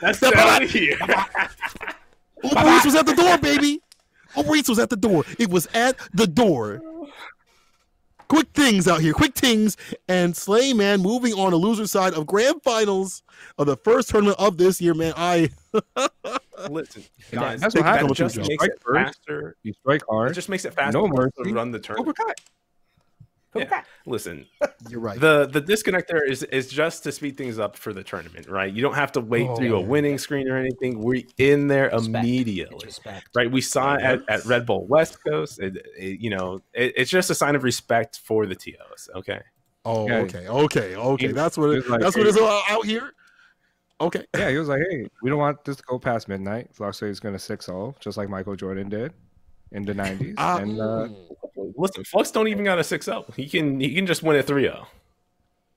That's out of here. Uber Eats was at the door, baby. Uber Eats was at the door. It was at the door. Quick things out here. Quick things. And Slayman moving on the loser side of grand finals of the first tournament of this year, man. Listen, guys, that's what happens. Just makes it faster. You strike hard. It just makes it faster to run the tournament. Yeah. Listen, you're right. The disconnect there is just to speed things up for the tournament, right? You don't have to wait through a winning screen or anything. We're in there immediately, right? We saw it at Red Bull West Coast. It's just a sign of respect for the TOs. Okay. Oh, okay. That's what it's out here. Okay. Yeah, he was like, hey, we don't want this to go past midnight. Flux said he's going to 6-0, just like Michael Jordan did in the 90s. And listen, Flux don't even got a 6-0. He can just win a 3-0.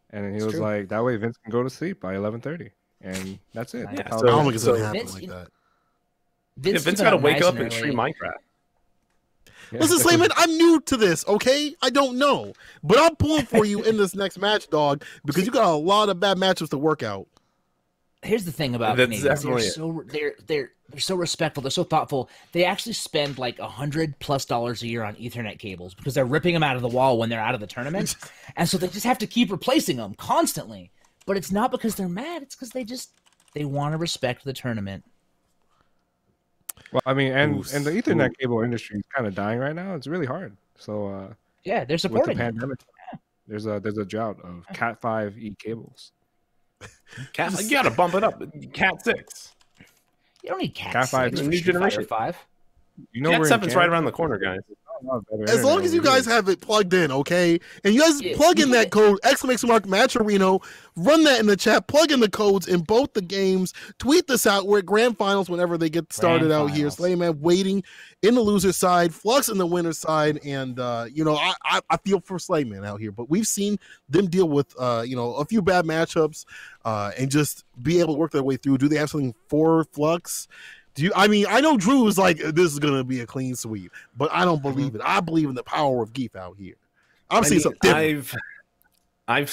And he was like, that way Vince can go to sleep by 11:30. And that's it. Yeah, I don't think it's going to happen like that. Vince got to wake up and stream Minecraft. Yeah. Listen, Slayman, I'm new to this, okay? I don't know. But I'm pulling for you in this next match, dog, because you got a lot of bad matchups to work out. Here's the thing about Canadians. They're so respectful. They're so thoughtful. They actually spend like $100+ a year on Ethernet cables because they're ripping them out of the wall when they're out of the tournament, and so they just have to keep replacing them constantly. But it's not because they're mad. It's because they want to respect the tournament. Well, I mean, and the Ethernet cable industry is kind of dying right now. It's really hard. So yeah, they're supporting with the pandemic. There's a drought of Cat 5e cables. You gotta bump it up. Cat 6. You don't need Cat 5. It's a new generation. 5. You know, Cat 7's right around the corner, guys. As long as you guys have it plugged in, okay? And you guys plug in that code, !Matcherino, run that in the chat, plug in the codes in both the games, tweet this out. We're at grand finals whenever they get started out here. Slayman waiting in the loser side, Flux in the winner side, and I feel for Slayman out here, but we've seen them deal with a few bad matchups and just be able to work their way through. Do they have something for Flux? I know Drew was like, this is going to be a clean sweep, but I don't believe it. I believe in the power of Geef out here. I've seen something different. I've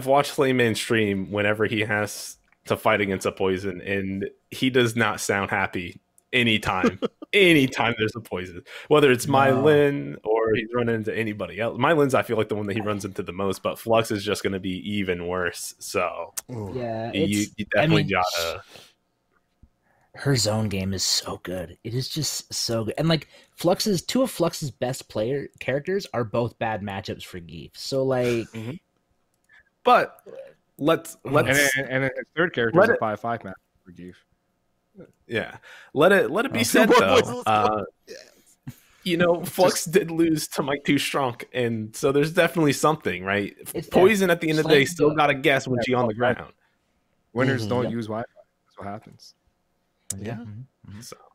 watched Slayman stream whenever he has to fight against a poison, and he does not sound happy anytime there's a poison, whether it's Mylin or he's running into anybody else. Mylin's, I feel like, the one that he runs into the most, but Flux is just going to be even worse. So yeah, you definitely gotta. Her zone game is so good. It is just so good. And like two of Flux's best characters are both bad matchups for Geef. So like but let's and his third character is a 5-5 match for Geef. Yeah. Let it be said though. Flux did lose to Mike Too Strong, and so there's definitely something, right? Poison at the end of the day still gotta guess when she's on the ground. Winners don't use Wi-Fi. That's what happens. Yeah.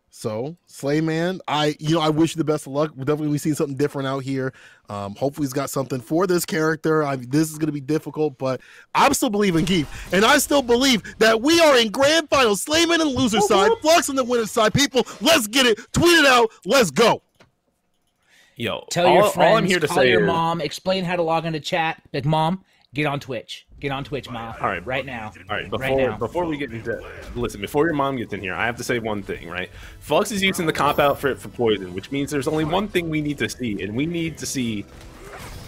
So Slayman, I wish you the best of luck. We've seen something different out here. Hopefully he's got something for this character. This is going to be difficult, but I'm still believing Geef, and I still believe that we are in grand finals. Slayman on the loser side, Flux on the winner side. People, let's get it. Tweet it out. Let's go. Yo, tell your friends, all I'm here to call your mom, explain how to log into chat. Like, Mom, get on Twitch. Get on Twitch, Mom. All right, right now. All right, before we get into before your mom gets in here, I have to say one thing, right? Flux is using the cop out for poison, which means there's only one thing we need to see, and we need to see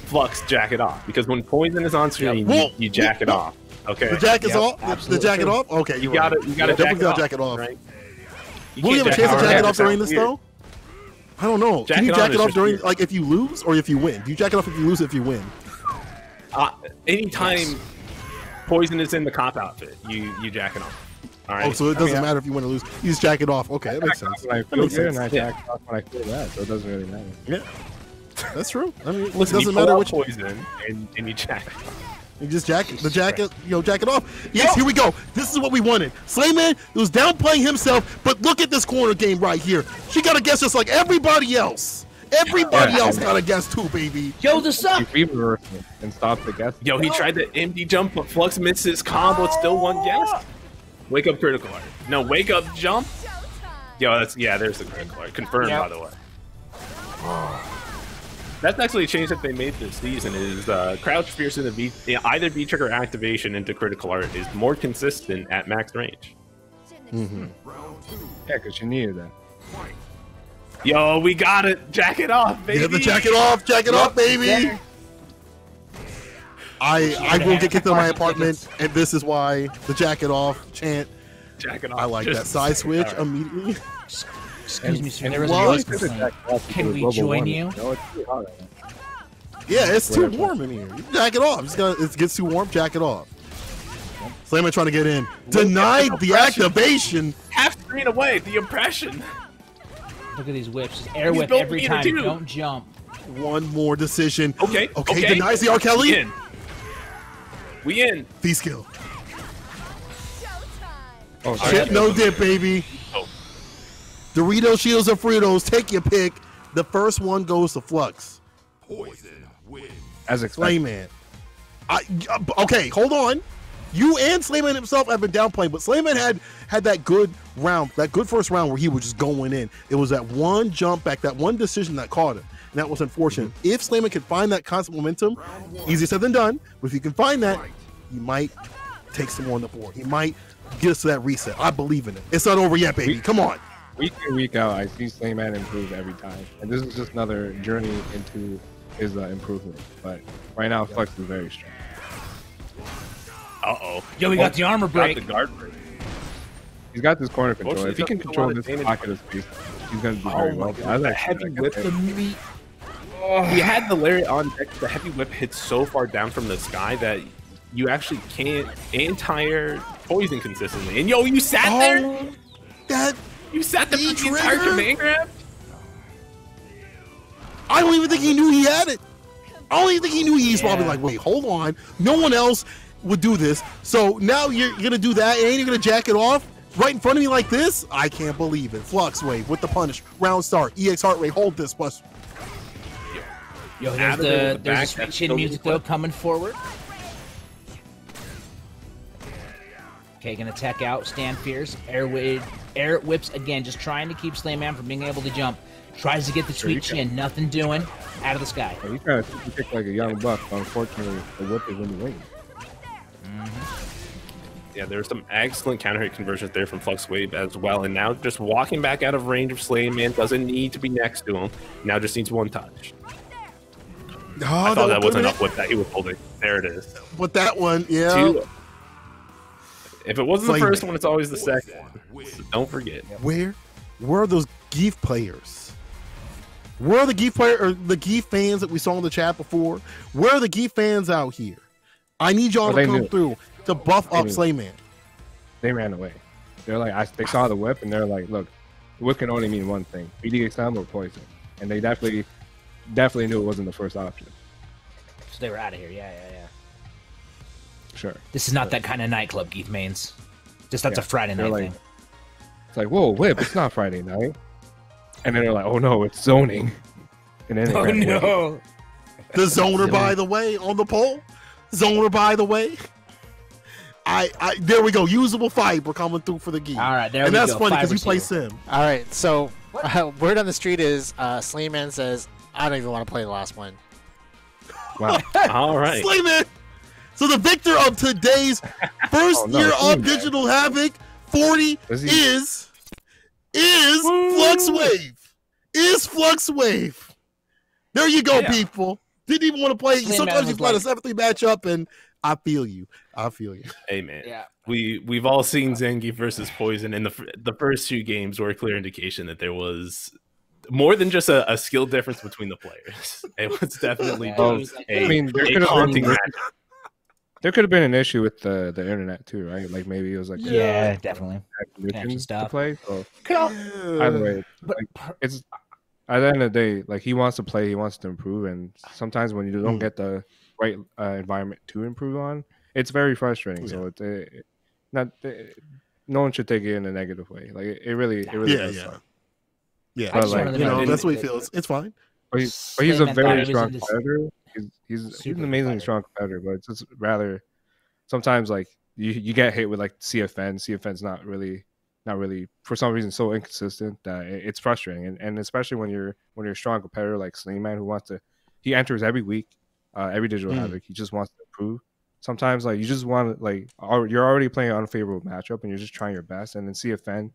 Flux jack it off, because when poison is on screen, you jack it off. Okay. The jacket off. The jacket off. Okay, you got it. You got to jack it off. Right? Will you have a chance to jack it off during this though? I don't know. Can you jack it off during if you lose or if you win? Do you jack it off if you lose or if you win? Anytime. Poison is in the cop outfit. You jack it off. All right. Oh, so it doesn't matter if you win or lose. You just jack it off. Okay, that makes sense. I feel good and I jack off when I feel bad, so it doesn't really matter. Yeah, that's true. I mean, listen, it doesn't matter which poison and you jack it. You just jack it off. Yes, here we go. This is what we wanted. Slayman was downplaying himself, but look at this corner game right here. She got to guess just like everybody else. Everybody else got to guess too, baby. Yo, the suck. He reversed it and stopped the guess. Yo, he tried the empty jump, but Flux missed his combo. It's still one guess. Wake up critical art. No, wake up jump. Yo, there's the critical art. Confirmed, by the way. That's actually a change that they made this season. Is crouch fierce in the either V trigger activation into critical art is more consistent at max range. Yeah, because you needed that. Yo, we got it. Jack it off, baby. Get the jacket off. Jack it off, baby. I will get kicked out of my apartment, and this is why the jacket off chant. Jacket off. I like that side switch immediately. Excuse me, sir. There was a complaint. Can we join you? Yeah, it's too warm in here. You jack it off. It gets too warm. Jack it off. Slayman trying to get in. Denied the activation. Half screen away. The impression. Look at these whips. Just air whip every time. Don't jump. One more decision. Okay. Denies the R. Kelly. We in. V-skill. Oh, Chip, no dip, baby. Oh. Doritos, Cheetos, or Fritos, take your pick. The first one goes to Flux. Poison wins. As expected. Slayman. Okay, hold on. You and Slayman himself have been downplaying, but Slayman had that good round, that good first round where he was just going in. It was that one jump back, that one decision that caught him. And that was unfortunate. If Slayman could find that constant momentum, easier said than done. But if he can find that, he might take some more on the board. He might get us to that reset. I believe in it. It's not over yet, baby. Come on. Week in, week out, I see Slayman improve every time. And this is just another journey into his improvement. But right now, Flux is very strong. Uh-oh. Yo, we got the armor break. Got the guard break. He's got this corner control. If he can control this pocket of space, he's going to do very well. I like heavy whip. He had the lariat on deck. The heavy whip hits so far down from the sky that you actually can't anti-air poison consistently. And yo, you sat there? You sat there for the entire command grab? I don't even think he knew he had it. I don't even think he knew he's probably like, wait, hold on. No one else would do this. So now you're going to do that and you're going to jack it off right in front of me like this? I can't believe it. Flux wave with the punish. Round start. EX heart rate. Hold this. Plus. Yo, there's a sweet chin music though coming forward. Okay, gonna tech out, stand fierce, air whips again, just trying to keep Slayman from being able to jump. Tries to get the sweet chin, nothing doing, out of the sky. Yeah, you kind of kick like a young buck, but unfortunately, the whip is in the way. Yeah, there's some excellent counter hit conversions there from Flux Wave as well. And now just walking back out of range of Slayman, doesn't need to be next to him. Now just needs one touch. I thought that wasn't enough whip that he was holding. There it is. But that one, yeah. If it wasn't the first one, it's always the second. So don't forget. Where are those Geef players? Where are the Geef or the Geef fans that we saw in the chat before? Where are the Geef fans out here? I need y'all to come through to buff up Slayman. They ran away. They're like, they saw the whip and they're like, look, the whip can only mean one thing: BDXM or poison. And they definitely knew it wasn't the first option. So they were out of here. Yeah. Sure. This is not that kind of nightclub, Geef mains. Just that's a Friday night thing. It's like, whoa, whip, it's not Friday night. And then they're like, oh no, it's zoning. And then no. The zoner, by the way, on the poll. Zoner, by the way. There we go. Usable fiber coming through for the Geef. All right, there we go. And that's funny because you play Sim. All right, so word on the street is Slayman says, I don't even want to play the last one. Wow. All right. Slayman. So the victor of today's first year of Digital Havoc 40 is Flux Wave. Is Flux Wave. There you go, people. Didn't even want to play. Sometimes you play a 7-3 matchup, and I feel you. Hey, man. Yeah. We've all seen Zangief versus Poison, and the first two games were a clear indication that there was more than just a skill difference between the players. It was definitely there there could have been an issue with the internet too, right? Like maybe it was like definitely conditions to stuff. play. So either way, it's at the end of the day, like he wants to play, he wants to improve, and sometimes when you don't get the right environment to improve on, it's very frustrating. So it's not. No one should take it in a negative way. Like it really does suck. Yeah, but like, that's what he feels. It's fine. But he's a very strong competitor. He's an amazingly strong competitor. But it's just rather sometimes like you get hit with like CFN. CFN's not really for some reason so inconsistent that it's frustrating. And especially when you're a strong competitor like Slayman who he enters every week, every digital Havoc. He just wants to improve. Sometimes like you just want to like you're already playing an unfavorable matchup and you're just trying your best, and then CFN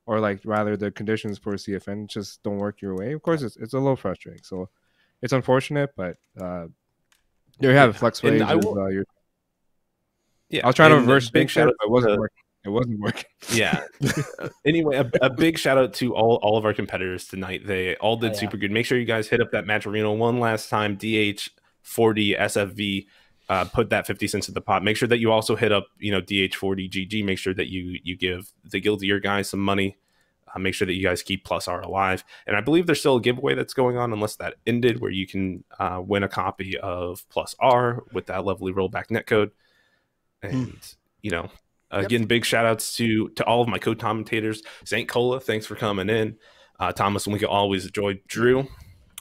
or like rather the conditions for CFN just don't work your way. Of course, it's a little frustrating. So it's unfortunate, but there you have it. Flex Waves. I was trying to reverse big shout out. It wasn't working. It wasn't working. Yeah. Anyway, a big shout out to all of our competitors tonight. They all did super good. Make sure you guys hit up that match arena one last time. DH40 SFV. Put that 50 cents in the pot. Make sure that you also hit up, DH40 GG. Make sure that you give the Guild of Your guys some money. Make sure that you guys keep Plus R alive. And I believe there's still a giveaway that's going on, unless that ended, where you can win a copy of Plus R with that lovely rollback netcode. And, again, big shout outs to all of my co-commentators. St. Cola, thanks for coming in. Thomas, we can always enjoy Drew.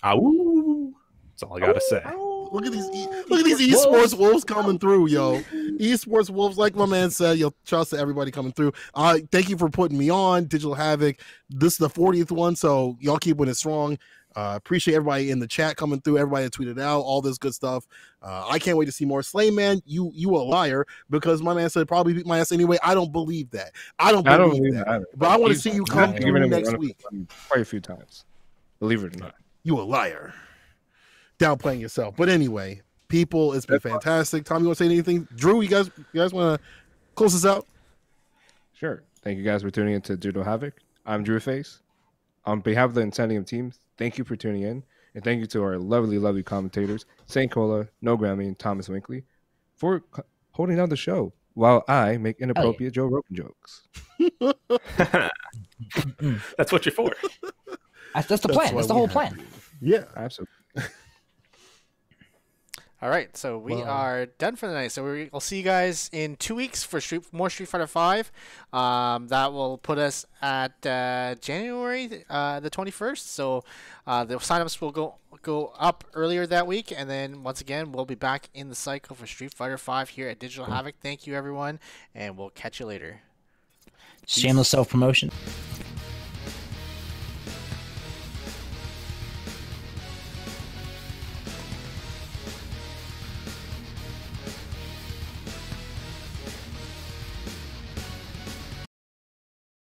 Awoo. That's all I got to say. Look at these esports wolves coming through, yo. Esports wolves, like my man said, yo, trust to everybody coming through. Thank you for putting me on Digital Havoc. This is the 40th one, so y'all keep it strong. Appreciate everybody in the chat coming through, everybody that tweeted out, all this good stuff. I can't wait to see more. Slayman, you a liar, because my man said probably beat my ass anyway. I don't believe that. I don't believe that either. But I want to see you come through next week. Quite a few times. Believe it or not. You a liar. Downplaying yourself. But anyway, people, it's been fantastic. Tom, you want to say anything? Drew, you guys want to close this out? Sure. Thank you guys for tuning into Digital Havoc. I'm Drew Face. On behalf of the Incendium team, thank you for tuning in. And thank you to our lovely, lovely commentators, St. Cola, No Grammy, and Thomas Winkley, for holding down the show while I make inappropriate Joe Rogan jokes. That's what you're for. That's the plan. That's the whole plan. Yeah, absolutely. All right, so we are done for the night. So we'll see you guys in 2 weeks for more Street Fighter 5. That will put us at January the 21st. So the signups will go up earlier that week, and then once again we'll be back in the cycle for Street Fighter 5 here at Digital Havoc. Thank you, everyone, and we'll catch you later. Shameless self-promotion.